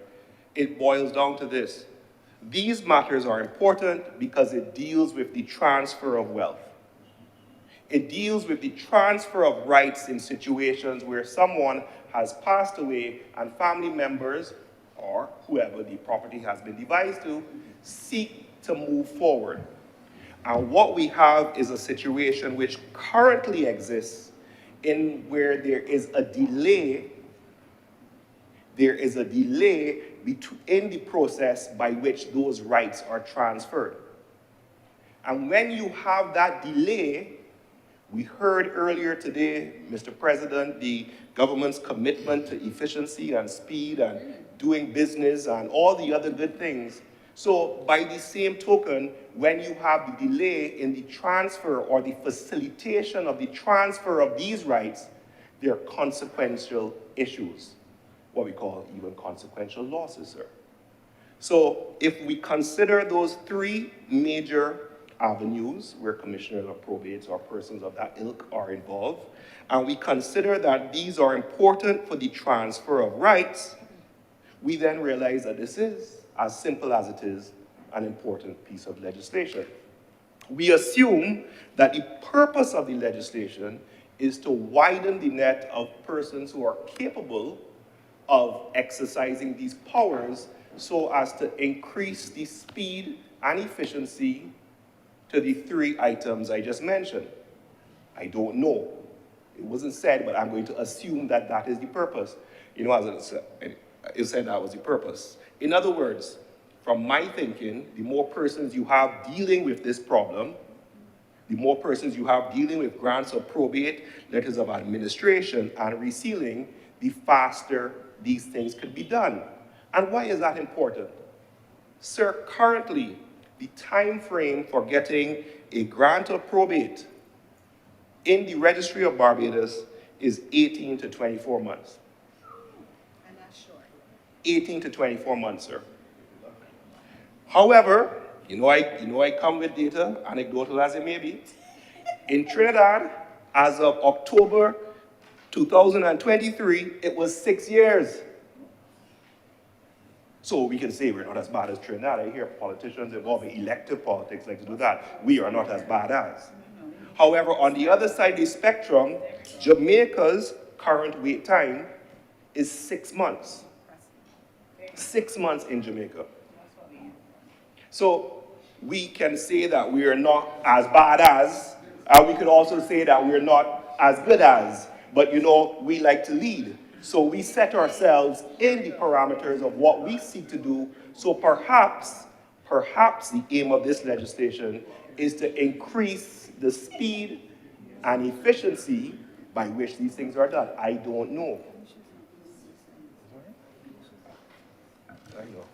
Speaker 11: it boils down to this. These matters are important because it deals with the transfer of wealth. It deals with the transfer of rights in situations where someone has passed away and family members, or whoever the property has been devised to, seek to move forward. And what we have is a situation which currently exists in where there is a delay in the process by which those rights are transferred. And when you have that delay, we heard earlier today, Mr. President, the government's commitment to efficiency and speed and doing business and all the other good things. So by the same token, when you have the delay in the transfer or the facilitation of the transfer of these rights, there are consequential issues, what we call even consequential losses, sir. So if we consider those three major avenues where commissioners or probates or persons of that ilk are involved, and we consider that these are important for the transfer of rights, we then realize that this is, as simple as it is, an important piece of legislation. We assume that the purpose of the legislation is to widen the net of persons who are capable of exercising these powers so as to increase the speed and efficiency to the three items I just mentioned. I don't know. It wasn't said, but I'm going to assume that that is the purpose. You know, as it said that was the purpose. In other words, from my thinking, the more persons you have dealing with this problem, the more persons you have dealing with grants of probate, letters of administration, and resealing, the faster these things could be done. And why is that important? Sir, currently, the time frame for getting a grant of probate in the Registry of Barbados is 18 to 24 months.
Speaker 10: And that's short.
Speaker 11: 18 to 24 months, sir. However, I come with data, anecdotal as it may be. In Trinidad, as of October 2023, it was 6 years. So we can say we're not as bad as Trinidad. I hear politicians involved in elective politics like to do that. We are not as bad as. However, on the other side of the spectrum, Jamaica's current wait time is 6 months. 6 months in Jamaica. So we can say that we are not as bad as, and we could also say that we're not as good as, but we like to lead. So we set ourselves in the parameters of what we seek to do. So perhaps the aim of this legislation is to increase the speed and efficiency by which these things are done. I don't know. I know.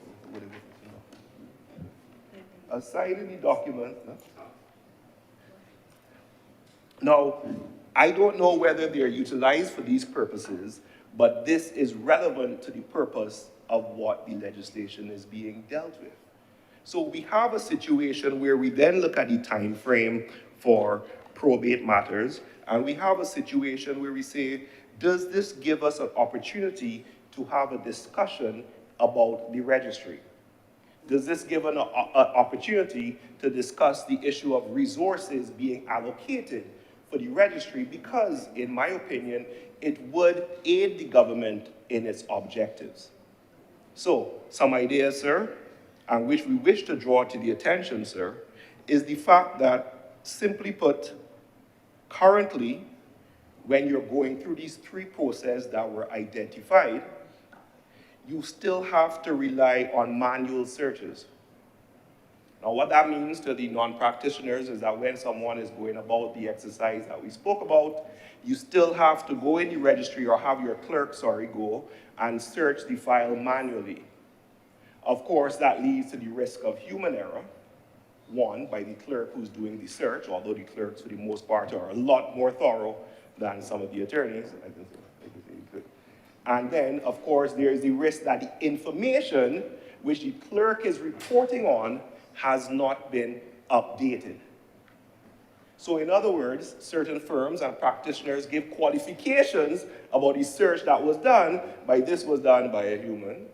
Speaker 11: Assigning the document. Now, I don't know whether they're utilized for these purposes, but this is relevant to the purpose of what the legislation is being dealt with. So we have a situation where we then look at the time frame for probate matters, and we have a situation where we say, does this give us an opportunity to have a discussion about the registry? Does this give an opportunity to discuss the issue of resources being allocated for the registry? Because, in my opinion, it would aid the government in its objectives. So, some ideas, sir, and which we wish to draw to the attention, sir, is the fact that, simply put, currently, when you're going through these three processes that were identified, you still have to rely on manual searches. Now, what that means to the non-practitioners is that when someone is going about the exercise that we spoke about, you still have to go in the registry or have your clerk, go and search the file manually. Of course, that leads to the risk of human error, one, by the clerk who's doing the search, although the clerks, for the most part, are a lot more thorough than some of the attorneys. And then, of course, there is the risk that the information which the clerk is reporting on has not been updated. So in other words, certain firms and practitioners give qualifications about the search that was done, by this was done by a human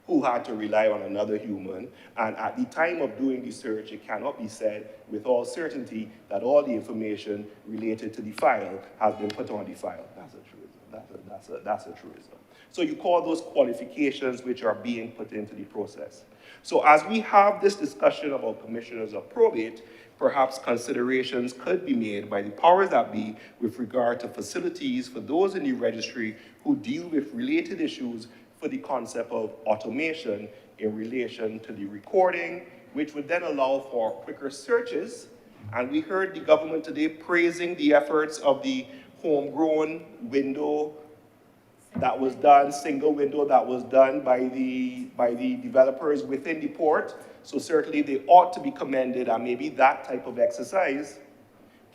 Speaker 11: who had to rely on another human, and at the time of doing the search, it cannot be said with all certainty that all the information related to the file has been put on the file. That's a truism. That's a truism. So you call those qualifications which are being put into the process. So as we have this discussion about commissioners of probate, perhaps considerations could be made by the powers that be with regard to facilities for those in the registry who deal with related issues for the concept of automation in relation to the recording, which would then allow for quicker searches. And we heard the government today praising the efforts of the homegrown window that was done, single window that was done by the developers within the port. So certainly they ought to be commended, and maybe that type of exercise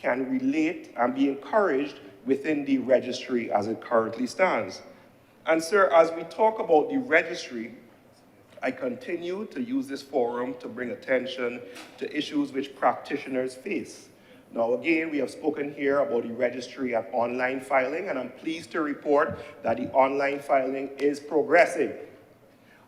Speaker 11: can relate and be encouraged within the registry as it currently stands. And sir, as we talk about the registry, I continue to use this forum to bring attention to issues which practitioners face. Now again, we have spoken here about the registry and online filing, and I'm pleased to report that the online filing is progressing.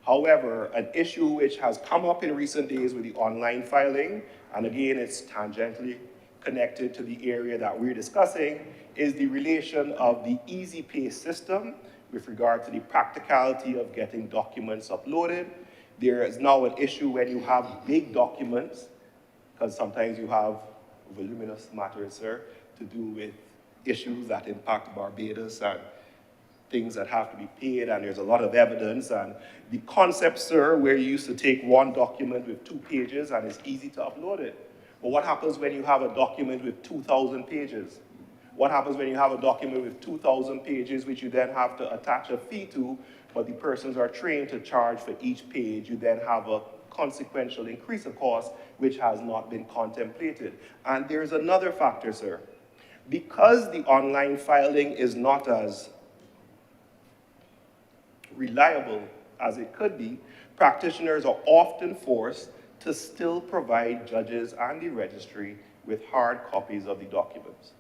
Speaker 11: However, an issue which has come up in recent days with the online filing, and again, it's tangentially connected to the area that we're discussing, is the relation of the Easy Pay system with regard to the practicality of getting documents uploaded. There is now an issue when you have big documents, because sometimes you have voluminous matters, sir, to do with issues that impact Barbados and things that have to be paid, and there's a lot of evidence. And the concept, sir, where you used to take one document with 2 pages and it's easy to upload it. But what happens when you have a document with 2,000 pages? What happens when you have a document with 2,000 pages, which you then have to attach a fee to, but the persons are trained to charge for each page? You then have a consequential increase of cost, which has not been contemplated. And there's another factor, sir. Because the online filing is not as reliable as it could be, practitioners are often forced to still provide judges and the registry with hard copies of the documents.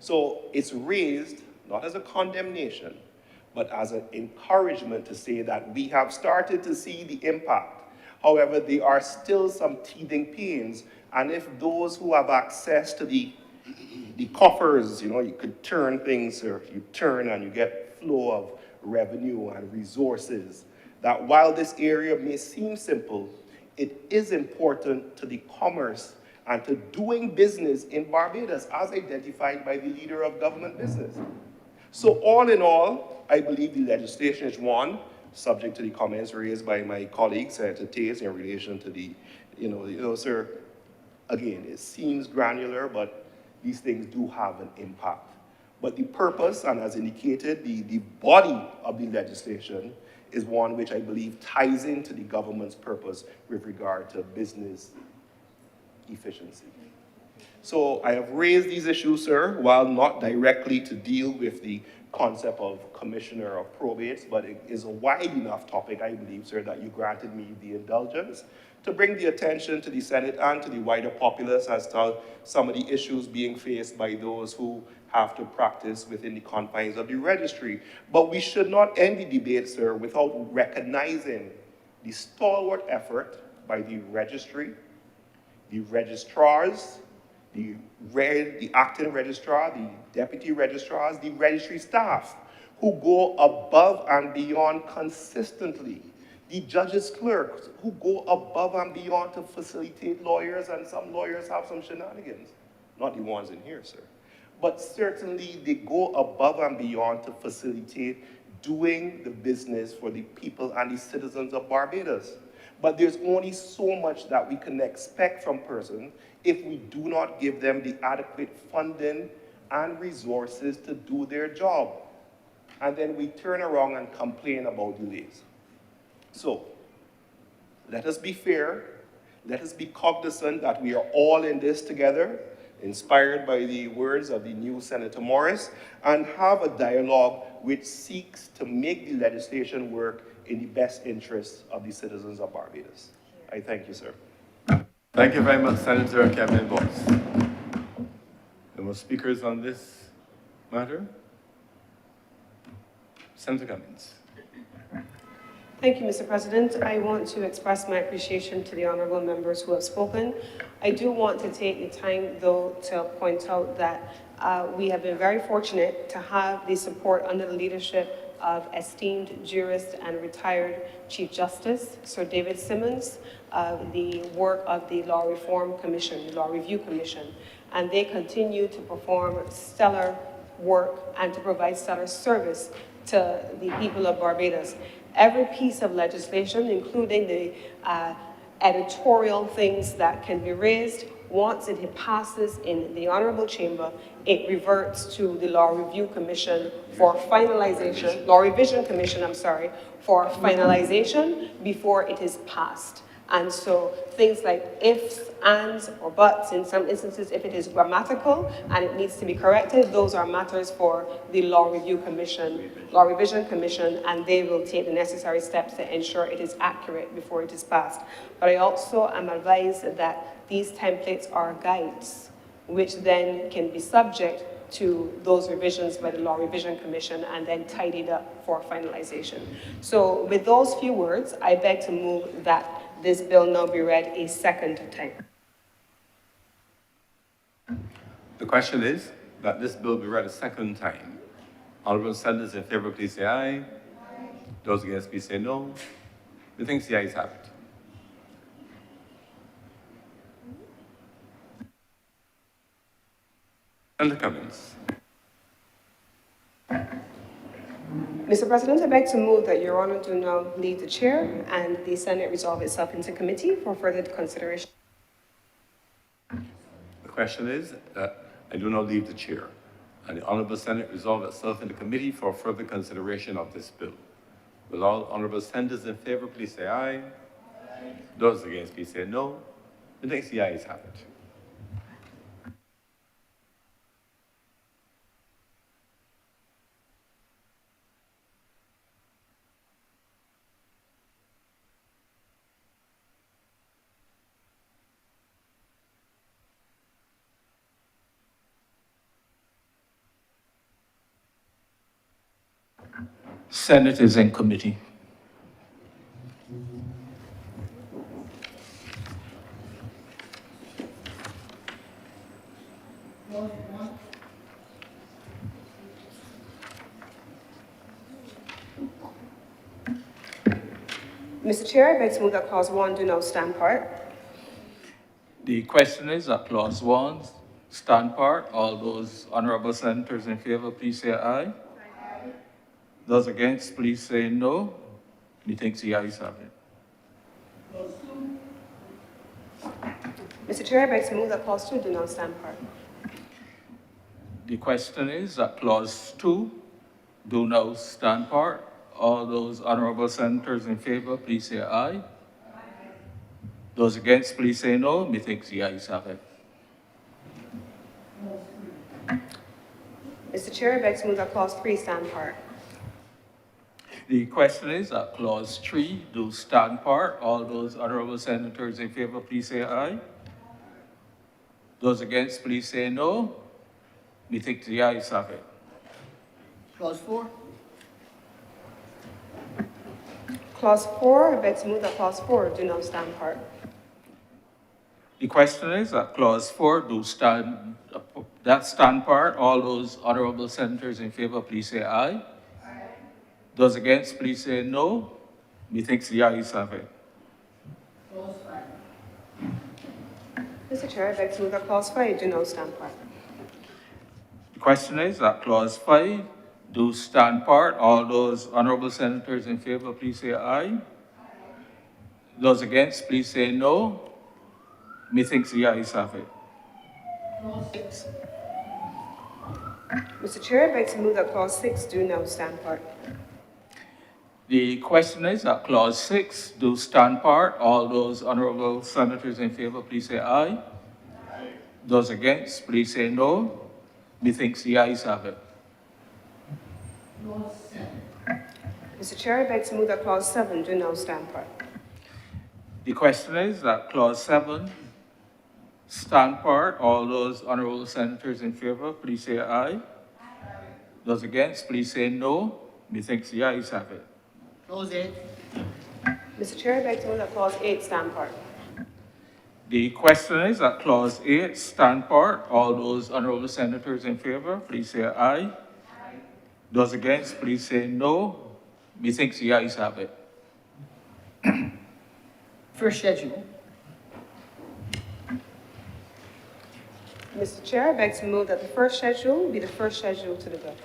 Speaker 11: So it's raised not as a condemnation, but as an encouragement to say that we have started to see the impact. However, there are still some teething pains, and if those who have access to the coffers, you could turn things, or you turn and you get flow of revenue and resources, that while this area may seem simple, it is important to the commerce and to doing business in Barbados as identified by the leader of government business. So all in all, I believe the legislation is one, subject to the comments raised by my colleague, Senator Taze, in relation to the, sir, again, it seems granular, but these things do have an impact. But the purpose, and as indicated, the body of the legislation is one which I believe ties into the government's purpose with regard to business efficiency. So I have raised these issues, sir, while not directly to deal with the concept of commissioner of probates, but it is a wide enough topic, I believe, sir, that you granted me the indulgence to bring the attention to the Senate and to the wider populace as to some of the issues being faced by those who have to practice within the confines of the registry. But we should not end the debate, sir, without recognizing the stalwart effort by the registry, the registrars, the acting registrar, the deputy registrars, the registry staff, who go above and beyond consistently, the judges' clerks, who go above and beyond to facilitate lawyers, and some lawyers have some shenanigans. Not the ones in here, sir. But certainly they go above and beyond to facilitate doing the business for the people and the citizens of Barbados. But there's only so much that we can expect from persons if we do not give them the adequate funding and resources to do their job. And then we turn around and complain about delays. So, let us be fair. Let us be cognizant that we are all in this together, inspired by the words of the new Senator Morris, and have a dialogue which seeks to make the legislation work in the best interests of the citizens of Barbados. I thank you, sir.
Speaker 2: Thank you very much, Senator Kevin Boss. Any more speakers on this matter? Senator Cummings.
Speaker 5: Thank you, Mr. President. I want to express my appreciation to the honourable members who have spoken. I do want to take the time, though, to point out that we have been very fortunate to have the support under the leadership of esteemed jurist and retired Chief Justice, Sir David Simmons, the work of the Law Reform Commission, the Law Review Commission, and they continue to perform stellar work and to provide stellar service to the people of Barbados. Every piece of legislation, including the editorial things that can be raised, once it passes in the Honourable Chamber, it reverts to the Law Review Commission for finalization, Law Revision Commission, I'm sorry, for finalization before it is passed. And so things like ifs, ands, or buts, in some instances, if it is grammatical and it needs to be corrected, those are matters for the Law Review Commission, Law Revision Commission, and they will take the necessary steps to ensure it is accurate before it is passed. But I also am advised that these templates are guides, which then can be subject to those revisions by the Law Revision Commission and then tidied up for finalization. So with those few words, I beg to move that this bill now be read a second time.
Speaker 2: The question is that this bill be read a second time. Honorable senators in favor, please say aye. Aye. Those against, please say no. Methinks the ayes have it. Senator Cummings.
Speaker 5: Mr. President, I beg to move that Your Honour do now leave the chair and the Senate resolve itself into committee for further consideration.
Speaker 2: The question is that I do not leave the chair, and the Honourable Senate resolve itself into committee for further consideration of this bill. Will all honourable senators in favour please say aye? Aye. Those against please say no. Methinks the ayes have it.
Speaker 9: Senate is in committee.
Speaker 5: Mr. Chair, I beg to move that clause 1 do now stand part.
Speaker 9: The question is that clause 1 stand part. All those honourable senators in favour, please say aye. Aye. Those against, please say no. Methinks the ayes have it.
Speaker 5: Mr. Chair, I beg to move that clause 2 do now stand part.
Speaker 9: The question is that clause 2 do now stand part. All those honourable senators in favour, please say aye. Aye. Those against, please say no. Methinks the ayes have it.
Speaker 5: Mr. Chair, I beg to move that clause 3 stand part.
Speaker 9: The question is that clause 3 do stand part. All those honourable senators in favour, please say aye. Those against, please say no. Methinks the ayes have it.
Speaker 3: Clause 4.
Speaker 5: Clause 4, I beg to move that clause 4 do now stand part.
Speaker 9: The question is that clause 4 do stand part. All those honourable senators in favour, please say aye. Aye. Those against, please say no. Methinks the ayes have it.
Speaker 3: Clause 5.
Speaker 5: Mr. Chair, I beg to move that clause 5 do now stand part.
Speaker 9: The question is that clause 5 do stand part. All those honourable senators in favour, please say aye. Aye. Those against, please say no. Methinks the ayes have it.
Speaker 3: Clause 6.
Speaker 5: Mr. Chair, I beg to move that clause 6 do now stand part.
Speaker 9: The question is that clause 6 do stand part. All those honorable senators in favor, please say aye. Those against, please say no. Methinks the ayes have it.
Speaker 5: Mr. Chair, I beg to move that clause 7 do now stand part.
Speaker 9: The question is that clause 7 stand part. All those honorable senators in favor, please say aye. Those against, please say no. Methinks the ayes have it.
Speaker 3: Clause 8.
Speaker 5: Mr. Chair, I beg to move that clause 8 stand part.
Speaker 9: The question is that clause 8 stand part. All those honorable senators in favor, please say aye. Those against, please say no. Methinks the ayes have it.
Speaker 3: First schedule.
Speaker 5: Mr. Chair, I beg to move that the first schedule be the first schedule to the bill.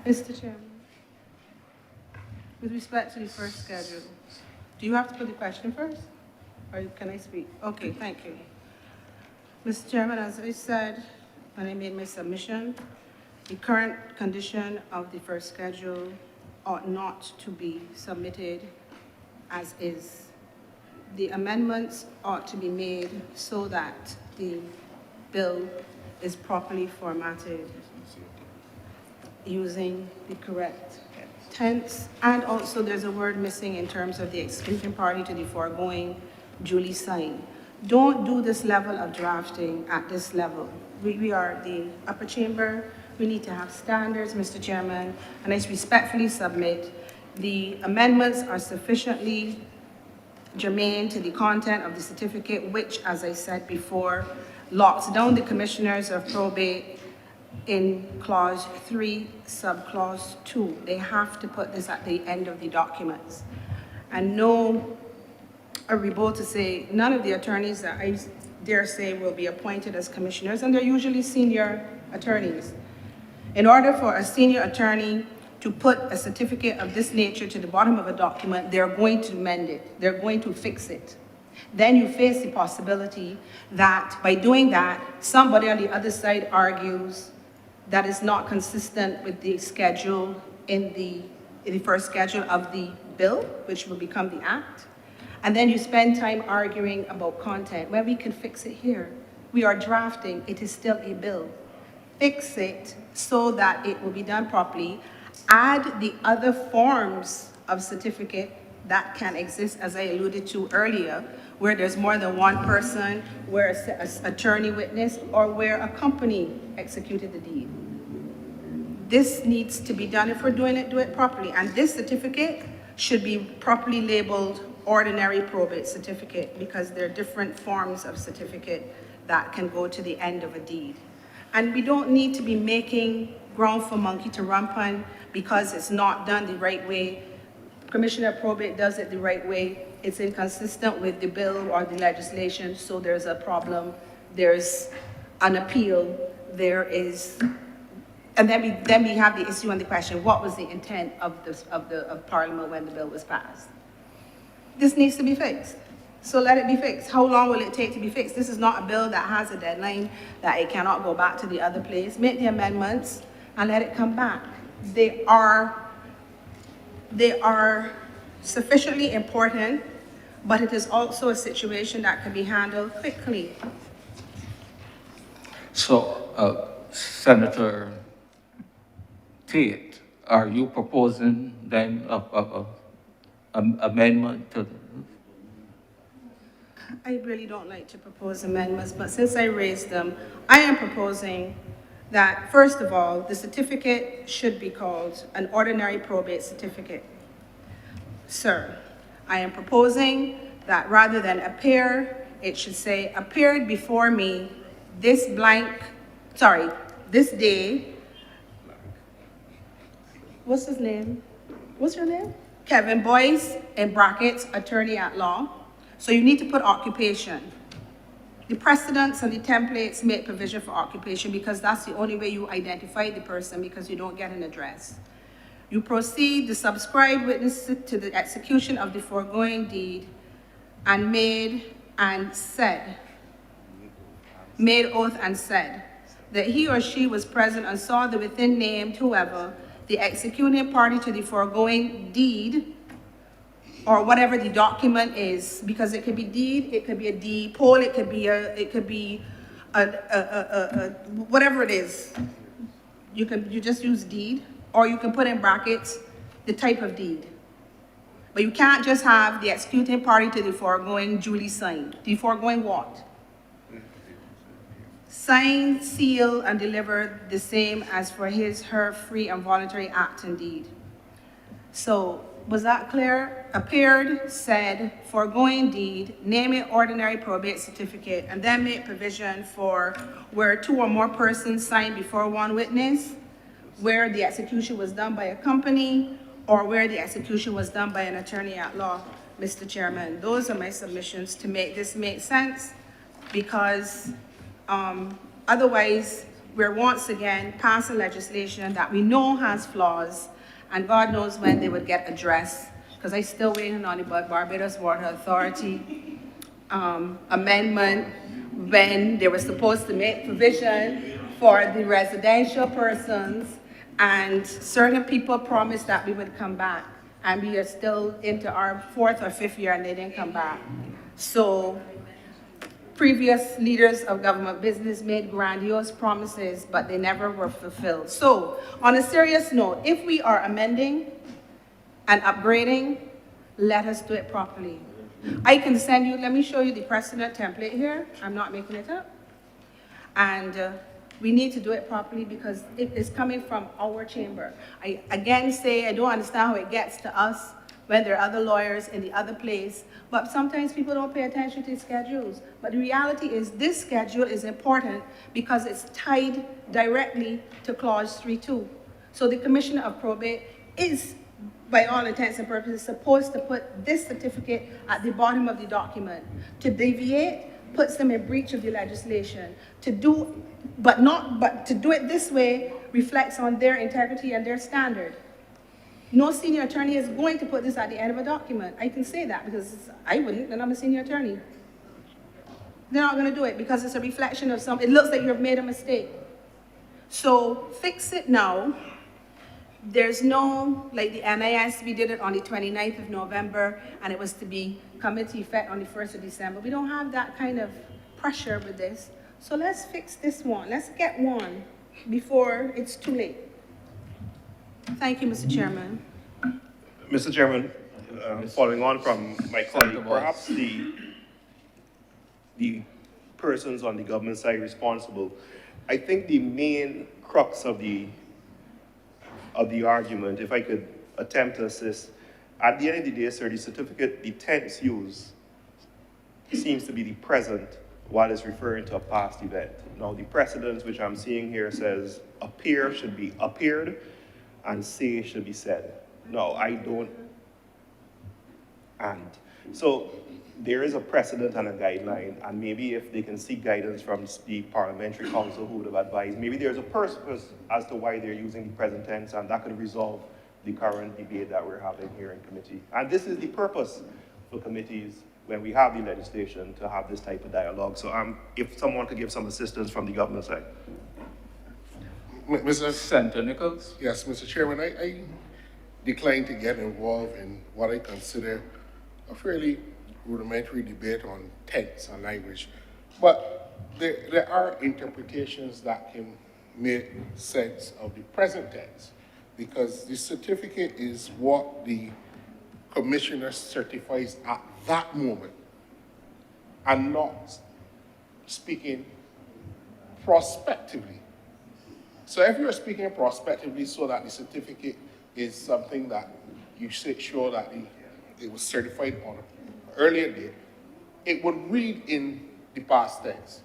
Speaker 10: Mr. Chairman, with respect to the first schedule, do you have to put the question first? Or can I speak? Okay, thank you. Mr. Chairman, as I said when I made my submission, the current condition of the first schedule ought not to be submitted as is. The amendments ought to be made so that the bill is properly formatted using the correct tense, and also there's a word missing in terms of the executing party to the foregoing duly signed. Don't do this level of drafting at this level. We are the upper chamber. We need to have standards, Mr. Chairman, and I respectfully submit the amendments are sufficiently germane to the content of the certificate, which, as I said before, locks down the commissioners of probate in clause 3, subclause 2. They have to put this at the end of the documents. And no, a rebuttal to say none of the attorneys that I dare say will be appointed as commissioners, and they're usually senior attorneys. In order for a senior attorney to put a certificate of this nature to the bottom of a document, they're going to mend it. They're going to fix it. Then you face the possibility that by doing that, somebody on the other side argues that is not consistent with the schedule in the first schedule of the bill, which will become the act. And then you spend time arguing about content. Well, we can fix it here. We are drafting. It is still a bill. Fix it so that it will be done properly. Add the other forms of certificate that can exist, as I alluded to earlier, where there's more than one person, where an attorney witnessed, or where a company executed the deed. This needs to be done. If we're doing it, do it properly. And this certificate should be properly labeled ordinary probate certificate, because there are different forms of certificate that can go to the end of a deed. And we don't need to be making ground for monkey to rampant because it's not done the right way. Commissioner of Probate does it the right way. It's inconsistent with the bill or the legislation, so there's a problem. There's an appeal. There is, and then we have the issue and the question: what was the intent of Parliament when the bill was passed? This needs to be fixed. So let it be fixed. How long will it take to be fixed? This is not a bill that has a deadline, that it cannot go back to the other place. Make the amendments and let it come back. They are sufficiently important, but it is also a situation that can be handled quickly.
Speaker 9: So, Senator Tate, are you proposing then an amendment to the...
Speaker 10: I really don't like to propose amendments, but since I raised them, I am proposing that, first of all, the certificate should be called an ordinary probate certificate. Sir, I am proposing that rather than appear, it should say, appeared before me this day, what's his name? What's your name? Kevin Boyce, in brackets, attorney at law. So you need to put occupation. The precedents and the templates make provision for occupation because that's the only way you identify the person, because you don't get an address. You proceed to subscribe witness to the execution of the foregoing deed and made oath and said that he or she was present and saw the within named whoever, the executing party to the foregoing deed, or whatever the document is, because it could be deed, it could be a deed poll, it could be whatever it is. You just use deed, or you can put in brackets the type of deed. But you can't just have the executing party to the foregoing duly signed. The foregoing what? Sign, seal, and deliver the same as for his, her free and voluntary act and deed. So, was that clear? Appeared, said, foregoing deed, name it ordinary probate certificate, and then make provision for where two or more persons signed before one witness, where the execution was done by a company, or where the execution was done by an attorney at law. Mr. Chairman, those are my submissions to make this make sense, because otherwise we're once again passing legislation that we know has flaws, and God knows when they would get addressed, because I'm still waiting on the Barbados Water Authority amendment, when they were supposed to make provision for the residential persons, and certain people promised that we would come back, and we are still into our 4th or 5th year and they didn't come back. So previous leaders of government business made grandiose promises, but they never were fulfilled. So on a serious note, if we are amending and upgrading, let us do it properly. I can send you, let me show you the precedent template here. I'm not making it up. And we need to do it properly because it is coming from our chamber. I again say I don't understand how it gets to us when there are other lawyers in the other place, but sometimes people don't pay attention to schedules. But the reality is this schedule is important because it's tied directly to clause 3.2. So the Commissioner of Probate is, by all intents and purposes, supposed to put this certificate at the bottom of the document. To deviate puts them in breach of the legislation. To do it this way reflects on their integrity and their standard. No senior attorney is going to put this at the end of a document. I can say that because I wouldn't, and I'm a senior attorney. They're not going to do it because it's a reflection of it looks like you've made a mistake. So fix it now. There's no, like the NIS, we did it on the 29th of November, and it was to be come into effect on the 1st of December. We don't have that kind of pressure with this. So let's fix this one. Let's get one before it's too late. Thank you, Mr. Chairman.
Speaker 11: Mr. Chairman, following on from my colleague, perhaps the persons on the government side responsible, I think the main crux of the argument, if I could attempt to assist, at the end of the day, sir, the certificate, the tense use seems to be the present while it's referring to a past event. Now, the precedence which I'm seeing here says appear should be appeared and say should be said. No, I don't. And so there is a precedent and a guideline, and maybe if they can seek guidance from the parliamentary council who would have advised, maybe there's a purpose as to why they're using the present tense, and that could resolve the current debate that we're having here in committee. And this is the purpose for committees when we have the legislation to have this type of dialogue. So if someone could give some assistance from the government side.
Speaker 12: Mr.
Speaker 9: Senator Nichols?
Speaker 12: Yes, Mr. Chairman, I decline to get involved in what I consider a fairly rudimentary debate on tense and language. But there are interpretations that can make sense of the present tense, because the certificate is what the commissioner certifies at that moment and not speaking prospectively. So if you're speaking prospectively so that the certificate is something that you sure that it was certified on an earlier date, it would read in the past tense.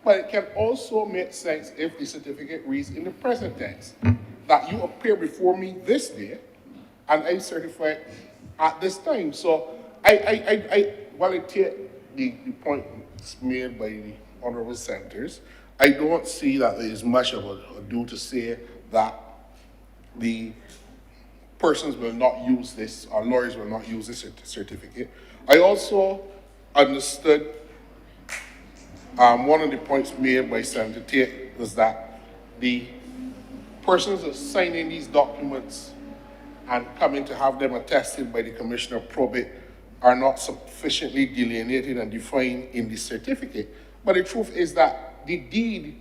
Speaker 12: But it can also make sense if the certificate reads in the present tense, that you appear before me this day and I certify at this time. So while I take the points made by the honorable senators, I don't see that there is much of a ado to say that the persons will not use this, or lawyers will not use this certificate. I also understood one of the points made by Senator Tate was that the persons are signing these documents and coming to have them attested by the Commissioner of Probate are not sufficiently delineated and defined in the certificate. But the truth is that the deed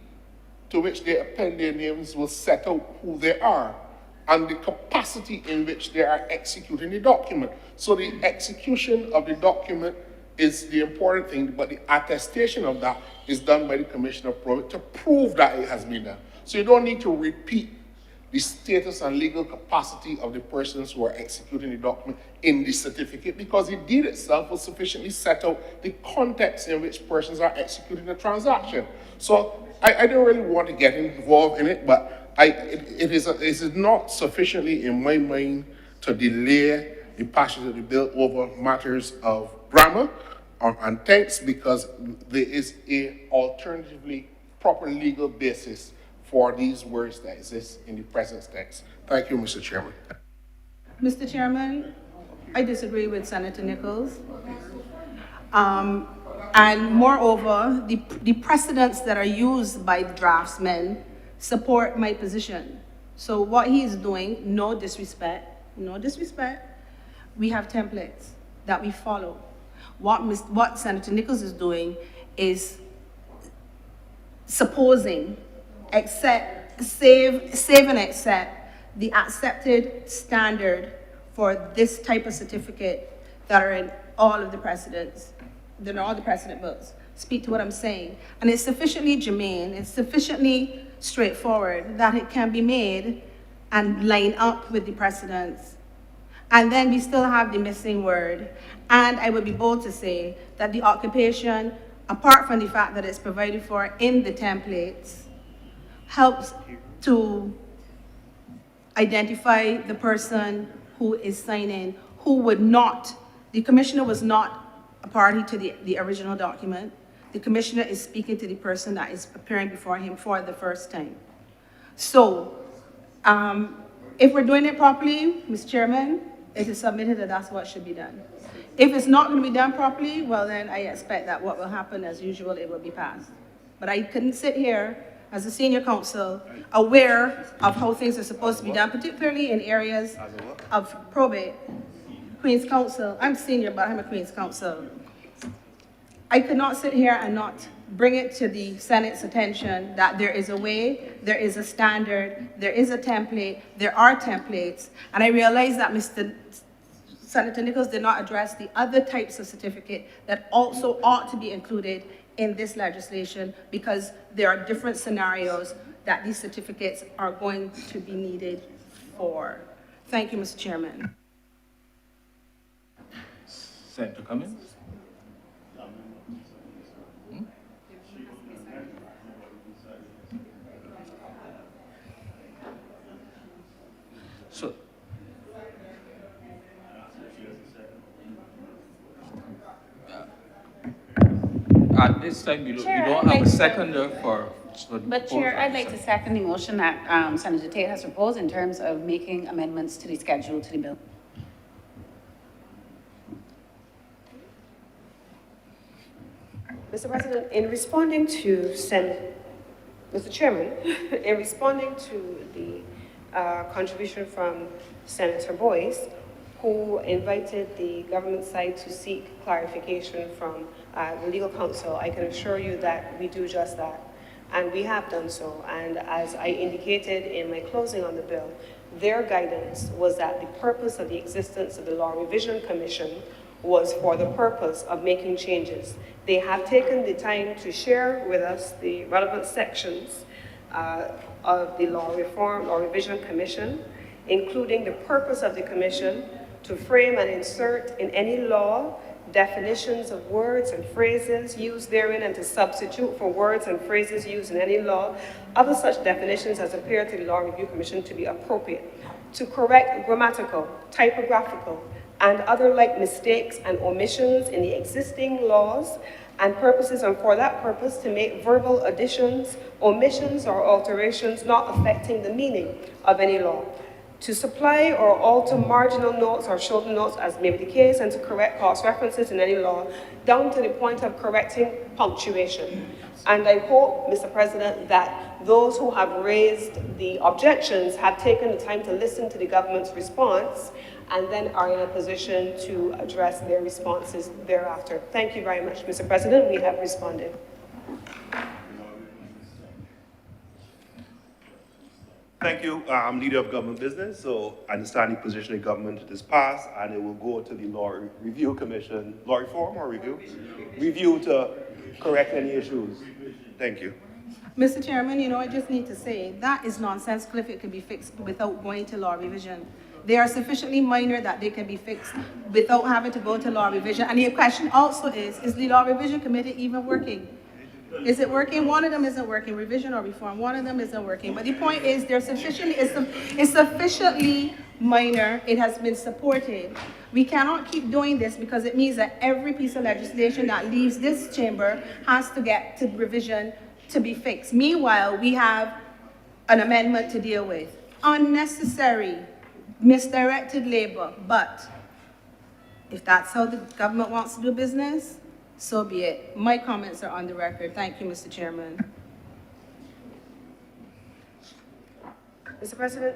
Speaker 12: to which they append their names will set out who they are and the capacity in which they are executing the document. So the execution of the document is the important thing, but the attestation of that is done by the Commissioner of Probate to prove that it has been done. So you don't need to repeat the status and legal capacity of the persons who are executing the document in the certificate, because the deed itself will sufficiently set out the context in which persons are executing the transaction. So I don't really want to get involved in it, but it is not sufficiently in my mind to delay the passage of the bill over matters of grammar and text, because there is a alternatively proper legal basis for these words that exist in the present text. Thank you, Mr. Chairman.
Speaker 10: Mr. Chairman, I disagree with Senator Nichols. And moreover, the precedents that are used by the draftsmen support my position. So what he is doing, no disrespect, we have templates that we follow. What Senator Nichols is doing is supposing, save and accept the accepted standard for this type of certificate that are in all of the precedents, that are all the precedent books. Speak to what I'm saying. And it's sufficiently germane, it's sufficiently straightforward that it can be made and line up with the precedents. And then we still have the missing word. And I would be bold to say that the occupation, apart from the fact that it's provided for in the templates, helps to identify the person who is signing, who would not, the commissioner was not a party to the original document. The commissioner is speaking to the person that is appearing before him for the first time. So, if we're doing it properly, Mr. Chairman, it is submitted that that's what should be done. If it's not going to be done properly, well then I expect that what will happen as usual, it will be passed. But I couldn't sit here as a senior counsel aware of how things are supposed to be done, particularly in areas of probate. Queen's Counsel, I'm senior, but I'm a Queen's Counsel. I could not sit here and not bring it to the Senate's attention that there is a way, there is a standard, there is a template, there are templates, and I realize that Senator Nichols did not address the other types of certificate that also ought to be included in this legislation, because there are different scenarios that these certificates are going to be needed for. Thank you, Mr. Chairman.
Speaker 9: Senator Cummings? So, at this time, you don't have a seconder for
Speaker 13: But Chair, I'd like to second the motion that Senator Tate has proposed in terms of making amendments to the schedule to the bill.
Speaker 5: Mr. President, in responding to Mr. Chairman, in responding to the contribution from Senator Boyce, who invited the government side to seek clarification from the legal counsel, I can assure you that we do just that. And we have done so. And as I indicated in my closing on the bill, their guidance was that the purpose of the existence of the Law Revision Commission was for the purpose of making changes. They have taken the time to share with us the relevant sections of the Law Revision Commission, including the purpose of the commission to frame and insert in any law definitions of words and phrases used therein, and to substitute for words and phrases used in any law other such definitions as appear to the Law Review Commission to be appropriate, to correct grammatical, typographical, and other like mistakes and omissions in the existing laws and purposes, and for that purpose to make verbal additions, omissions, or alterations not affecting the meaning of any law, to supply or alter marginal notes or shoulder notes as may be the case, and to correct cross references in any law, down to the point of correcting punctuation. And I hope, Mr. President, that those who have raised the objections have taken the time to listen to the government's response and then are in a position to address their responses thereafter. Thank you very much, Mr. President. We have responded.
Speaker 11: Thank you, Leader of Government Business. So I understand the position of government is passed, and it will go to the Law Review Commission, Law Reform or Review? Review to correct any issues. Thank you.
Speaker 10: Mr. Chairman, you know, I just need to say, that is nonsensical if it can be fixed without going to law revision. They are sufficiently minor that they can be fixed without having to go to law revision. And the question also is the law revision committee even working? Is it working? One of them isn't working, revision or reform. One of them isn't working. But the point is, they're sufficiently, it's sufficiently minor. It has been supported. We cannot keep doing this because it means that every piece of legislation that leaves this chamber has to get to revision to be fixed. Meanwhile, we have an amendment to deal with. Unnecessary, misdirected labor. But if that's how the government wants to do business, so be it. My comments are on the record. Thank you, Mr. Chairman.
Speaker 5: Mr. President?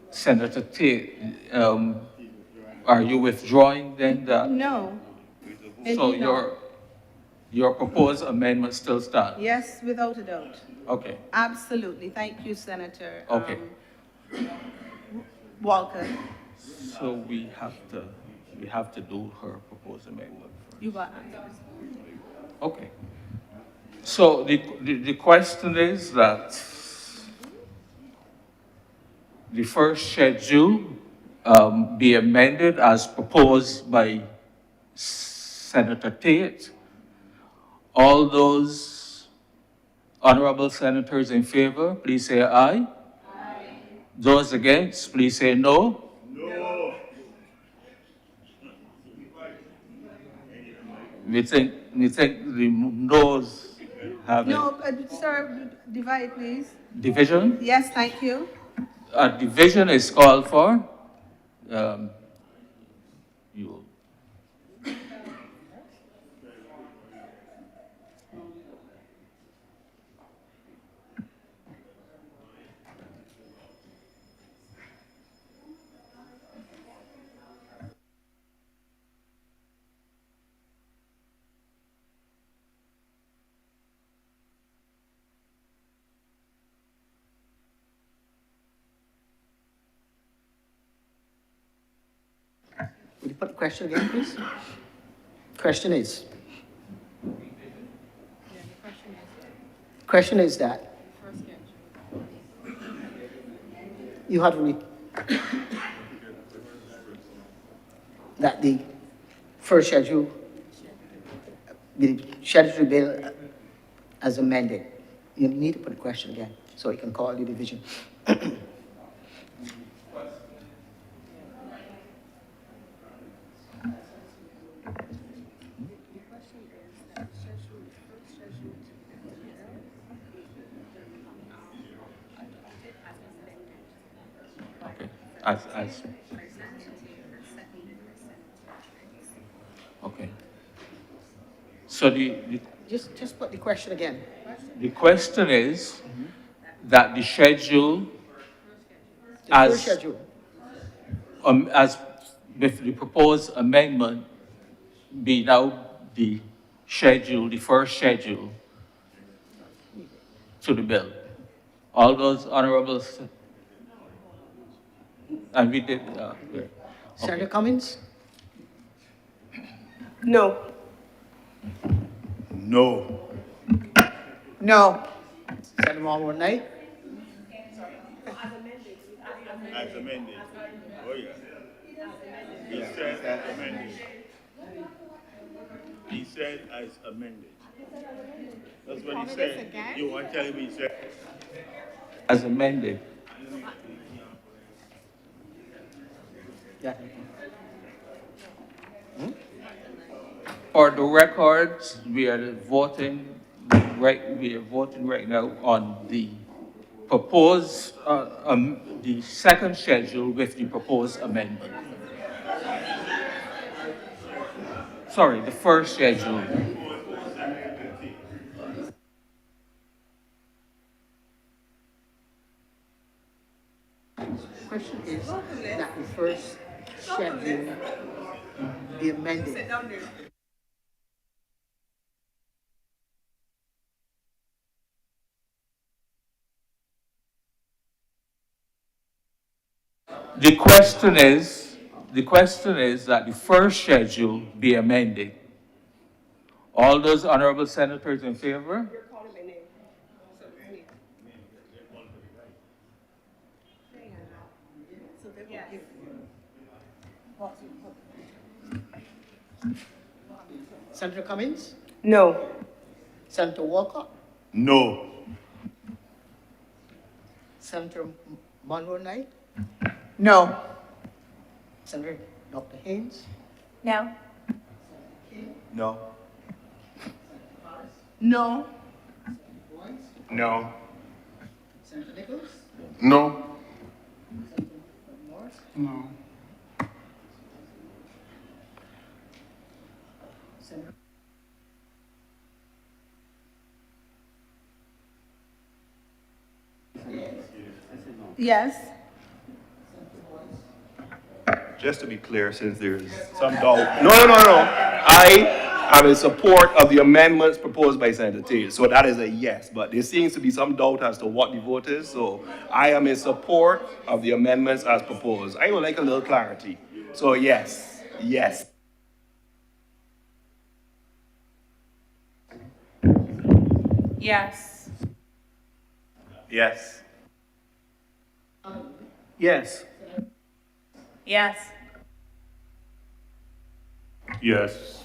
Speaker 9: Senator Tate, are you withdrawing then that?
Speaker 10: No.
Speaker 9: So your proposed amendment still stands?
Speaker 10: Yes, without a doubt.
Speaker 9: Okay.
Speaker 10: Absolutely. Thank you, Senator
Speaker 9: Okay.
Speaker 10: Walker.
Speaker 9: So we have to do her proposed amendment first.
Speaker 10: You got
Speaker 9: Okay. So the question is that the first schedule be amended as proposed by Senator Tate. All those honorable senators in favor, please say aye. Aye. Those against, please say no. No. We think the noes have
Speaker 10: No, sir, divide, please.
Speaker 9: division.
Speaker 10: Yes, thank you.
Speaker 9: A division is called for. You.
Speaker 3: Will you put the question again, please? Question is that you have to read that the first schedule, the schedule bill as amended. You need to put the question again so you can call the division.
Speaker 9: Okay. So
Speaker 3: just put the question again.
Speaker 9: The question is that the schedule
Speaker 3: First schedule.
Speaker 9: as with the proposed amendment be now the schedule, the first schedule to the bill. All those honorables, and we did, okay.
Speaker 3: Senator Cummings?
Speaker 5: No.
Speaker 12: No.
Speaker 3: No. Senator Marlboro, nay?
Speaker 12: As amended. Oh, yeah. He said as amended. He said as amended. That's what he said. You want to tell me he said?
Speaker 9: As amended.
Speaker 3: Yeah.
Speaker 9: For the records, we are voting right now on the proposed, the second schedule with the proposed amendment. Sorry, the first schedule.
Speaker 3: is that the first schedule be amended.
Speaker 9: The question is that the first schedule be amended. All those honorable senators in favor?
Speaker 5: You're calling my name.
Speaker 3: Senator Cummings?
Speaker 5: No.
Speaker 3: Senator Walcott?
Speaker 7: No.
Speaker 3: Senator Monroe Knight?
Speaker 10: No.
Speaker 3: Senator Dr. Haynes?
Speaker 8: No.
Speaker 7: No.
Speaker 10: No.
Speaker 7: No.
Speaker 3: Senator Nichols?
Speaker 12: No.
Speaker 3: Morris?
Speaker 4: No.
Speaker 3: Senator
Speaker 10: Yes.
Speaker 11: Just to be clear, since there's some doubt. No. I am in support of the amendments proposed by Senator Tate. So that is a yes, but there seems to be some doubt as to what the vote is. So I am in support of the amendments as proposed. I would like a little clarity. So yes.
Speaker 8: Yes.
Speaker 11: Yes.
Speaker 8: Yes.
Speaker 6: Yes.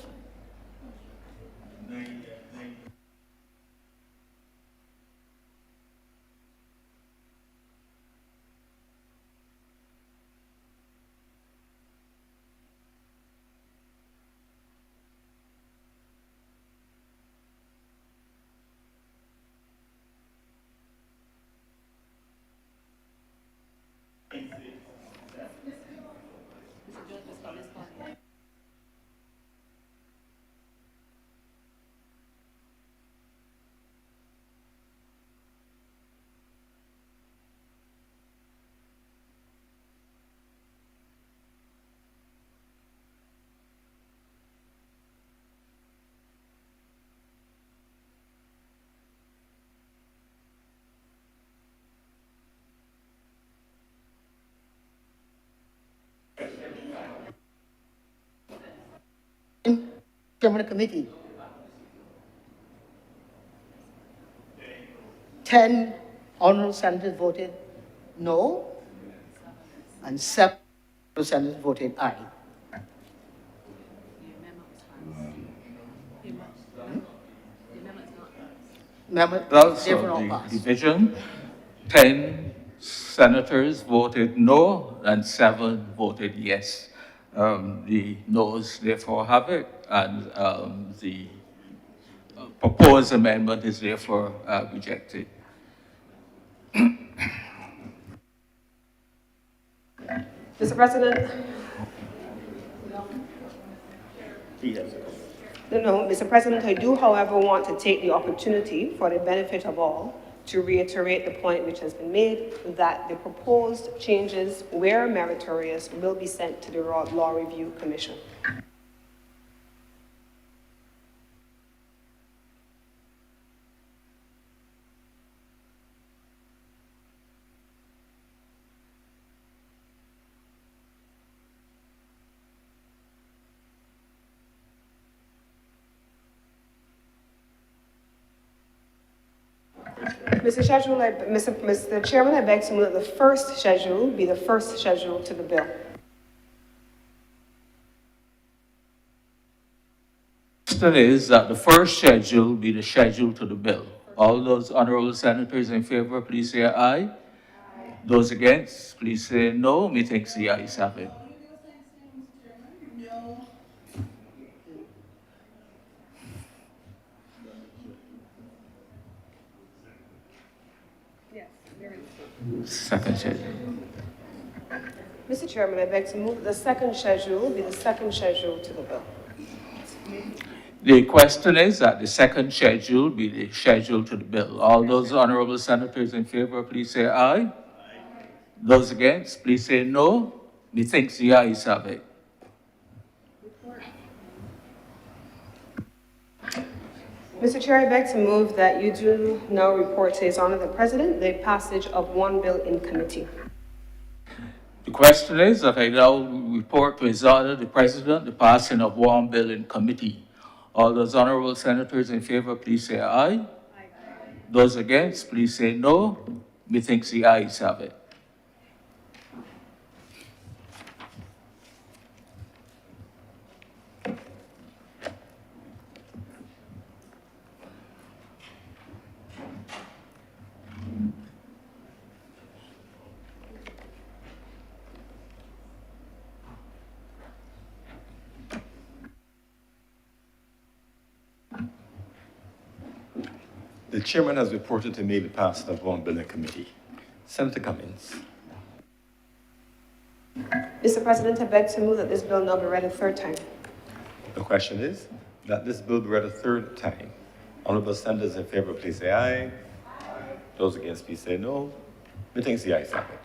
Speaker 3: Chairman of the committee. 10 honorable senators voted no, and 7 honorable senators voted aye. Member,
Speaker 9: That's
Speaker 3: therefore not
Speaker 9: the
Speaker 3: passed.
Speaker 9: division. 10 senators voted no and 7 voted yes. The noes therefore have it, and the proposed amendment is therefore rejected.
Speaker 5: Mr. President? No, Mr. President, I do, however, want to take the opportunity, for the benefit of all, to reiterate the point which has been made, that the proposed changes, where meritorious, will be sent to the Law Review Commission. Mr. Chairman, I beg to move that the first schedule be the first schedule to the bill.
Speaker 9: The question is that the first schedule be the schedule to the bill. All those honorable senators in favor, please say aye. Those against, please say no. Methinks the ayes have it. Second schedule.
Speaker 5: Mr. Chairman, I beg to move that the second schedule be the second schedule to the bill.
Speaker 9: The question is that the second schedule be the schedule to the bill. All those honorable senators in favor, please say aye. Those against, please say no. Methinks the ayes have it.
Speaker 5: Mr. Chair, I beg to move that you do now report to His Honor the President the passage of one bill in committee.
Speaker 9: The question is that I now report to His Honor the President the passing of one bill in committee. All those honorable senators in favor, please say aye. Aye. Those against, please say no. Methinks the ayes have it.
Speaker 2: The chairman has reported to me the passing of one bill in committee. Senator Cummings.
Speaker 5: Mr. President, I beg to move that this bill now be read a third time.
Speaker 2: The question is that this bill be read a third time. Honorable senators in favor, please say aye. Those against, please say no. Methinks the ayes have it.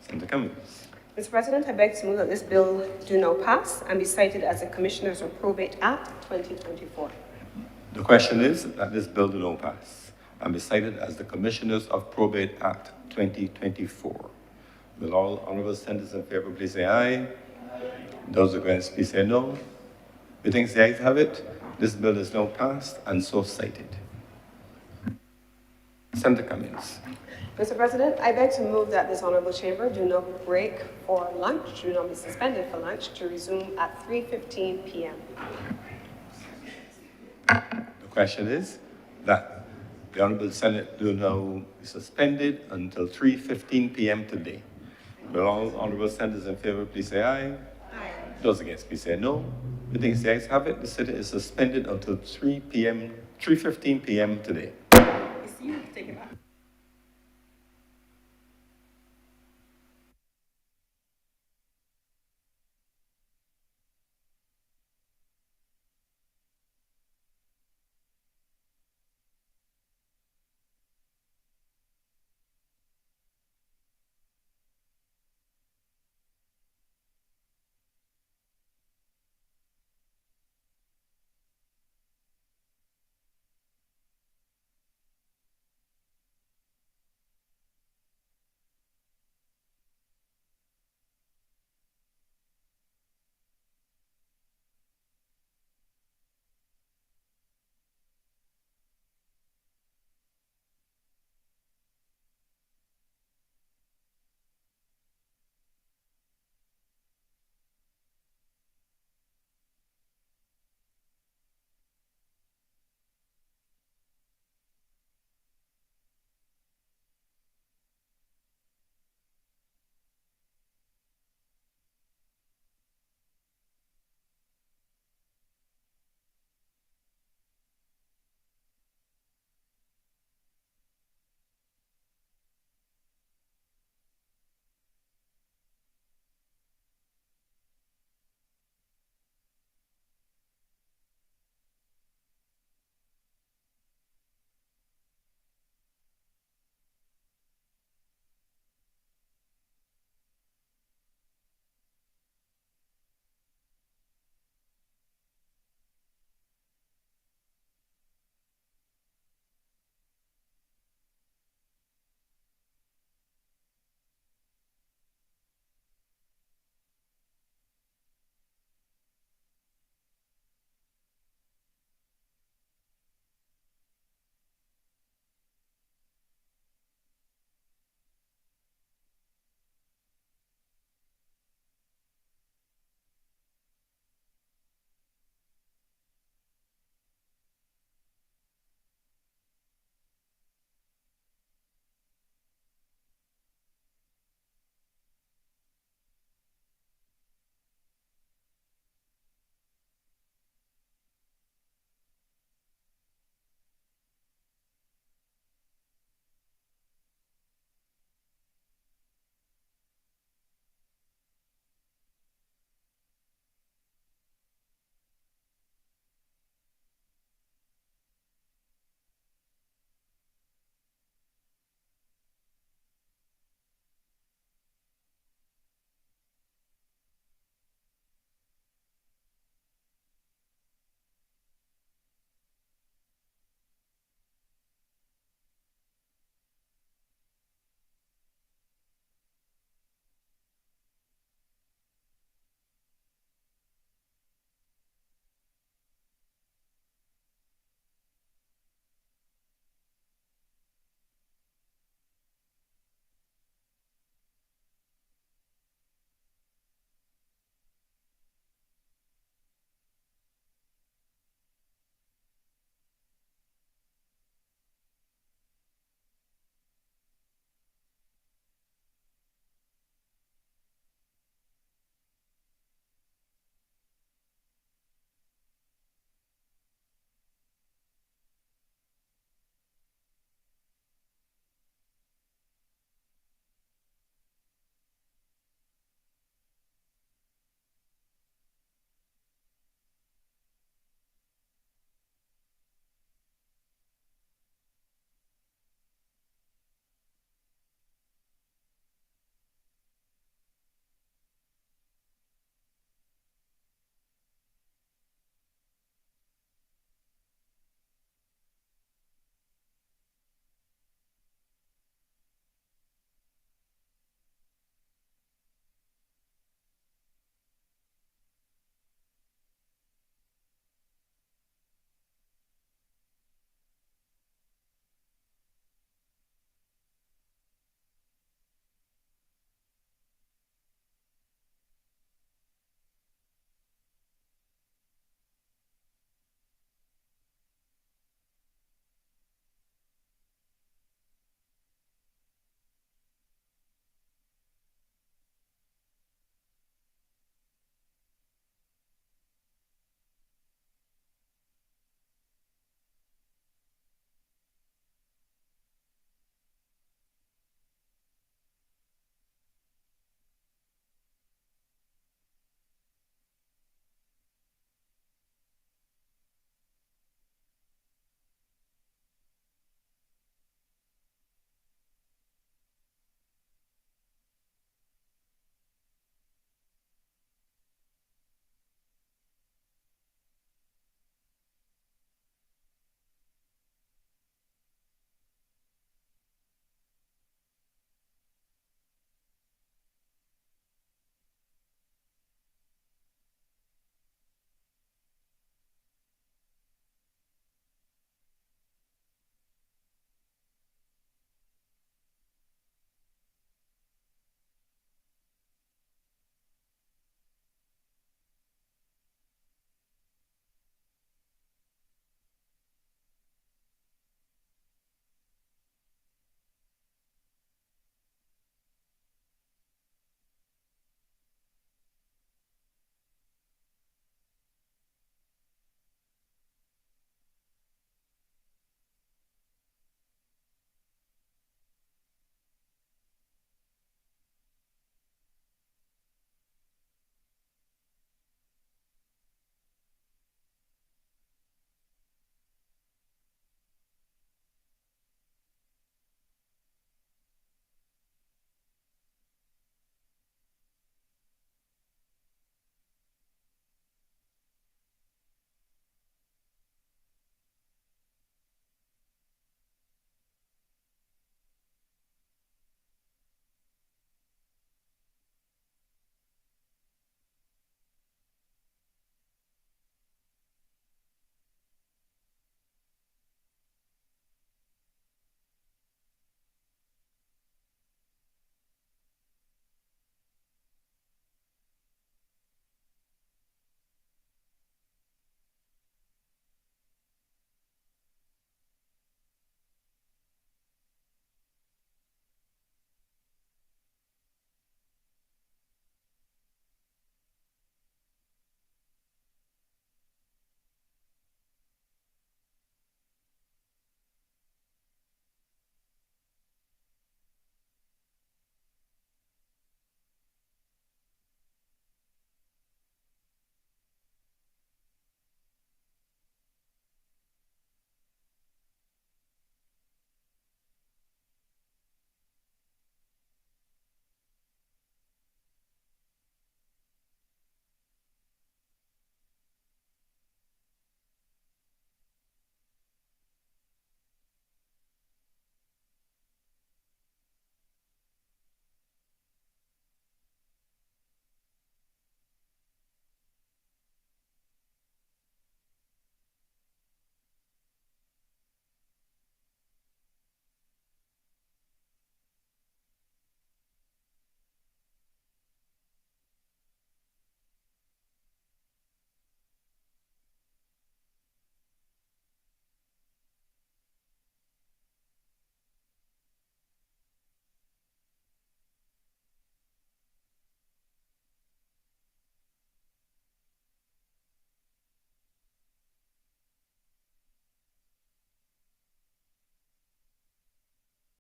Speaker 2: Senator Cummings.
Speaker 5: Mr. President, I beg to move that this bill do now pass and be cited as the Commissioners of Probate Act 2024.
Speaker 2: The question is that this bill do not pass and be cited as the Commissioners of Probate Act 2024. Will all honorable senators in favor please say aye? Aye. Those against please say no. Methinks the ayes have it. This bill is now passed and so cited. Senator Cummings.
Speaker 5: Mr. President, I beg to move that this honorable chamber do not break for lunch, do not be suspended for lunch, to resume at 3:15 p.m.
Speaker 2: The question is that the Honorable Senate do now be suspended until 3:15 p.m. today. Will all honorable senators in favor please say aye? Aye. Those against please say no. Methinks the ayes have it. The sit is suspended until 3:15 p.m. today.
Speaker 5: You take it back.